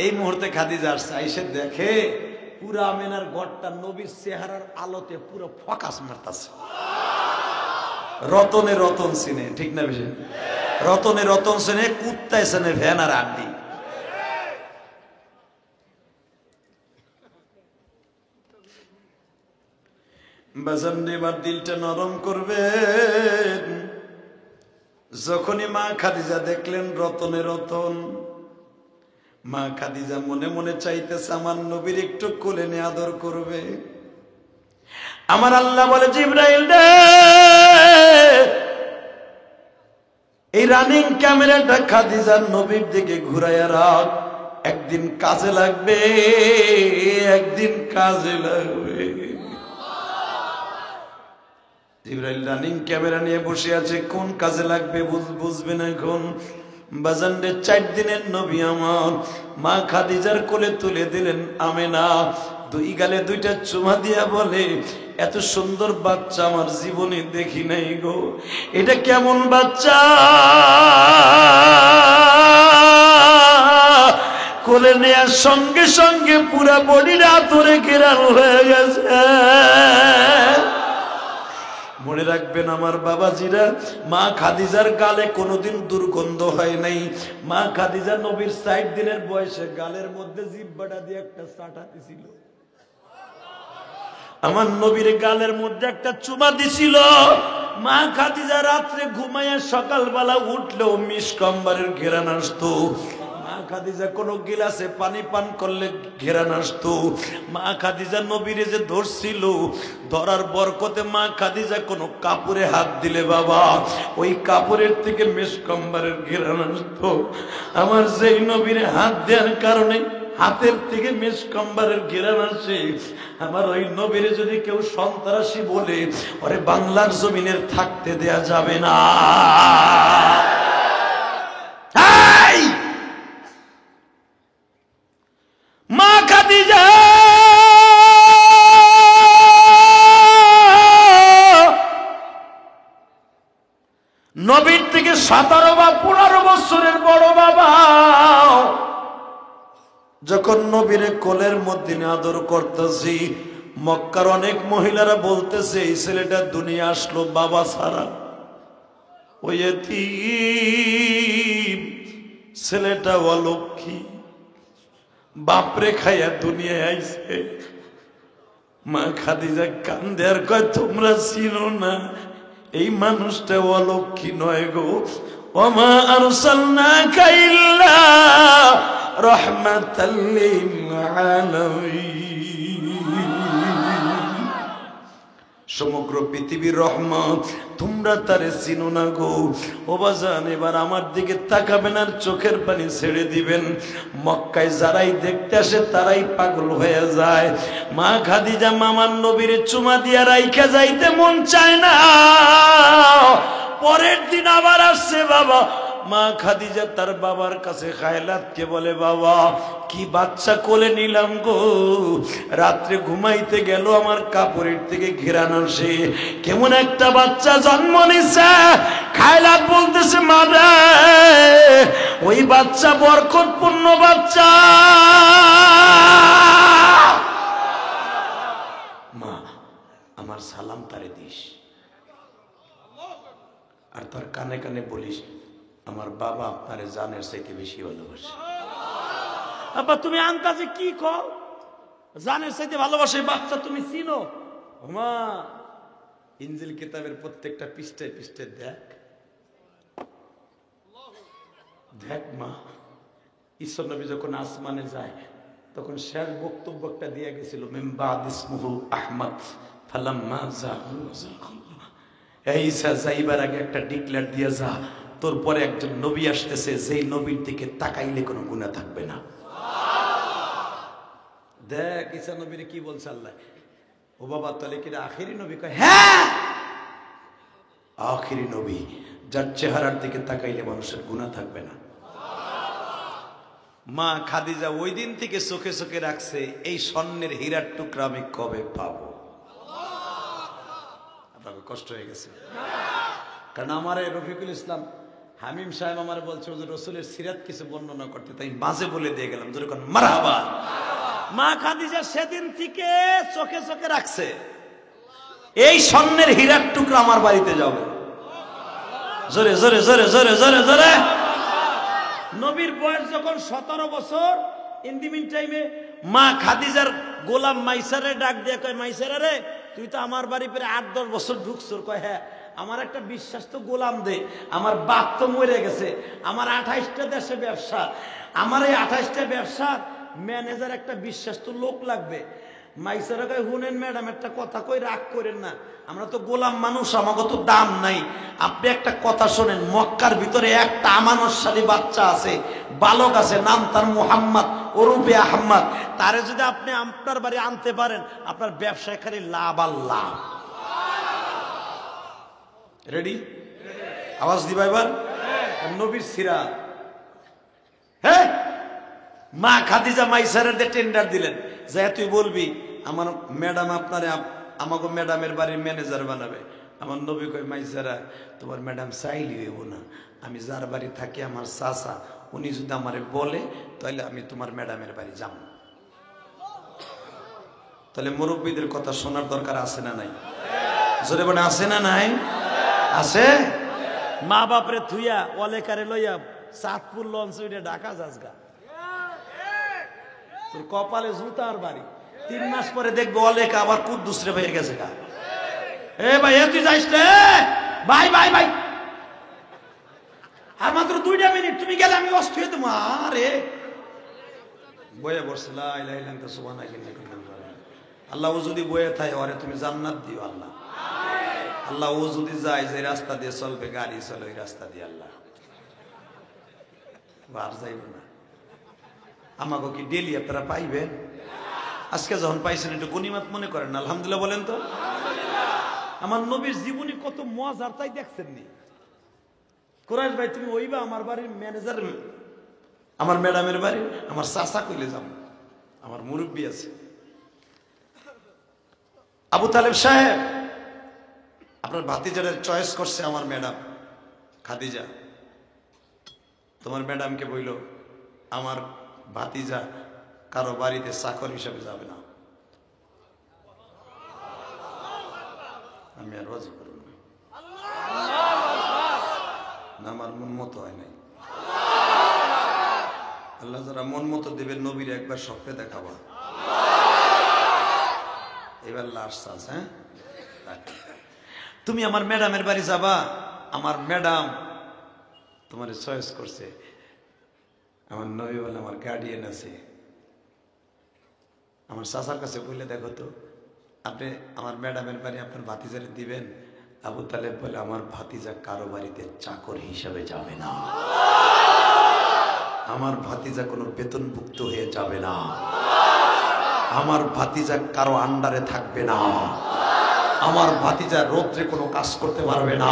এই মুহূর্তে খাদিজা আসছে, আইসে দেখে পুরা আমেনার ঘরটা নবীর চেহারার আলোতে পুরো ফোকাস মারতেছে। রতনে রতন চিনে, ঠিক না বেশি? রতনে রতন চিনে, কুত্তায় চিনে ভ্যানার আড্ডি। বাজান এবার দিলটা নরম করবেন। যখনই মা খাদিজা দেখলেন রতনে রতন, মা খাদিজা মনে মনে চাইতেছে আমার নবীর একটু কোলে নিয়ে আদর করবে। আমার আল্লাহ বলে, জিবরাইল রে, এই রানিং ক্যামেরাটা খাদিজার নবীর দিকে ঘুরাইয়া রাখ, একদিন কাজে লাগবে, একদিন কাজে লাগবে। জিবরাইল রানিং ক্যামেরা নিয়ে বসে আছে, কোন কাজে লাগবে বুঝবেন এখন। বাজানরে 4 দিনের নবী আমার মা খাদিজার কোলে তুলে দিলেন আমেনা, 2 গালে 2টা চুমা দিয়া বলে, এত সুন্দর বাচ্চা আমার জীবনে দেখি নাই গো। এটা কেমন বাচ্চা, কোলে নেয়ার সঙ্গে সঙ্গে পুরা বডির আতরে ঘেরানো হয়ে গেছে। মনে রাখবেন আমার বাবাজিরা, মা খাদিজার গালে কোনোদিন দুর্গন্ধ হয় নাই। মা খাদিজা নবীর 60 দিনের বয়সে গালের মধ্যে জিহ্বাটা দিয়ে একটা চাটা দিছিল। আমার নবীর গালের মধ্যে একটা চুমা দিছিল। মা খাদিজা রাত্রে ঘুমাইয়া সকালবেলা উঠলেও মিসকম্বরের ঘেরান আসতো। মা খাদিজা কোনো গিলাসে পানি পান করলে ঘেরান আসতো। মা খাদিজা নবীরে যে ধরছিল, ধরার বরকতে মা খাদিজা কোনো কাপড়ে হাত দিলে বাবা, ওই কাপড়ের থেকে মিসকম্বরের ঘেরান আসতো। আমার যেই নবীরে হাত দেওয়ার কারণে হাতের থেকে মিসকম্বরের ঘেরান আসে, আমার ওই নবীরে যদি কেউ সন্ত্রাসী বলে, ওরে বাংলার জমিনের থাকতে দেয়া যাবে না। মা খাদিজা 17 বা 15 বছরের বড় বাবা যখন নবীরে কোলের মধ্যে আদর করতেছি, মক্কার অনেক মহিলারা বলতেছে এই ছেলেটা দুনিয়া আসলো বাবা ছাড়া, ওই এতিম ছেলেটা অলক্ষী, বাপরে খাইয়া দুনিয়ায় আইছে। মা খাদিজা কান্দে আর কয় তোমরা চিনো না এই মানুষটা অলক্ষী নয় গো, ওমা আরসালনাকা ইল্লা রাহমাতাল লিল আলামিন, সমগ্র পৃথিবীর রহমত, তোমরা তারে চিনো না গো। ও বাজান এবার আমার দিকে তাকাবেন আর চোখের পানি ছেড়ে দিবেন। মক্কায় যারাই দেখতে আসে তারাই পাগল হয়ে যায়। মা খাদিজা মামার নবীর চুমা দিয়া রাইখা যাইতে মন চায় না। পরের দিন আবার আসছে বাবা। মা খাদিজা তার বাবার কাছে খায়লাতকে বলে, বাবা কি বাচ্চা কোলে নিলাম গো, রাত্রে ঘুমাইতে গেল আমার কাপড়ের থেকে ঘেরান আসে, কেমন একটা বাচ্চা জন্ম নিছে। খায়লাত বলতেছে, মা রে ওই বাচ্চা বরকতপূর্ণ বাচ্চা, মা আমার সালাম তারে দিস আর তার কানে কানে বলিস আমার বাবা আপনারে জানের চাইতে বেশি ভালোবাসে। আব্বা তুমি আন্দাজে কি কও, জানের চাইতে ভালোবাসে বাচ্চা তুমি চিনো? মা ইনজিল কিতাবের প্রত্যেকটা পৃষ্ঠায় পৃষ্ঠায় দেখ দেখ মা, ঈশ্বর নবী যখন আসমানে যায় তখন শেষ বক্তব্য একটা দিয়ে গেছিল, মিন বাদ ইসমুহু আহমদ ফালাম্মা যাহুল্লাহ, এই ঈসা যাইবার আগে একটা ডিক্লেয়ার দিয়ে যা, তোর পরে একজন নবী আসতেছে যেই নবীর দিকে তাকাইলে কোনো গুনাহ থাকবে না। দেখ ঈসা নবীর কি বলছে আল্লাহ। ও বাবা তাহলে কি আখেরি নবী? কয় হ্যাঁ আখেরি নবী, যার চেহারার দিকে তাকাইলে মানুষের গুনাহ থাকবে না। মা খাদিজা ওই দিন থেকে চোখে চোখে রাখছে এই স্বর্ণের হীরার টুকরা আমি কবে পাবো। আপনাকে কষ্ট হয়ে গেছে, কারণ আমার রফিকুল ইসলাম হামিম সাহেব আমার বলছে রসুলের সিরাত কিছু বর্ণনা করতে, তাই মাঝে বলে দিয়ে গেলাম যেরকম মারহাবা। মা খাদিজা সেদিন থেকে চোখে চোখে রাখছে এই স্বর্ণের হীরার টুকরা আমার বাড়িতে যাবে। জোরে জোরে জোরে জোরে জোরে জোরে। নবীর বয়স যখন 17 বছর, ইন দি মিন টাইমে মা খাদিজার গোলাম মাইসারে ডাক দিয়ে কয়, মাইসারা রে তুই তো আমার বাড়ি পরে 8-10 বছর ঢুকছর। কয় হ্যাঁ, আমার একটা বিশ্বাস তো গোলাম দে, আমার বাপ তো মরে গেছে, আমার 28টা দেশে ব্যবসা, আমার এই 28টা ব্যবসার ম্যানেজার একটা বিশ্বাস তো লোক লাগবে। মাইসারা কয় শুনেন ম্যাডাম একটা কথা কই, রাগ করেন না, আমরা তো গোলাম মানুষ, আমাকে তো দাম নাই, আপনি একটা কথা শোনেন, মক্কার ভিতরে একটা আমানতশালী বাচ্চা আছে, বালক আছে, নাম তার মুহাম্মদ ওরূপে আহমদ, তারে যদি আপনি আপনার বাড়ি আনতে পারেন আপনার ব্যবসায় খালি লাভ আর লাভ। রেডি? আওয়াজ দিবা এবার? নবীর সিরাত। হ্যাঁ, মা খাদিজা মাইসারের টেন্ডার দিলেন, যে তুই বলবি আমার ম্যাডাম আপনারে আমাকে ম্যাডামের বাড়ির ম্যানেজার বানাবে। আমার নবী কয়, মাইসারা তোমার ম্যাডাম চাইলে হইব না, আমি যার বাড়ি থাকি আমার চাচা, উনি যদি আমারে বলে তাহলে আমি তোমার ম্যাডামের বাড়ি যাব। তাহলে মুরব্বীদের কথা শোনার দরকার আছে না নাই? জোরে বলে আছে না নাই? আছে। মা বাপরে থুইয়া অলেকারে লইয়া চাঁদপুর লঞ্চ উঠে ঢাকা যাসগা, তোর কপালে জুতার বাড়ি। 3 মাস পরে দেখবো অলেকা আবার কুদ্দুস রে হয়ে গেছে গা। এ ভাই তুই যাইস রে ভাই, ভাই ভাই আর মাত্র 2টা মিনিট, তুমি গেলে আমি অস্থ হয়ে দেবো। আরে বয়ে বসছে লা ইলাহা ইল্লাল্লাহ সুবহানাল্লাহ। আল্লাহ ও যদি বয়ে থাকে ওরে তুমি জান্নাত দিও আল্লাহ। আল্লাহ ও যদি যায় যে রাস্তা দিয়ে চলবে, গাড়ি চলে ওই রাস্তা দিয়ে, আল্লাহ আর যাইব না। আমাকে কি ডেলি আপনারা পাইবেন? আজকে যখন পাইছেন একটু গনিমত মনে করেন, আলহামদুলিল্লাহ বলেন তো। আমার নবীর জীবনী কত মজার তাই দেখছেন নি? কোরআশ ভাই তুমি ওইবা আমার বাড়ির ম্যানেজার, আমার ম্যাডামের বাড়ি, আমার চাচা কইলে যাব, আমার মুরব্বী আছে। আবু তালেব সাহেব আপনার ভাতিজারের চয়েস করছে আমার ম্যাডাম খাদিজা, তোমার ম্যাডামকে বইল আমার ভাতিজা কারো বাড়িতে চাকর হিসাবে যাবে না। আমি আর রাজি করব না, আমার মন মতো হয় নাই। আল্লাহ যারা মন মতো দেবে নবীর একবার স্বপ্নে দেখাবা, এবার লাস্ট চান্স। হ্যাঁ, তুমি আমার ম্যাডামের বাড়ি যাবা, আমার ম্যাডাম তোমার চয়েস করছে। আমার নবী বলে আমার গার্ডিয়ান আছে, আমার চাচার কাছে বললে দেখো তো আপনি আমার ম্যাডামের বাড়ি আপনার ভাতিজারে দিবেন। আবু তালেব বলে আমার ভাতিজা কারো বাড়িতে চাকর হিসাবে যাবে না, আমার ভাতিজা কোনো বেতনভুক্ত হয়ে যাবে না, আমার ভাতিজা কারো আন্ডারে থাকবে না, আমার ভাতিজা রৌদ্রে কোনো কাজ করতে পারবে না,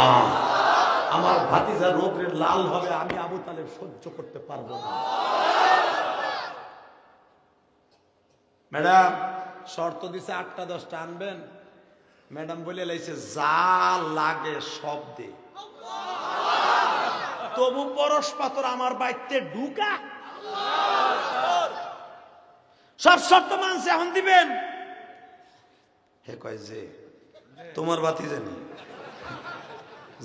আমার ভাতিজা রৌদ্রে লাল হবে, আমি আবু তালেব সহ্য করতে পারবো না। ম্যাডাম শর্ত দিছে 8টা 10টা আনবেন। ম্যাডাম বলে লাইছে যা লাগে সব দে, তবু পরশ পাথর আমার বাড়িতে ঢুকা সব শর্ত মানছে, এখন দিবেন। হে কয় যে তোমার বাতি জানি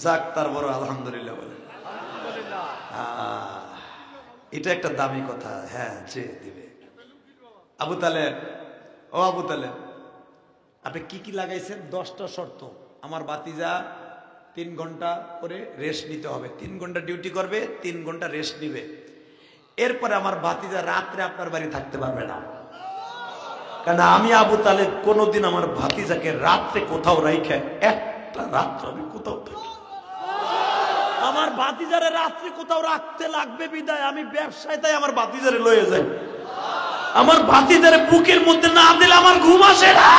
যাক, তার বড় আলহামদুলিল্লাহ বলে। এটা একটা দামি কথা। হ্যাঁ, যে দিবে। আবু তালেব, ও আবু তালেব, আপনি কি কি লাগাইছেন? 10টা শর্ত। আমার বাতিজা 3 ঘন্টা করে রেস্ট নিতে হবে, 3 ঘন্টা ডিউটি করবে, 3 ঘন্টা রেস্ট নিবে। এরপরে আমার ভাতিজা রাত্রে আপনার বাড়ি থাকতে পারবে না, কারণ আমি আবু তালেব কোনোদিন আমার ভাতিজাকে রাত্রে কোথাও রাইখে একটা রাত্র আমি কোথাও থাকি। আমার ভাতিজারে রাত্রে কোথাও রাখতে লাগবে বিদায় আমি ব্যবসায় তাই আমার ভাতিজারে লয়ে যাই। আমার ভাতিজারে বুকের মধ্যে না দিলে আমার ঘুম আসে না।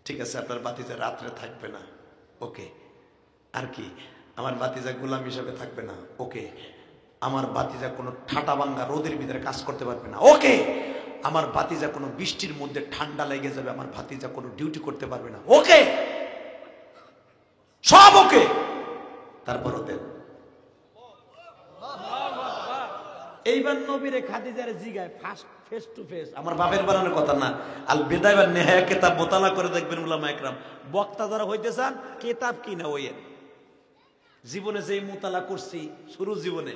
ঠিক আছে, আপনার ভাতিজা রাত্রে থাকবে না, ওকে। আর কি, আমার ভাতিজা গোলাম হিসাবে থাকবে না, ওকে। আমার ভাতিজা কোনো ঠাটা ভাঙ্গা রোদের ভিতরে কাজ করতে পারবে না, ওকে। আমার ভাতিজা কোনো বৃষ্টির মধ্যে ঠান্ডা লেগে যাবে, আমার ভাতিজা কোনো ডিউটি করতে পারবে না, ওকে। সব ওকে। তারপরও দেন। এইবার নবীরে খাদিজারে জিগায় ফার্স্ট ফেস টু ফেস, আমার বাপের বানানোর কথা না, আল বিদায় বা নেহায়া কিতাব মোতালা করে দেখবেন উলামা একরাম। বক্তা যারা হইতে চান কিতাব কিনা হইয়েন। জীবনে যে মোতালা করছি শুরু জীবনে,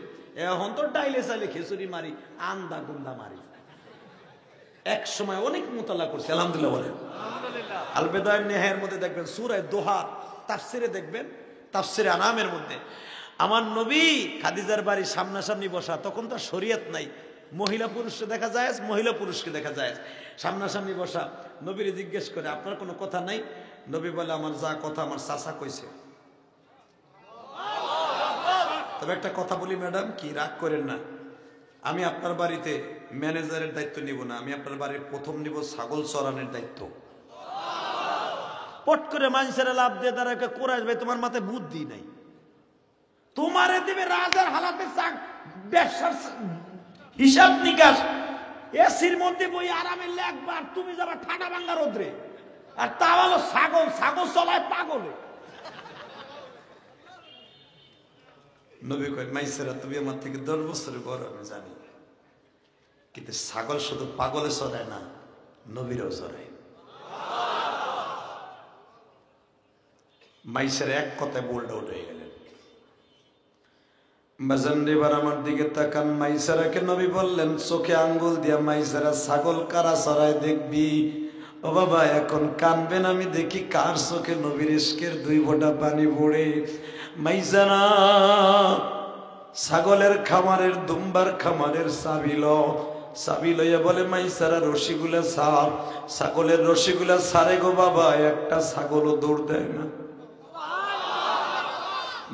এখন তো ডাইলে চাইলে খিচুড়ি মারি, আন্দা গুন্দা মারি। এক সময় অনেক মোতালা করছি, আলহামদুলিল্লাহ বলেন। আল বিদায় নেহায়ের মধ্যে দেখবেন, সূরা দোহা তাফসিরে দেখবেন, তাফসিরে আনামের মধ্যে আমার নবী খাদিজার বাড়ি সামনাসামনি বসা, তখন তো শরীয়ত নাই, মহিলা পুরুষকে দেখা যায়, মহিলা পুরুষকে দেখা যায়, সামনাসামনি বসা। নবীরে জিজ্ঞেস করে আপনার কোনো কথা নাই? নবী বলে আমার যা কথা আমার চাচা কইছে। তবে একটা কথা বলি ম্যাডাম, কি রাগ করেন না, আমি আপনার বাড়িতে ম্যানেজারের দায়িত্ব নিব না, আমি আপনার বাড়ির প্রথম নিব ছাগল চড়ানোর দায়িত্ব। পট করে মানুষের লাভ দিয়ে তারা কোরআশ ভাই তোমার মাথায় বুদ্ধি নাই, তোমারে দিবে রাজার হালাতে ব্যবসার হিসাব নিকাশ, এসির মধ্যে বই আরামে লেখবার, তুমি যাবা ঠাডা ভাঙ্গা রোদ্রে, আর তা হলো ছাগল, ছাগল চলায় পাগলে। নবী কয় মাইসেরা তুমি আমার থেকে 10 বছরের বড়, আমি জানি, কিন্তু ছাগল শুধু পাগলে চড়ায় না, নবীরাও চড়ায়। মাইসের এক কথায় বোল্ড আউট হয়ে গেলেন। বাজানরিবার আমার দিকে তাকান, মাইসারাকে নবী বললেন চোখে আঙ্গুল দিয়া মাইসারা ছাগল কারা চড়ায় দেখবি। ও বাবা এখন কানবেন, আমি দেখি কার চোখে নবীর ইশকের 2 ফোঁটা পানি পড়ে। মাইসারা ছাগলের খামারের, দুম্বার খামারের চাবি লইয়া বলে মাইসারা রশিগুলা ছাড়, ছাগলের রশিগুলা ছাড়ে গো বাবা, একটা ছাগলও দৌড় দেয় না।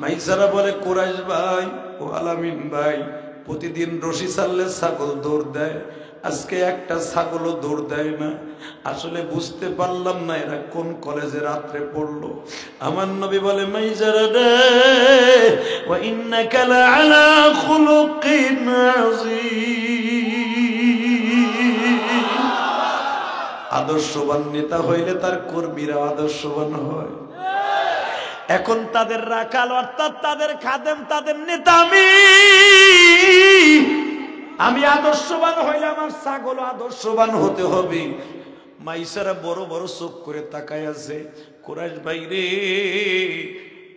মাইসারা বলে কুরাইশ ভাই ও আলামিন ভাই, প্রতিদিন রশি ছাড়লে ছাগল দৌড় দেয়, আজকে একটা ছাগলও দৌড় দেয় না। আসলে বুঝতে পারলাম না এরা কোন কলেজে রাত্রে পড়লো। আমার নবী বলে মাইসারা রে, ওয়া ইন্নাকা লাআলা খুলুকিন আযীম, আদর্শবান নেতা হইলে তার কর্মীরা আদর্শবান হয়। এখন তাদের রাখাল অর্থাৎ তাদের খাদেম, তাদের নেতা আমি আদর্শবান হইলে আমার ছাগল আদর্শবান হতে হবে। মাইসারা বড় বড় চোখ করে তাকায় আছে। কুরাইশ ভাই রে,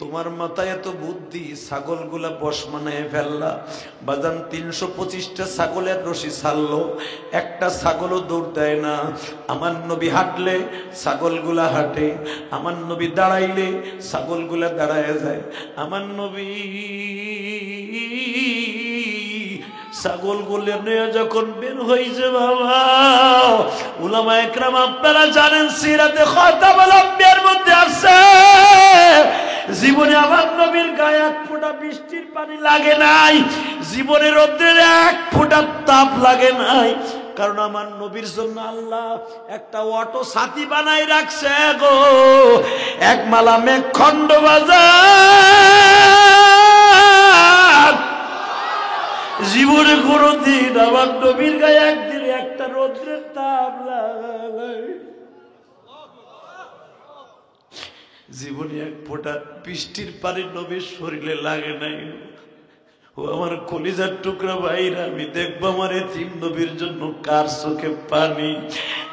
তোমার মাথায় এত বুদ্ধি, ছাগলগুলা বশ মানায় ফেললা। বাজান 325টা ছাগলের রশি ছাড়লো, একটা ছাগলও দৌড় দেয় না। আমার নবী হাঁটলে ছাগলগুলা হাঁটে, আমার নবী দাঁড়াইলে ছাগলগুলা দাঁড়ায় যায়। আমার নবী ছাগলগুলো নিয়ে যখন বের হয়েছে, বাবা উলামা একরাম আপনারা জানেন সিরাতে খাতামুল আম্বিয়ার মধ্যে আছে, জীবনে আমার নবীর গায়ে এক ফোঁটা বৃষ্টির পানি লাগে নাই, জীবনের রোদ্রের এক ফোঁটা তাপ লাগে নাই। কারণ আমার নবীর জন্য আল্লাহ একটা অটো ছাতি বানাই রাখছে গো। এক মালা মেঘ খন্ড বাজার, জীবনে কোনদিন আমার নবীর গায়ে একদিন একটা রোদ্রের তাপ লাগে, জীবনে এক ফোঁটা বৃষ্টির পানি নবীর শরীরে লাগে নাই। ও আমার কলিজার টুকরা ভাইরা, আমি দেখবো আমার এতিম নবীর জন্য কার চোখে পানি।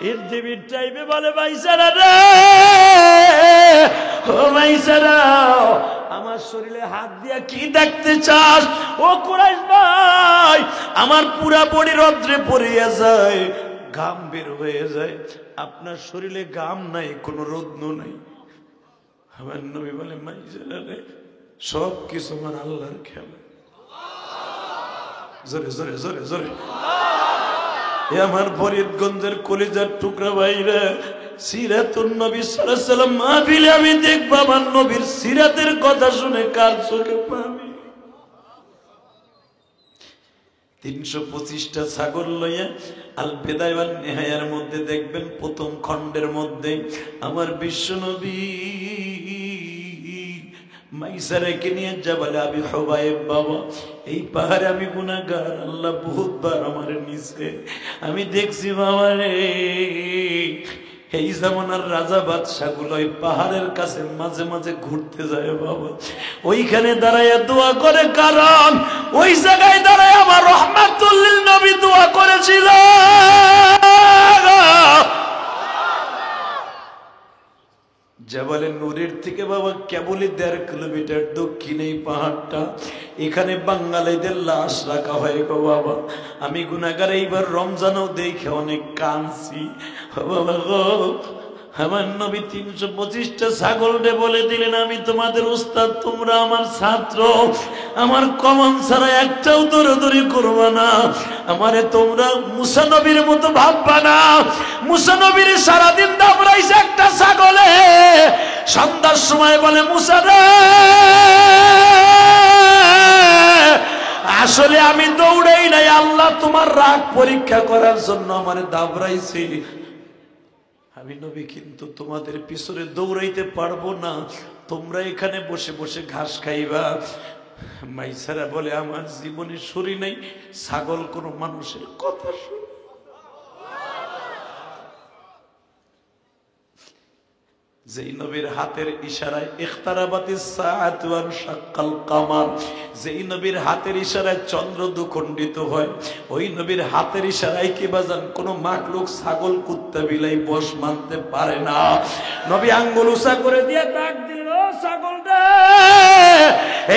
এর দেবীর টাইমে বলে ভাইসারা রে, ও ভাইসারা আমার শরীরে হাত দিয়া কি দেখতে চাস? ও কুরাইশ ভাই, আমার পুরা বডি রৌদ্রে পড়িয়া যায়, ঘাম বের হয়ে যায়, আপনার শরীরে ঘাম নাই, কোনো রোদ্র নাই। আমার নবী বলে মাইজারা রে, সব কিছু আমার আল্লাহর খেলা। জোরে জোরে জোরে জোরে। আমার ফরিদগঞ্জের কলিজার টুকরা ভাইরা, সিরাতুন নবী সাল্লাল্লাহু আলাইহি ওয়াসাল্লাম মাহফিলে আমি দেখব আমার নবীর সিরাতের কথা শুনে কার চোখে পানি। 325টা ছাগল লইয়া আল বিদায়া ওয়ান নিহায়ার মধ্যে দেখবেন প্রথম খণ্ডের মধ্যে আমার বিশ্ব নবী মাইসারাকে নিয়ে জাবালে আবি হুবাইব, বাবা এই পাহাড়ে আমি গুনাহগার, আল্লাহ বহুতবার আমার নিছে, আমি দেখছি বাবা রে। এই জামানার রাজা বাদশাগুলো ওই পাহাড়ের কাছে মাঝে মাঝে ঘুরতে যায় বাবা, ওইখানে দাঁড়াইয়া দোয়া করে, কারণ ওই জায়গায় দাঁড়ায় আমার রহমাতুল লিল নবী দোয়া করেছিল। জাবালে নূরের থেকে বাবা কেবলই 1.5 কিলোমিটার দক্ষিণে এই পাহাড়টা, এখানে বাঙালিদের লাশ রাখা হয় গো বাবা। আমি গুনাহগার, এইবার রমজানও দেখে অনেক কাঁদছি বাবা গো। আমার নবী 325টা ছাগল রে বলে দিলেন, আমি তোমাদের উস্তাদ, তোমরা আমার ছাত্র, আমার কমান ছাড়া একটাও দৌড়াদৌড়ি করবা না, আমারে তোমরা মুসা নবীর মতো ভাববা না। মুসা নবীর সারাদিন দাবড়াইছে একটা ছাগলে, সন্ধ্যার সময় বলে মুসা রে, আসলে আমি দৌড়াই নাই, আল্লাহ তোমার রাগ পরীক্ষা করার জন্য আমারে দাবড়াইছে। আমি নবী কিন্তু তোমাদের পিছনে দৌড়াইতে পারবো না, তোমরা এখানে বসে বসে ঘাস খাইবা। মাইসারা বলে, আমার জীবনে শুনি নাই ছাগল কোন মানুষের কথা শুনে। যেই নবীর হাতের ইশারায় ইখতারাবাতিস সাআতু ওয়া শাক্কাল কামার, যেই নবীর হাতের ইশারায় চন্দ্র দুখণ্ডিত হয়, ওই নবীর হাতের ইশারায় কি বাজান কোন মাখলুক ছাগল কুত্তা বিলাই বশ মানতে পারে না। নবী আঙ্গুল উঁচা করে দিয়ে ডাক দিলেন, ও ছাগল রে,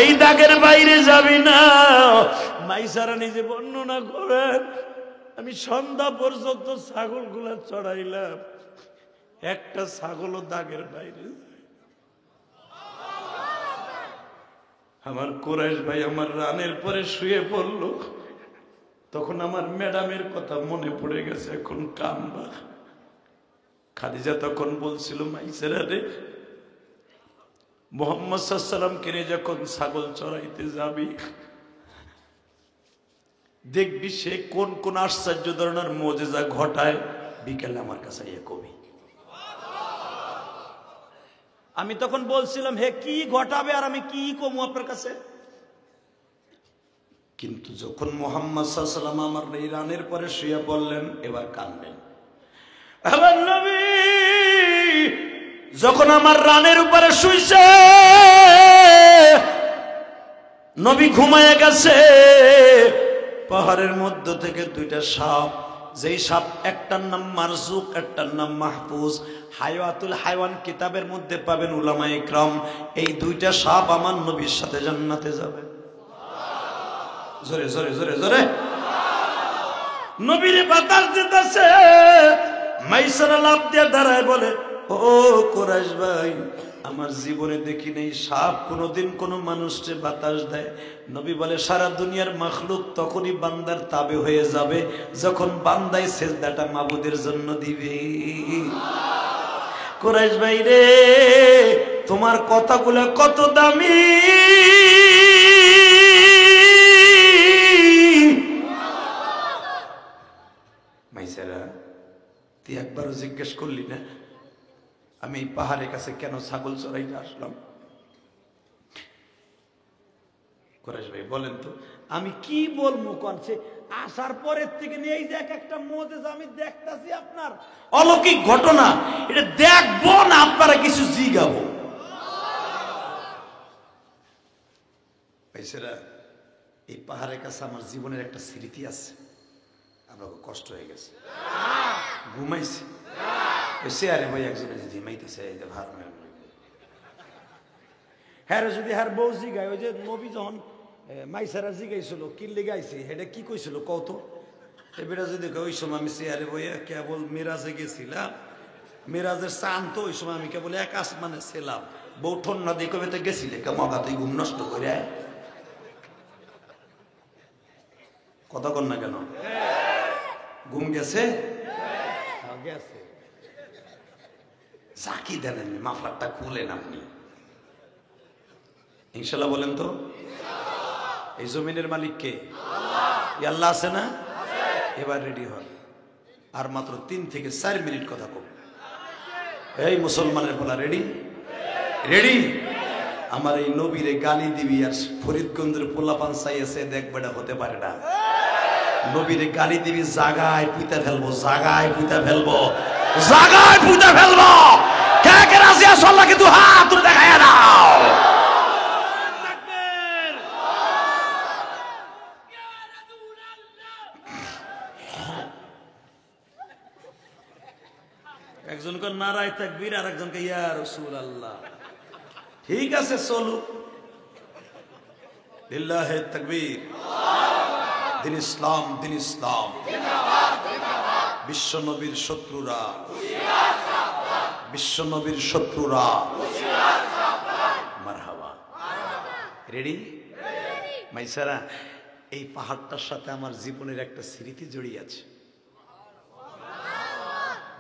এই দাগের বাইরে যাবি না। মাইসারা নিজে বর্ণনা করেন, আমি সন্ধ্যা পর্যন্ত ছাগলগুলা চড়াইলাম, একটা ছাগলও দাগের বাইরে। আমার কুরাইশ ভাই আমার রানের পরে শুয়ে পড়ল, তখন আমার ম্যাডামের কথা মনে পড়ে গেছে, এখন কান্দা। খাদিজা তখন বলছিল, মাইসারা রে, মুহাম্মদ সাল্লাল্লাহু আলাইহি ওয়াসাল্লামকে নিয়ে যখন ছাগল চড়াইতে যাবি, দেখবি সে কোন কোন আশ্চর্য ধরনের মুজিজা ঘটায়, বিকেলে আমার কাছে ইয়ে কবি। আমি তখন বলছিলাম, হে কি ঘটাবে আর আমি কি কমু আপনার কাছে। কিন্তু যখন মুহাম্মদ সাল্লাল্লাহু আলাইহি ওয়াসাল্লাম আমার এই রানের পরে শুয়ে পড়লেন, এবার কাঁদবেন। আমার নবী যখন আমার রানের উপরে শুইছে, নবী ঘুমায় গেছে, পাহাড়ের মধ্য থেকে দুইটা সাপ, যেই সাপ একটার নাম মারজুক, একটার নাম মাহফুজ, হায়াতুল হায়ওয়ান কিতাবের মধ্যে পাবেন উলামা ইকরাম, এই দুইটা সাপ আমার নবীর সাথে জান্নাতে যাবে। জোরে জোরে জোরে জোরে নবীর বাতাস দিতেছে। মাইসারা লাফ দিয়ে দাঁড়ায় বলে, ও কুরাইশ ভাই, আমার জীবনে দেখি নেই সাপ কোনোদিন কোনো মানুষকে বাতাস দেয়। নবী বলে, সারা দুনিয়ার মাখলুক তখনই বান্দার তাবে হয়ে যাবে যখন বান্দায় সেজদাটা মাবুদের জন্য দিবে। কুরাইশ ভাই রে, তোমার কথাগুলো কত দামি, মাইসারা তুই একবারও জিজ্ঞেস করলি না আমি এই পাহাড়ের কাছে কেন ছাগল চড়াইতে আসলাম? কুরাইশ ভাই বলেন তো, আমি কি বলবো কনছে আসার পরের থেকে নিয়ে এই যে একটা মুজিজা আমি দেখতাছি, আপনার অলৌকিক ঘটনা, এটা দেখবো না আপনারা কিছু জিগাবো। ভাইসেরা, এই পাহাড়ের কাছে আমার জীবনের একটা স্মৃতি আছে। আমার কষ্ট হয়ে গেছে, ঘুমাইছি, চেয়ারে ভাই একজনে জিমাইতেছে, হ্যাঁ যদি হ্যার বউ জিগায়, ওই যে নবী যখন মাইসারা জিগাইছিল কিল্লি গাইছি, এটা কি কইছিল কত এবারে যদি ওই সময় আমি চেয়ারে বইয়া কেবল মিরাজে গেছিলাম, মিরাজের চান তো ওই সময় আমি কেবল এক আসমানে ছিলাম, বউ ঠন্না দিয়ে কবে তো গেছিলে মগা তুই ঘুম নষ্ট করে কথা কর না কেন? ঘুম গেছে? গেছে। চাকি দেন মাফলারটা খুলেন আপনি, ইনশাল্লাহ বলেন তো। এই জমিনের মালিক কে? আল্লাহ আছে না? এবার রেডি হন, আর মাত্র 3 থেকে 4 মিনিট কথা কম। এই মুসলমানের বলা রেডি? রেডি? আমার এই নবীরে গালি দিবি আর ফরিদগঞ্জের পোলাপান চাইছে দেখবেটা হতে পারে না। নবীরে গালি দিবি, জাগায় পুঁতে ফেলবো, জাগায় পুঁতে ফেলবো, জাগায় পুঁতে ফেলবো। কে কে রাজি আছো? আল্লাহকে দু হাত তুলে দেখায় দাও। একজনকে নারায়ে তাকবীর আর একজনকে ইয়া রাসূলুল্লাহ। ঠিক আছে চলো, লিল্লাহে তাকবীর। দিন ইসলাম, দিন ইসলাম। বিশ্ব নবীর শত্রুরা, বিশ্ব নবীর শত্রুরা মারহাবা। রেডি? মাইসারা, এই পাহাড়টার সাথে আমার জীবনের একটা স্মৃতি জড়িয়ে আছে।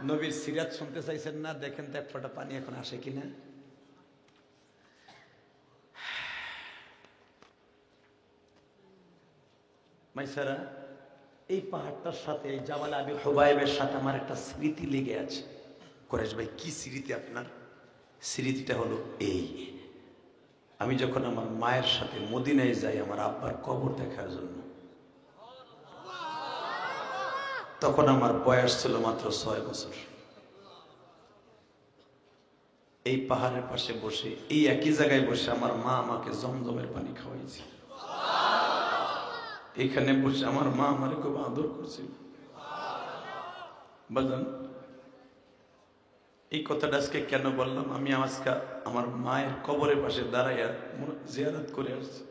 নবীর সিরাত শুনতে চাইছেন না? দেখেন তো এক ফোঁটা পানি এখন আসে কিনা। মাইসারা, এই পাহাড়টার সাথে এই জাবাল আবি হুবাইবের সাথে আমার একটা স্মৃতি লেগে আছে। কুরাইশ ভাই, কি স্মৃতি আপনার? স্মৃতিটা হলো এই, আমি যখন আমার মায়ের সাথে মদিনায় যাই আমার আব্বার কবর দেখার জন্য, তখন আমার বয়স ছিল মাত্র 6 বছর। এই পাহাড়ের পাশে বসে, এই একই জায়গায় বসে আমার মা আমাকে জমজমের পানি খাওয়াইছে। এখানে বসে আমার মা আমার খুব আদর করছিল। বললাম এই কথাটা আজকে কেন বললাম? আমি আজকে আমার মায়ের কবরের পাশে দাঁড়াইয়া জিয়ারত করে আসছি।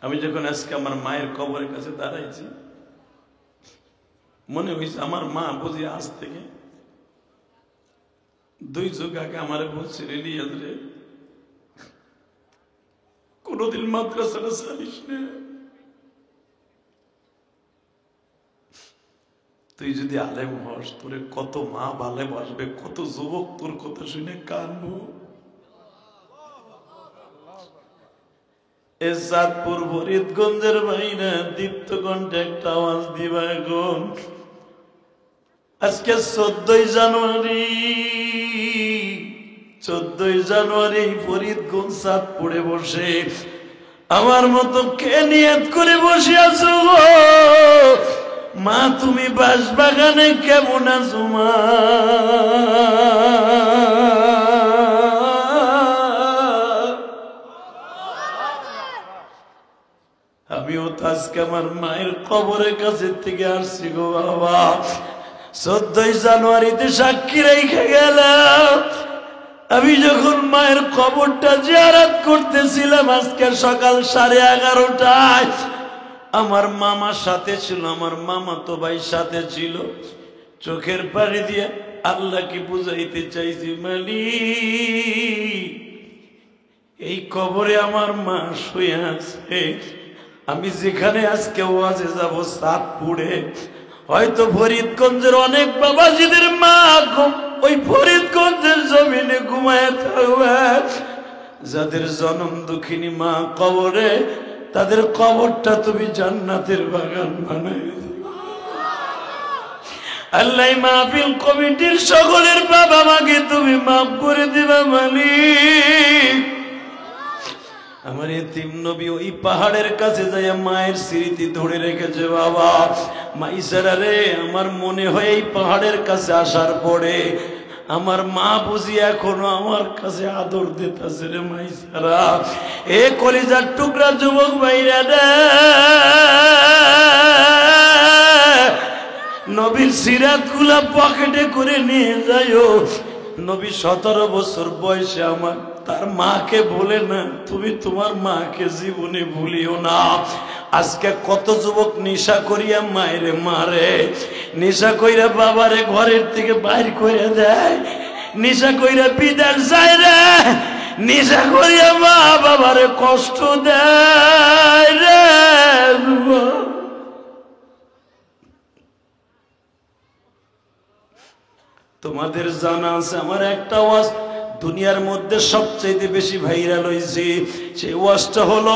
আমি যখন আজকে আমার মায়ের কবরের কাছে দাঁড়াইছি, মনে হয়েছে আমার মা বুঝি আজ থেকে 2 যুগ আগে আমার বলছে, রিলিয়াজ রে, কোনদিন মাদ্রাসাটা ছাড়িস না, তুই যদি আলেম হস তোরে কত মা ভালোবাসবে, কত যুবক তোর কথা শুনে কানবো। এ চাঁদপুর ফরিদগঞ্জের বাইরে দীপ্ত কণ্ঠে একটা আওয়াজ দিবা এখন। আজকে 14ই জানুয়ারি, 14ই জানুয়ারি ফরিদগঞ্জ চাঁদপুরে বসে আমার মতো কে নিয়ত করে বসে আছো? মা তুমি বাঁশবাগানে কেমন আছো মা? আমিও তো আজকে আমার মায়ের কবরের কাছে থেকে আসছি গো বাবা। 14 জানুয়ারিতে সাক্ষী রেখে গেলাম। আমি যখন মায়ের কবরটা জিয়ারত করতেছিলাম আজকে সকাল 11:30টায়, আমার মামা সাথে ছিল, আমার মামা তো ভাই সাথে ছিল। চোখের পানি দিয়ে আল্লাহকে বুঝাইতে চাইছি, মালিক এই কবরে আমার মা শুয়ে আছে। আমি যেখানে আজকে ওয়াজে যাব চাঁদপুরে, হয়তো ফরিদগঞ্জের অনেক বাবাজিদের মা ওই ফরিদগঞ্জের জমিনে ঘুমায় থাকবে। যাদের জনম দুঃখিনী মা কবরে, তাদের কবরটা তুমি জান্নাতের বাগান বানাই দিও। আল্লাহ মাহফিল কমিটির সকলের বাবা মাকে তুমি মাফ করে দিবা মালিক। আমার এতিম নবী ওই পাহাড়ের কাছে যাইয়া মায়ের স্মৃতি ধরে রেখেছে বাবা। মাইসারা রে, আমার মনে হয় এই পাহাড়ের কাছে আসার পরে আমার মা বুঝি এখনো আমার কাছে আদর দিতেছে রে মাইসারা। এ কলিজার টুকরা যুবক ভাইরা রে, নবীর সিরাত গুলা পকেটে করে নিয়ে যাইও। নবী 17 বছর বয়সে আমার তার মাকে বলে না, তুমি তোমার মাকে জীবনে ভুলিও না। আজকে কত যুবক নেশা করিয়া মায়েরে মারে, নেশা কইরা বাবারে ঘরের থেকে বাইর করে দেয়, নেশা কইরা বিদেশ যায় রে, নেশা করিয়া মা বাবারে কষ্ট দেয় রে। তোমাদের জানা আছে আমার একটা ওয়াজ দুনিয়ার মধ্যে সবচেয়ে বেশি ভাইরাল হয়েছে। সেই ওয়াজটা হলো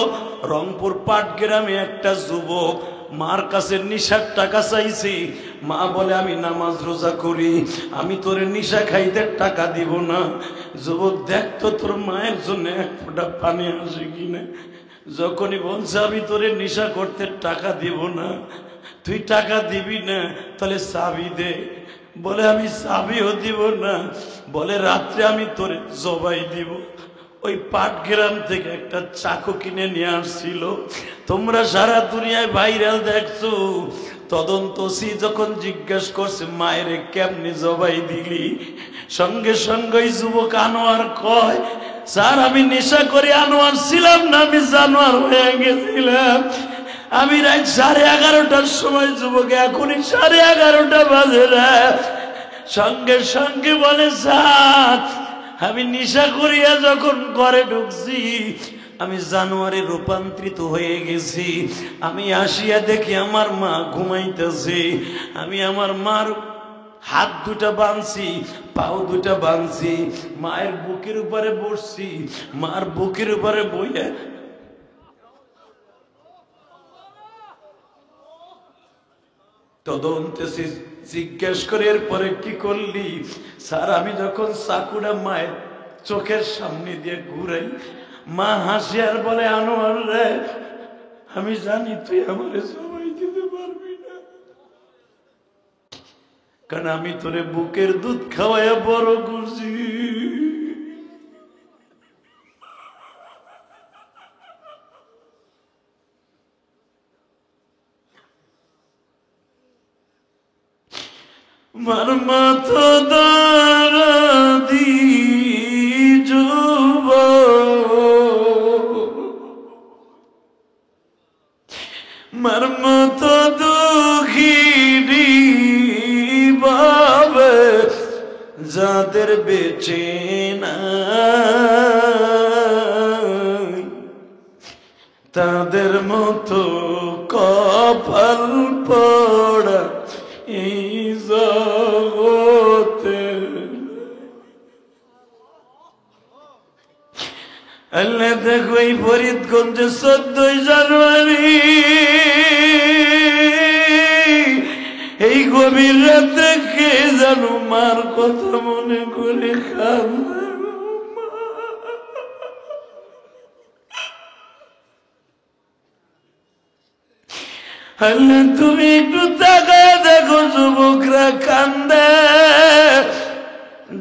রংপুর পাটগ্রামে একটা যুবক মার কাছে নিশার টাকা চাইছি। মা বলে আমি নামাজ রোজা করি, আমি তোরে নিশা খাইতে টাকা দিব না। যুবক দেখতো তোর মায়ের জন্য এক ফোঁটা পানি আসে কিনা। যখনই বলছে আমি তোরে নিশা করতে টাকা দিব না, তুই টাকা দিবি না তাহলে চাবি দে। বলে আমি চাবিও দিব না, বলে রাত্রে আমি তোরে জবাই দিব। ওই পাটগ্রাম থেকে একটা চাকু কিনে নিয়ে আসছিল। তোমরা সারা দুনিয়ায় ভাইরাল দেখছো। তদন্তসি যখন জিজ্ঞেস করছে মায়েরে কেমনি জবাই দিলি, সঙ্গে সঙ্গে যুবক আনোয়ার কয়, স্যার আমি নেশা করে আনোয়ার ছিলাম না, আমি জানোয়ার হয়ে গেছিলাম। আমি রাত 11:30টার সময় যুবক, এখনই 11:30 বাজে না। সঙ্গে সঙ্গে বলে স্যার আমি নেশা করিয়া যখন ঘরে ঢুকছি আমি জানোয়ারে রূপান্তরিত হয়ে গেছি। আমি আসিয়া দেখি আমার মা ঘুমাইতেছে। আমি আমার মার হাত দুটা বাঁধছি, পাও দুটা বাঁধছি, মায়ের বুকের উপরে বসছি। মার বুকের উপরে বইয়া তদন্তে জিজ্ঞেস করে এরপরে কি করলি? স্যার আমি যখন চাকুটা মায়ের চোখের সামনে দিয়ে ঘুরাই, মা হাসি আর বলে, আনোয়ার রে আমি জানি তুই আমারে সবাই দিতে পারবি না, কারণ আমি তোরে বুকের দুধ খাওয়াইয়া বড় করছি। মার মাথা দাঁড়াদি যুব, মার মাথা দুঃখিনী বাবে যাদের বেঁচে নাই তাদের মতো কপাল পড়া এই জগতে। আল্লাহ দেখো এই ফরিদগঞ্জে 14 জানুয়ারি এই গভীর রাতে কে জানো মার কথা মনে করে কাঁদে। আল্লাহ তুমি একটু তাকায় দেখো যুবকরা কান্দে,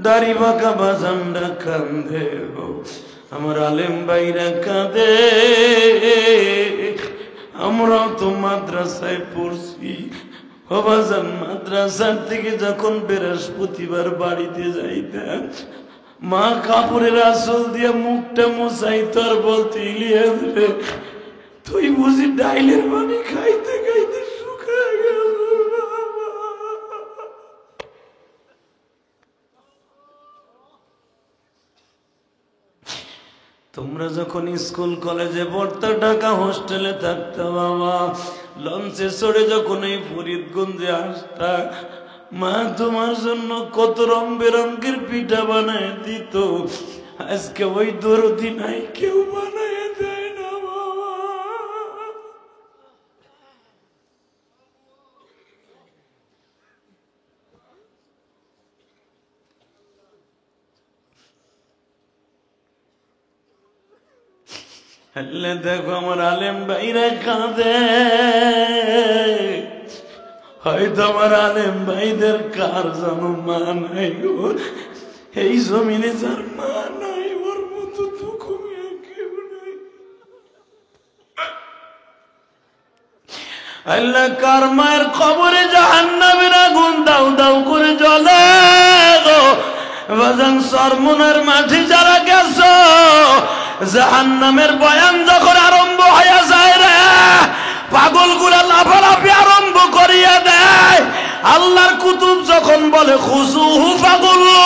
দাড়ি বাঁকা বাজানরা কান্দে, আমার আলেম ভাইরা কাঁদে। আমরাও তো মাদ্রাসায় পড়ছি, বাজান মাদ্রাসার থেকে যখন বৃহস্পতিবার বাড়িতে যাইতাম, মা কাপড়ের আঁচল দিয়ে মুখটা মোছাইত আর বলতে, ইলিয়াস রে তুই বুঝি ডাইলের পানি খাইতে খাইতে শুকায় গেল। তোমরা যখন স্কুল কলেজে পড়তে, ঢাকা হোস্টেলে থাকতে, বাবা লঞ্চে চড়ে যখন এই ফরিদগঞ্জে আসতা, মা তোমার জন্য কত রং বেরঙ্গের পিঠা বানায় দিত। আজকে ওই দরদি নাই, কেউ বানায় দেয় না বাবা। দেখো আমার আলেম ভাইরা কাঁদে, হয়তো আমার আলেম ভাইদের কার যেন মা নাই গো, এই জমিনে যার মা নাই ওর মতো দুঃখ কেউ নাই। আল্লাহ কার মায়ের কবরে জাহান্নামের আগুন দাউ দাউ করে জ্বলে গো। বাজান সরমুনার মাঠে যারা গেছো, জাহান্নামের বয়ান যখন আরম্ভ হয়ে যায় রে, পাগলগুলা লাফালাফি আরম্ভ করিয়া দেয়। আল্লাহর কুতুব যখন বলে খুজুহু ফাগুল্লু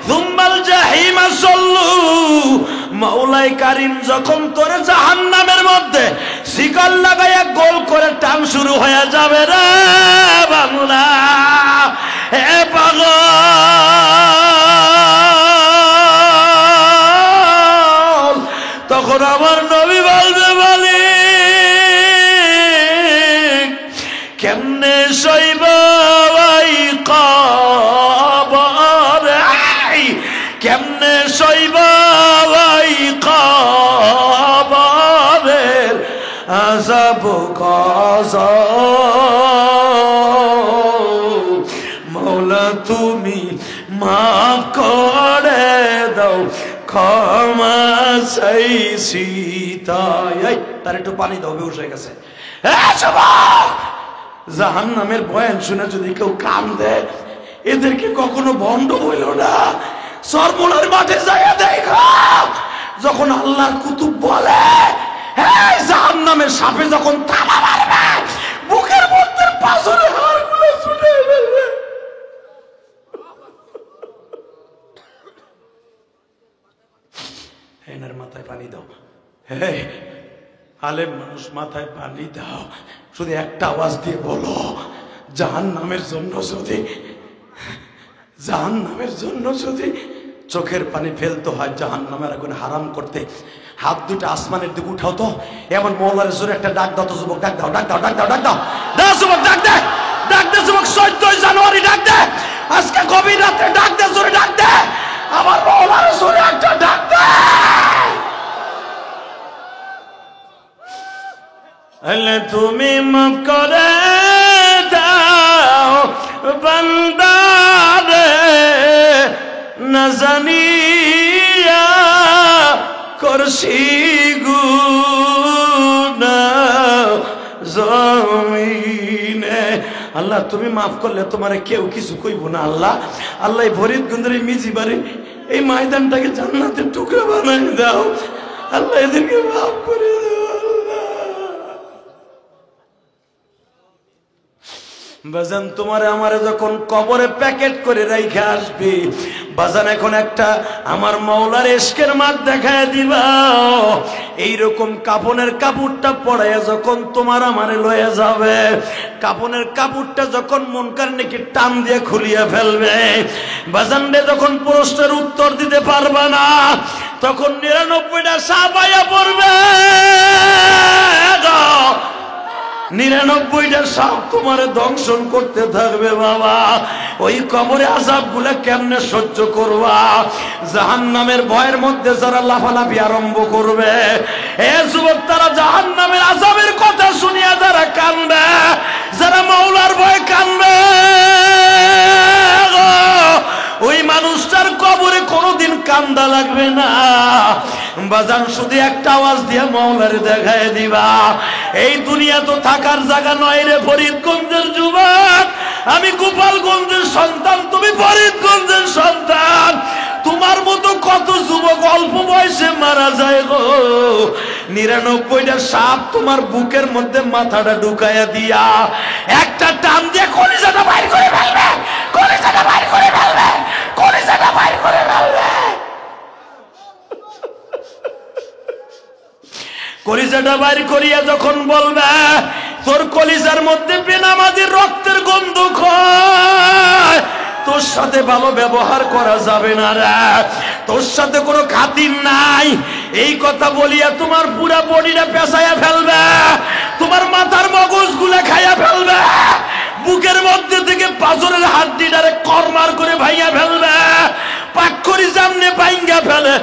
সুম্মাল জাহিমা সাল্লু, মাওলাই কারীম যখন তোরে জাহান্নামের মধ্যে শিকল লাগাইয়া গোল করে টান শুরু হয়ে যাবে রে বাংলা, হে পাগল তখন আমার নবী বলবে, বলি কেমনে সইব কবর, কেমনে সইব কবরের আযাব গজব, মওলা তুমি মাফ করে দাও, ক্ষমা চাইছি তাই। তার একটু পানি দাও, বেহুশ হয়ে গেছে। জাহান্নামের বয়ান শুনে যদি কেউ কান্দে, এদেরকে কখনো ভণ্ড হইল না। সরমুনার মাঠে যাইয়া দেখো, যখন আল্লাহর কুতুব বলে জাহান্নামের সাপে যখন তালা মারবে, বুকের মধ্যে পাথরের হাড়গুলো ছুটে ফেলবে। এনার মাথায় পানি দাও, হে আলেম মানুষ মাথায় পানি দাও। শুধু একটা আওয়াজ দিয়ে বলো, জাহান্নামের জন্য যদি চোখের পানি ফেলতে হয় জাহান্নামের আগুন হারাম করতে, হাত দুটো আসমানের দিকে উঠাও তো, এমন মওলার জোরে একটা ডাক দাও তো যুবক, ডাক দাও, ডাক দাও, ডাক দাও, ডাক দাও, দাও যুবক, ডাক দে, ডাক দে যুবক, 14 জানুয়ারি ডাক দে, আজকে গভীর রাতে ডাক দে, জোরে ডাক দে, আমার মওলার জোরে একটা ডাক দে। আল্লাহ তুমি মাফ করে দাও বান্দারে, না জানিয়া করছি গুনাহ জমিনে। আল্লাহ তুমি মাফ করলে তোমারে কেউ কিছু কইব না। আল্লাহ আল্লাহ ফরিদগঞ্জের মিজিবাড়ি এই ময়দানটাকে জান্নাতের টুকরা বানাই দাও। আল্লাহ এদেরকে মাফ করে দাও। বাজান তোমারে আমারে যখন কবরে প্যাকেট করে রাইখা আসবে, বাজান এখন একটা আমার মওলার ইশকের মাঠ দেখায় দিবা। এইরকম কাপনের কাপড়টা পরাইয়া যখন তোমার আমারে লয়ে যাবে, কাপনের কাপড়টা যখন মুনকার নাকি টান দিয়ে খুলিয়া ফেলবে, বাজান রে যখন প্রশ্নের উত্তর দিতে পারবা না, তখন 99টা সাবাইয়া পড়বে। 99টা সাপ তোমারে দংশন করতে থাকবে বাবা। ওই কবরে আযাব গুলা কেমনে সহ্য করবা? জাহান্নামের ভয়ের মধ্যে যারা লাফালাফি আরম্ভ করবে, এ যুবক তারা জাহান্নামের আযাবের কথা শুনিয়া যারা কান্দে, কান্দা লাগবে না বাজান, শুধু একটা আওয়াজ দিয়ে মাওলারে দেখায় দিবা। এই দুনিয়া তো থাকার জায়গা নয় রে ফরিদগঞ্জের যুবক, আমি গোপালগঞ্জের সন্তান, তুমি ফরিদগঞ্জের সন্তান। তোমার মতো কত যুবক অল্প বয়সে মারা যায় গো। 99টা সাপ তোমার বুকের মধ্যে মাথাটা ঢুকাইয়া দিয়া একটা টান দিয়ে কলিজাটা বাইর করে ফেলবে, কলিজাটা বাইর করে ফেলবে, কলিজাটা বাইর করে ফেলবে। কলিজাটা বাইর করিয়া যখন বলবে তোর কলিজার মধ্যে বেনামাজির রক্তের গন্ধ খায়, তোর সাথে ভালো ব্যবহার করা যাবে না রে, তোর সাথে কোনো খাতির নাই, এই কথা বলিয়া তোমার পুরা বডিটা পেঁচাইয়া ফেলবে, তোমার মাথার মগজগুলা খাইয়া ফেলবে, বুকের মধ্যে থেকে পাঁজরের হাড্ডিটারে করমার করে ভাইয়া ফেলবে, পাটখড়ি সামনে ভাইঙ্গা ফেলে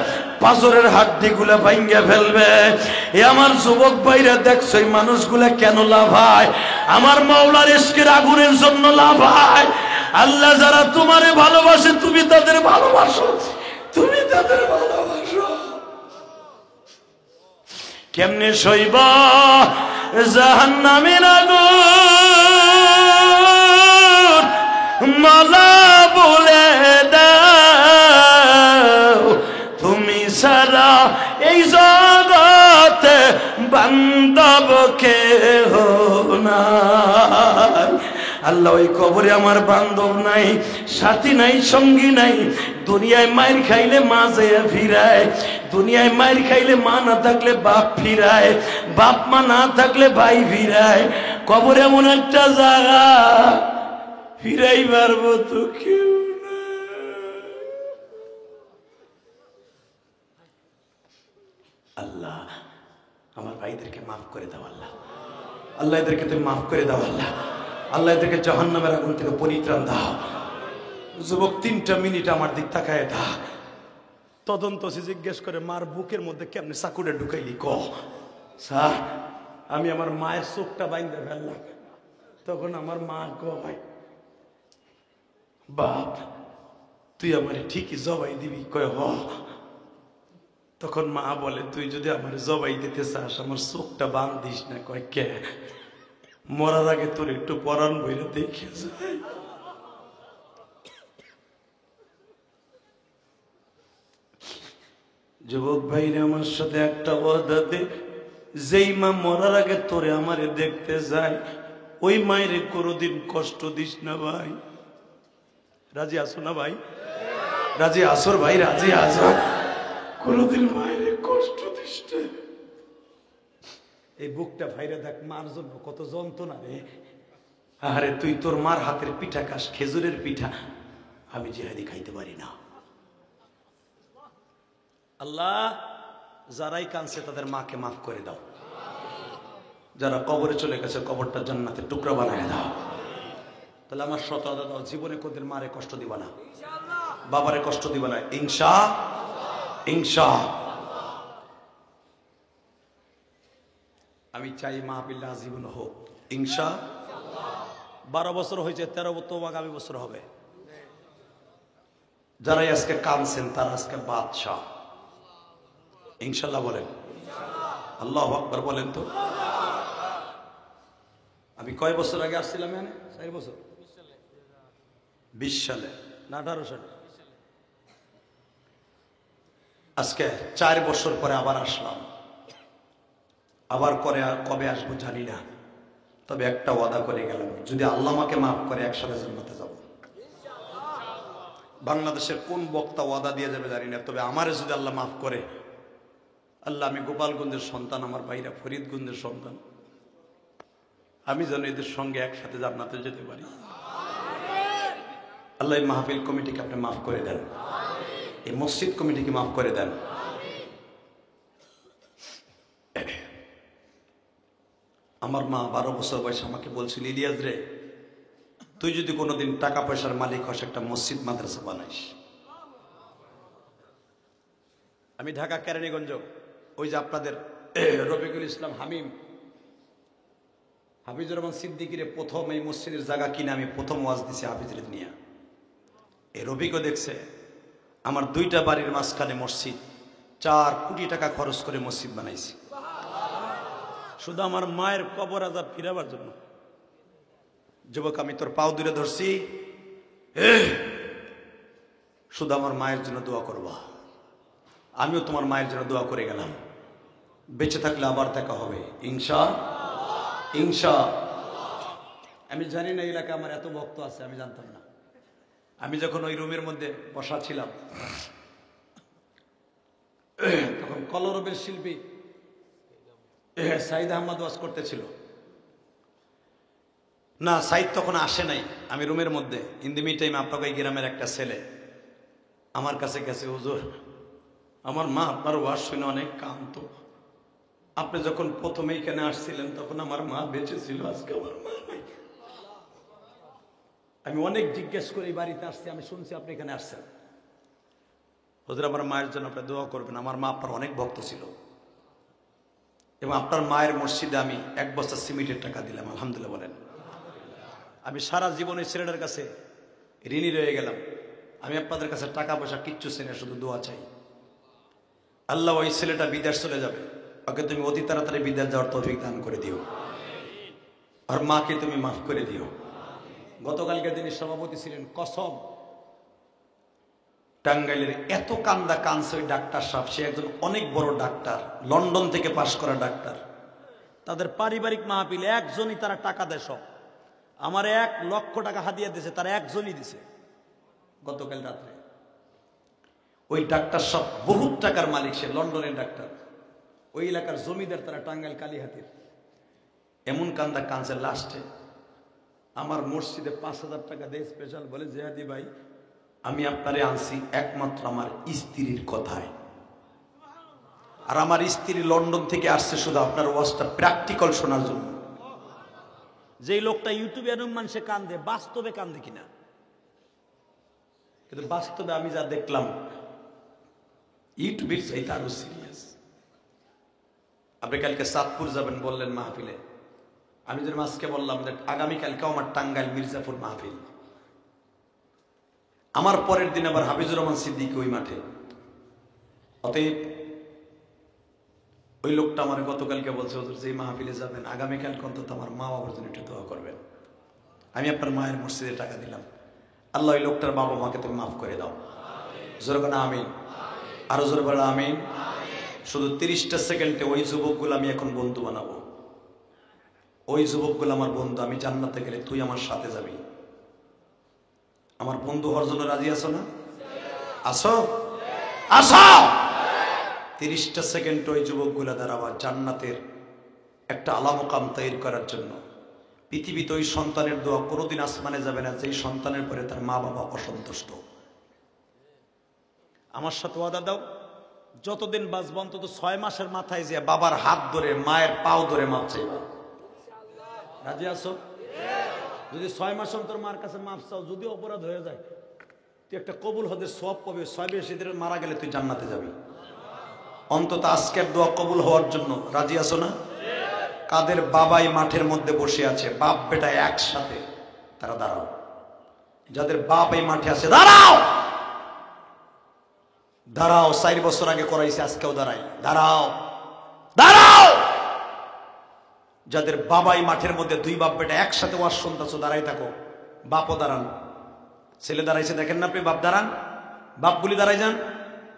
পাঁজরের হাড্ডিগুলা ভাইঙ্গা ফেলবে। এ আমার যুবক ভাইরা দেখছো এই মানুষগুলা কেন লাভ হয়? আমার মাওলার ইশকের আগুনের জন্য লাভ হয়। আল্লাহ যারা তোমারে ভালোবাসে তুমি তাদের ভালোবাসো, তুমি তাদের ভালোবাসো। কেমনে সইব জাহান্নামের আগুন, মালা বলে দাও তুমি সারা এই জগতে বান্ধব কেহ নাই। আল্লাহ ওই কবরে আমার বান্ধব নাই, সাথী নাই, সঙ্গী নাই। দুনিয়ায় মায়ের খাইলে মা যাইয়া ফিরায়, দুনিয়ায় মায়ের খাইলে মা না থাকলে বাপ ফিরায়, বাপ মা না থাকলে ভাই ফিরায়। কবর এমন একটা জায়গা ফিরাই পারবো তো কেউ না। আল্লাহ আমার ভাইদেরকে মাফ করে দাও আল্লাহ, আল্লাহ এদেরকে তুমি মাফ করে দাও আল্লাহ, আল্লাহ এদেরকে জাহান্নামের আগুন থেকে পরিত্রাণ দাও। যুবক 3টা মিনিট আমার দিক তাকায় থাক, তদন্ত জিজ্ঞেস করে মার বুকের মধ্যে কেমনে চাকুটা ঢুকাইলি ক। স্যার আমি আমার মায়ের চোখটা বাইন্ধে ফেললাম, তখন আমার মা কয় বাপ তুই আমারে ঠিকই জবাই দিবি, কয় হ। তখন মা বলে তুই যদি আমার জবাই দিতে চাস আমার চোখটা বাঁধ দিস না। কয় কে? মরার আগে তোর একটু পরাণ বইরে দেখে যায়। যুবক ভাইরা আমার সাথে একটা ওয়াদা দে, যেই মা মরার আগে তোরে আমারে দেখতে যায় ওই মায়ের কোনোদিন কষ্ট দিস না ভাই। রাজি আসো না ভাই? রাজি আসর ভাই, রাজি আসো, কোনোদিন মায়ের কষ্ট দিস না। এই বুকটা ভাইরা দেখ, মার জন্য কত যন্ত্রণা রে। আরে তুই তোর মার হাতের পিঠা খাস, খেজুরের পিঠা, আমি জিহাদি খাইতে পারি না। আল্লাহ যারাই কাঁদছে তাদের মাকে মাফ করে দাও, যারা কবরে চলে গেছে কবরটা জান্নাতের টুকরা বানায় দাও। তাহলে আমার সততা দাও, জীবনে কোনদিন মারে কষ্ট দিবা না, বাবারে কষ্ট দিবা না, ইনশা। আমি চাই মাহফিল আজীবন হোক ইনশা। 12 বছর হয়েছে, 13 বছর আগামী বছর হবে। যারাই আজকে কাঁদছেন তারা আজকে বাদশাহ ইনশাল্লাহ বলেন, আল্লাহু আকবার বলেন তো। আমি কয় বছর আগে আসছিলাম? 4 বছর, 20 সালে না 18 সালে। আজকে 4 বছর পরে আবার আসলাম। আবার করে আর কবে আসবো জানি না, তবে একটা ওয়াদা করে গেলাম, যদি আল্লাহ আমাকে মাফ করে একসাথে জান্নাতে যাব। বাংলাদেশের কোন বক্তা ওয়াদা দিয়ে যাবে জানি না, তবে আমারে যদি আল্লাহ মাফ করে, আল্লাহ আমি গোপালগঞ্জের সন্তান, আমার ভাইরা ফরিদগঞ্জের সন্তান, আমি যেন এদের সঙ্গে একসাথে জান্নাতে যেতে পারি। আল্লাহ এই মাহফিল কমিটিকে আপনি মাফ করে দেন, এই মসজিদ কমিটিকে মাফ করে দেন। আমার মা 12 বছর বয়সে আমাকে বলছিল, ইলিয়াস রে তুই যদি কোনোদিন টাকা পয়সার মালিক হস একটা মসজিদ মাদ্রাসা বানাইস। আমি ঢাকা কেরানীগঞ্জ, ওই যে আপনাদের রফিকুল ইসলাম হামিম, হাফিজুর রহমান সিদ্দিকিরে প্রথম এই মসজিদের জায়গা কিনে আমি প্রথম ওয়াজ দিছি হাফিজুর নিয়ে। এই রফিকও দেখছে, আমার 2টা বাড়ির মাঝখানে মসজিদ, 4 কোটি টাকা খরচ করে মসজিদ বানাইছি শুধু আমার মায়ের কবর আজাব ফিরাবার জন্য। যুবক, আমি তোর পাও দূরে ধরছি, শুধু আমার মায়ের জন্য দোয়া করবা। আমিও তোমার মায়ের জন্য দোয়া করে গেলাম। বেঁচে থাকলে আবার দেখা হবে ইনশা। আমি জানি না এলাকায় আমার এত ভক্ত আছে, আমি জানতাম না। আমি যখন ওই রুমের মধ্যে বসা ছিলাম, তখন কলরবের শিল্পী সাইদ আহমদ ওয়াজ করতেছিল না, সাইদ তখন আসে নাই। আমি রুমের মধ্যে ইন দি মিড টাইম আপনাকে এই গ্রামের একটা ছেলে আমার কাছে গেছে, হুজুর আমার মা আপনার ওয়াজ শুনে অনেক কান্ত। আপনি যখন প্রথমে এখানে আসছিলেন তখন আমার মা বেঁচে ছিল, আজকে আমার মা নাই। আমি অনেক জিজ্ঞেস করে বাড়িতে আসছি, আমি শুনছি আপনি এখানে আসছেন। হুজুর আমার মায়ের জন্য আপনি দোয়া করবেন, আমার মা আপনার অনেক ভক্ত ছিল এবং আপনার মায়ের মসজিদে আমি 1 বস্তা সিমেন্টের টাকা দিলাম। আলহামদুলিল্লাহ বলেন। আমি সারা জীবনে ছেলেটার কাছে ঋণী রয়ে গেলাম। আমি আপনাদের কাছে টাকা পয়সা কিচ্ছু চাই না, শুধু দোয়া চাই। আল্লাহ ওই ছেলেটা বিদেশ চলে যাবে, ওকে তুমি অতি তাড়াতাড়ি বিদেশ যাওয়ার তৌফিক দান করে দিও, আর মাকে তুমি মাফ করে দিও। গতকালকে যিনি সভাপতি ছিলেন, কসম টাঙ্গাইলের এত কান্দা কানছে ওই ডাক্তার সাহেব। সে একজন অনেক বড় ডাক্তার, লন্ডন থেকে পাশ করা ডাক্তার। তাদের পারিবারিক মাহফিল একজনই তারা টাকা দেয় সব। আমার 1 লক্ষ টাকা হাদিয়া দিয়েছে, তারা একজনই দিছে গতকাল রাত্রে। ওই ডাক্তার সব বহুত টাকার মালিক, সে লন্ডনের ডাক্তার, ওই এলাকার জমিদার তারা, টাঙ্গাইল কালীহাতির। এমন কান্দা কানছে, লাস্টে আমার মসজিদে 5,000 টাকা দিয়ে স্পেশাল বলে, জেহাদি ভাই আমি আপনারে আনছি একমাত্র আমার স্ত্রীর কথায়, আর আমার স্ত্রী লন্ডন থেকে আসছে শুধু আপনার ওয়াজটা প্র্যাকটিক্যাল শোনার জন্য। যেই লোকটা ইউটিউবে এরকম মানুষে কান্দে, বাস্তবে কান্দে কিনা? কিন্তু বাস্তবে আমি যা দেখলাম, ইউটিউবের চাইতে আরো সিরিয়াস। আপনি কালকে চাঁদপুর যাবেন বললেন মাহফিলে, আমি যেন আজকে বললাম যে আগামীকালকেও আমার টাঙ্গাইল মির্জাপুর মাহফিল, আমার পরের দিন আবার হাফিজুর রহমান সিদ্দিকী ওই মাঠে। অতএব ওই লোকটা আমার গতকালকে বলছে, হুজুর যে মাহফিলে যাবেন আগামীকালকে অন্তত আমার মা বাবার জন্য একটু দোয়া করবেন। আমি আপনার মায়ের মসজিদে টাকা দিলাম, আল্লাহ ওই লোকটার বাবা মাকে তুমি মাফ করে দাও। জোরে বলেন আমিন, আরো জোরে বলেন আমিন। শুধু 30টা সেকেন্ডে ওই যুবকগুলো আমি এখন বন্ধু বানাবো। ওই যুবকগুলো আমার বন্ধু, আমি জান্নাতে গেলে তুই আমার সাথে যাবি। আমার বন্ধু হওয়ার জন্য রাজি আছো না? আসো আসো। 30টা সেকেন্ড ওই যুবকগুলো দ্বারা আবার জান্নাতের একটা আলা মুকাম তৈরি করার জন্য। পৃথিবীতে ওই সন্তানের দোয়া কোনোদিন আসমানে যাবে না যেই সন্তানের পরে তার মা বাবা অসন্তুষ্ট। আমার সাথে ওয়াদা দাও, যতদিন বাঁচব অন্তত 6 মাসের মাথায় যে বাবার হাত ধরে মায়ের পাও ধরে মাপ চাইবা। রাজি আছো? যদি 6 মাস অন্তর মার কাছে মাপ চাও, যদি অপরাধ হয়ে যায় তুই একটা কবুল হদের সওয়াব পাবে। 6 বেশিদের মারা গেলে তুই জান্নাতে যাবি। অন্তত আজকের দোয়া কবুল হওয়ার জন্য রাজি আছো না? কাদের বাবাই মাঠের মধ্যে বসে আছে, বাপ বেটা একসাথে, তারা দাঁড়াও। যাদের বাপ এই মাঠে আছে দাঁড়াও, দাঁড়াও। 4 বছর আগে করাইছে, আজকেও দাঁড়াই, দাঁড়াও দাঁড়াও। যাদের বাবাই মাঠের মধ্যে, 2 বাপ বেটা একসাথে ওয়াজ শুনতেছো, দাঁড়াই থাকো। বাপও দাঁড়ান, ছেলে দাঁড়াইছে দেখেন না আপনি, বাপ দাঁড়ান, বাপগুলি দাঁড়াই যান,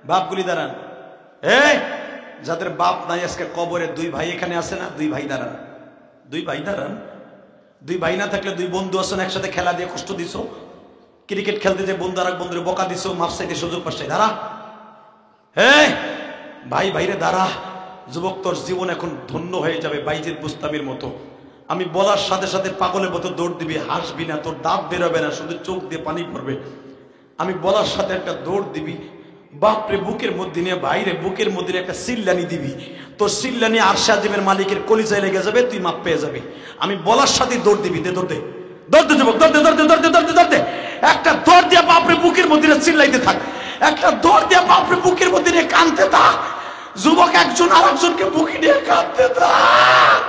বাপগুলি দাঁড়ান। এই যাদের বাপ নাই আজকে কবরে, 2 ভাই এখানে আছে না, 2 ভাই দাঁড়ান, 2 ভাই দাঁড়ান। 2 ভাই না থাকলে 2 বন্ধু আছেন, একসাথে খেলা দিয়ে কষ্ট দিছো, ক্রিকেট খেলতে যে বন্ধু আর এক বন্ধুরে বকা দিছো, মাফ চাইতে সুযোগ পাচ্ছে, দাঁড়া। হ্যাঁ ভাই ভাইরে দাঁড়া। যুবক তোর জীবন এখন ধন্য হয়ে যাবে বাইজিদ বুস্তামির মতো। আমি বলার সাথে সাথে পাগলের মতো দৌড় দিবি, হাসবি না, তোর দাঁত বেরোবে না, শুধু চোখ দিয়ে পানি পড়বে। আমি বলার সাথে একটা দৌড় দিবি, বাপরে বুকের মধ্যে নিয়ে, ভাইরে বুকের মধ্যে একটা সিল্লানি দিবি, তোর সিল্লানি আরশে আজিমের মালিকের কলিজায় লেগে যাবে, তুই মাপ পেয়ে যাবি। আমি বলার সাথে দৌড় দিবি, দে দৌড় দে, দৌড় দে যুবক, দৌড় দে, দৌড় দে, দৌড় দে, দৌড় দে, দৌড় দে। একটা দৌড় দিয়ে বাপরে বুকের মধ্যে চিল্লাইতে থাক, একটা দৌড় দিয়ে বাপরে বুকের মধ্যে নিয়ে কাঁদতে থাক। যুবক একজন আর একজনকে বুকে নিয়ে কাঁদতে থাক।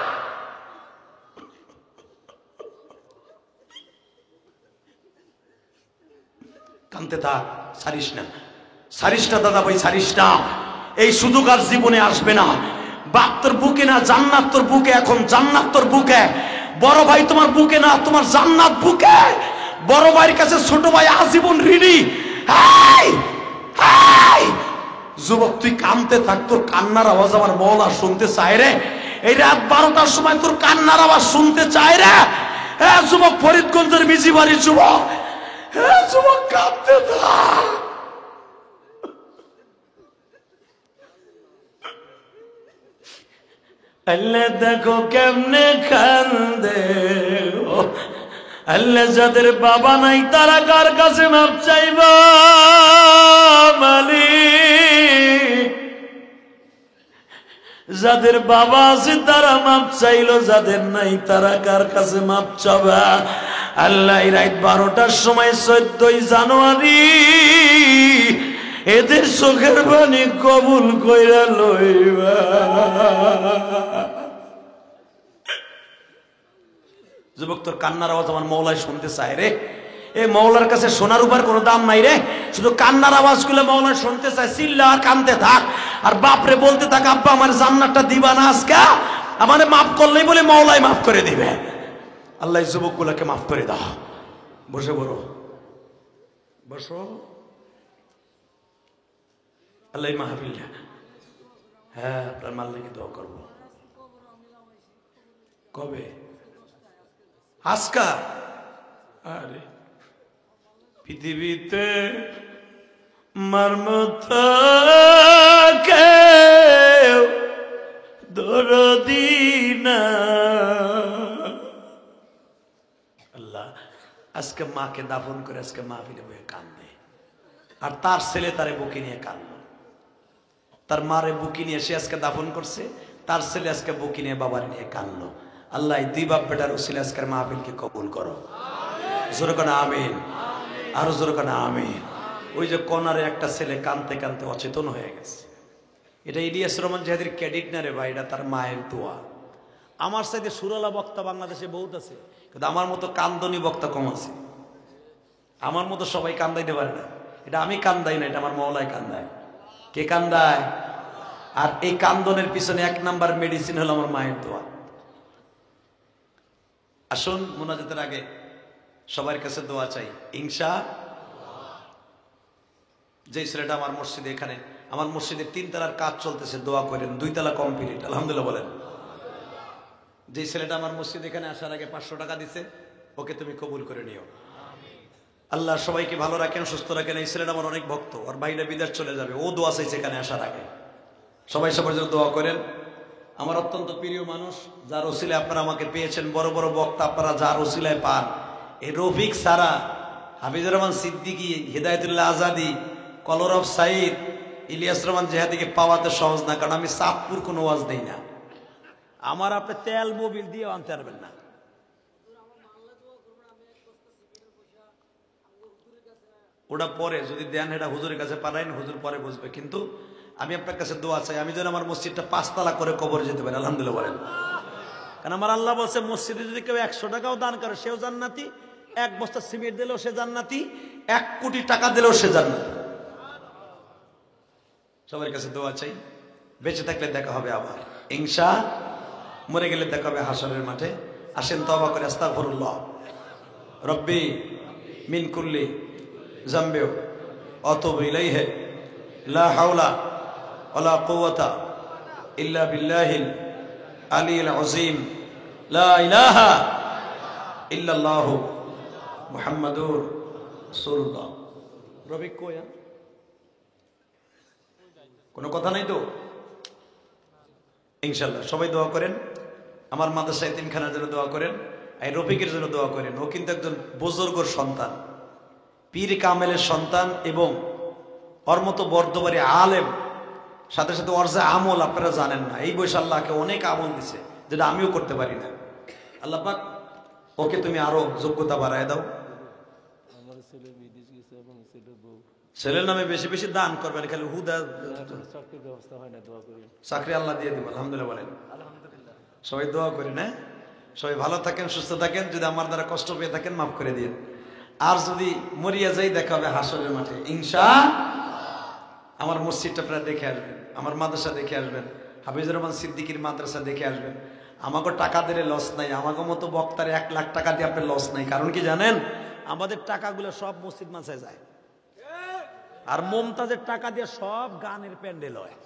কাঁদতে থাক, ছাড়িস না, সারিসটা দাদা ভাই, সারিসটা এই সুযোগ আর জীবনে আসবে না। বাপ তোর বুকে না, জান্নাত তোর বুকে। এখন জান্নাত তোর বুকে, বড় ভাই তোমার বুকে না, তোমার জান্নাত বুকে। বড় ভাইয়ের কাছে ছোট ভাই আজীবন ঋণী। যুবক তুই কাঁদতে থাক, তোর কান্নার আওয়াজ আমার মওলা শুনতে চায় রে। এই রাত 12টার সময় তোর কান্নার আওয়াজ শুনতে চায় রে। হ্যাঁ যুবক, ফরিদগঞ্জের মিজি বাড়ির যুবক, হ্যাঁ যুবক কাঁদতে থাক। আল্লাহ দেখো কেমনে কান্দে। আল্লাহ যাদের বাবা নাই তারা কার কাছে মাপ চাইবা মালিক? যাদের বাবা আছে তারা মাপ চাইলো, যাদের নাই তারা কার কাছে মাপ চাবা? আল্লাহ রাত 12টার সময় 14ই জানুয়ারি এদের চোখের পানি কবুল কইরা লইবা। যুবক তোর কান্নার আওয়াজ আমার মওলাই শুনতে চায় রে। এই মওলার কাছে সোনার উপর কোনো দাম নাই রে, শুধু কান্নার আওয়াজ গুলো মওলা শুনতে চায়। চিল্লা আর কানতে থাক, আর বাপরে বলতে থাক আব্বা আমার জান্নাতটা দিবা না আজকে? আমারে মাফ করলেই বলে মওলাই মাফ করে দিবে। আল্লাহ যুবক গুলাকে মাফ করে দাও। বসে বলো, বসো। আল্লাহ মাহফিল, হ্যাঁ আপনার মাল্লাকে দোয়া করবো। কবে? আজকা? আরে পৃথিবীতে মারমত কেউ দরদি না। আল্লাহ আজকে মাকে দাফন করে আজকে মাহফিলে বয়ে কান্দে, আর তার ছেলে তারে বুকে নিয়ে কান্দলো। তার মারে বুকি নিয়ে সে আজকে দাফন করছে, তার ছেলে আজকে বুকি নিয়ে বাবার নিয়ে কান্দলো। আল্লাহ দুই বাপ বেটার উসিলে আজকের মাহফিলকে কবুল করো। জোরে কানা আমিন, আরো জোরে কানা আমিন। ওই যে কনারে একটা ছেলে কানতে কানতে অচেতন হয়ে গেছে, এটা ইলিয়াস রহমান জাহাদির ক্রেডিট না রে ভাই, এটা তার মায়ের দোয়া। আমার সাথে সুরালা বক্তা বাংলাদেশে বহুত আছে, কিন্তু আমার মতো কান্দনী বক্তা কম আছে। আমার মতো সবাই কান্দাইতে পারে না। এটা আমি কান্দাই না, এটা আমার মওলাই কান্দায়। কে কান্দায়? আর এই কান্দনের পিছনে 1 নাম্বার মেডিসিন হলো আমার মায়ের দোয়া। আসুন মুনাজাতের আগে সবার কাছে দোয়া চাই ইনশাআল্লাহ। যে ছেলেটা আমার মসজিদে, এখানে আমার মসজিদে 3 তলার কাজ চলতেছে, দোয়া করেন 2 তলা কমপ্লিট, আলহামদুলিল্লাহ বলেন। যে ছেলেটা আমার মসজিদে এখানে আসার আগে 500 টাকা দিছে, ওকে তুমি কবুল করে নিও। আল্লাহ সবাইকে ভালো রাখেন, সুস্থ রাখেন। এই ছেলেটা আমার অনেক ভক্ত, আর ভাইরা বিদেশ চলে যাবে, ও দোয়া চাইছে এখানে আসার আগে। সবাই সবার জন্য দোয়া করেন। আমার অত্যন্ত প্রিয় মানুষ, যার ওসিলায় আপনারা আমাকে পেয়েছেন, বড় বড় বক্তা আপনারা যার ওসিলায় পান, এই রফিক সারা, হাফিজুর রহমান সিদ্দিকী, হিদায়াতুল্লাহ আজাদি, কলরব সাইদ, ইলিয়াস রহমান জাহাদিকে পাওয়াতে সহজ না, কারণ আমি চাঁদপুর কোনো ওয়াজ দেই না। আমার আপনি তেল মোবিল দিয়ে আনতে পারবেন না। ওটা পরে যদি দেন, এটা হুজুরের কাছে পাঠাইন, হুজুর পরে বুঝবে। কিন্তু আমি আপনার কাছে দোয়া চাই, আমি যেন আমার মসজিদটা 5 তলা করে কবর যেতে পারি, আলহামদুলিল্লাহ বলেন। কারণ আমার আল্লাহ বলছে মসজিদে যদি কেউ 100 টাকাও দান করে সেও জান্নাতি, 1 বস্তা সিমেন্ট দিলেও সে জান্নাতি, 1 কোটি টাকা দিলেও সে জান্নাতি। সবার কাছে দোয়া চাই। বেঁচে থাকলে দেখা হবে আবার ইনশাআল্লাহ, মরে গেলে দেখা হবে হাসরের মাঠে। আসেন তওবা করে আস্তাগফিরুল্লাহ রব্বি মিন কুল্লি জামবি আতুবু ইলাইহি লা হাওলা ওয়ালা কুওয়াতা ইল্লা বিল্লাহিল আলিয়্যিল আযীম লা ইলাহা ইল্লাল্লাহ মুহাম্মাদুর রাসূলুল্লাহ। রবি কোয়া কোনো কথা নাই তো? ইনশাআল্লাহ সবাই দোয়া করেন। আমার মাদ্রাসা এতিমখানার জন্য দোয়া করেন, এই রফিকের জন্য দোয়া করেন। ও কিন্তু একজন বুজুর্গর সন্তান, পীর কামেলের সন্তান, এবং ওর মতো বর্ধবাড়ি আলেম, সাথে সাথে ওর যে আমল আপনারা জানেন না। এই বয়সে আল্লাহকে অনেক আমল দিছে যেটা আমিও করতে পারি না। আল্লাহ পাক ওকে তুমি আরো যোগ্যতা বাড়ায় দাও। ছেলের নামে বেশি বেশি দান করবেন, খালি হুদা চাকরি আল্লাহ দিয়ে দিব, আলহামদুলিল্লাহ বলেন। সবাই দোয়া করেন, হ্যাঁ সবাই ভালো থাকেন, সুস্থ থাকেন। যদি আমার দ্বারা কষ্ট পেয়ে থাকেন মাফ করে দিন। আর যদি মরিয়া যাই দেখা হবে হাসরের মাঠে ইনশাআল্লাহ। আমার মসজিদটা আপনারা দেখে আসবেন, আমার মাদ্রাসা দেখে আসবেন, হাফিজুর রহমান সিদ্দিকীর মাদ্রাসা দেখে আসবেন। আমাকে টাকা দিলে লস নাই, আমাকে মতো বক্তার 1 লাখ টাকা দিয়ে আপনার লস নাই। কারণ কি জানেন, আমাদের টাকাগুলো সব মসজিদ মাসায় যায়, আর মমতাজের টাকা দিয়ে সব গানের প্যান্ডেল হয়।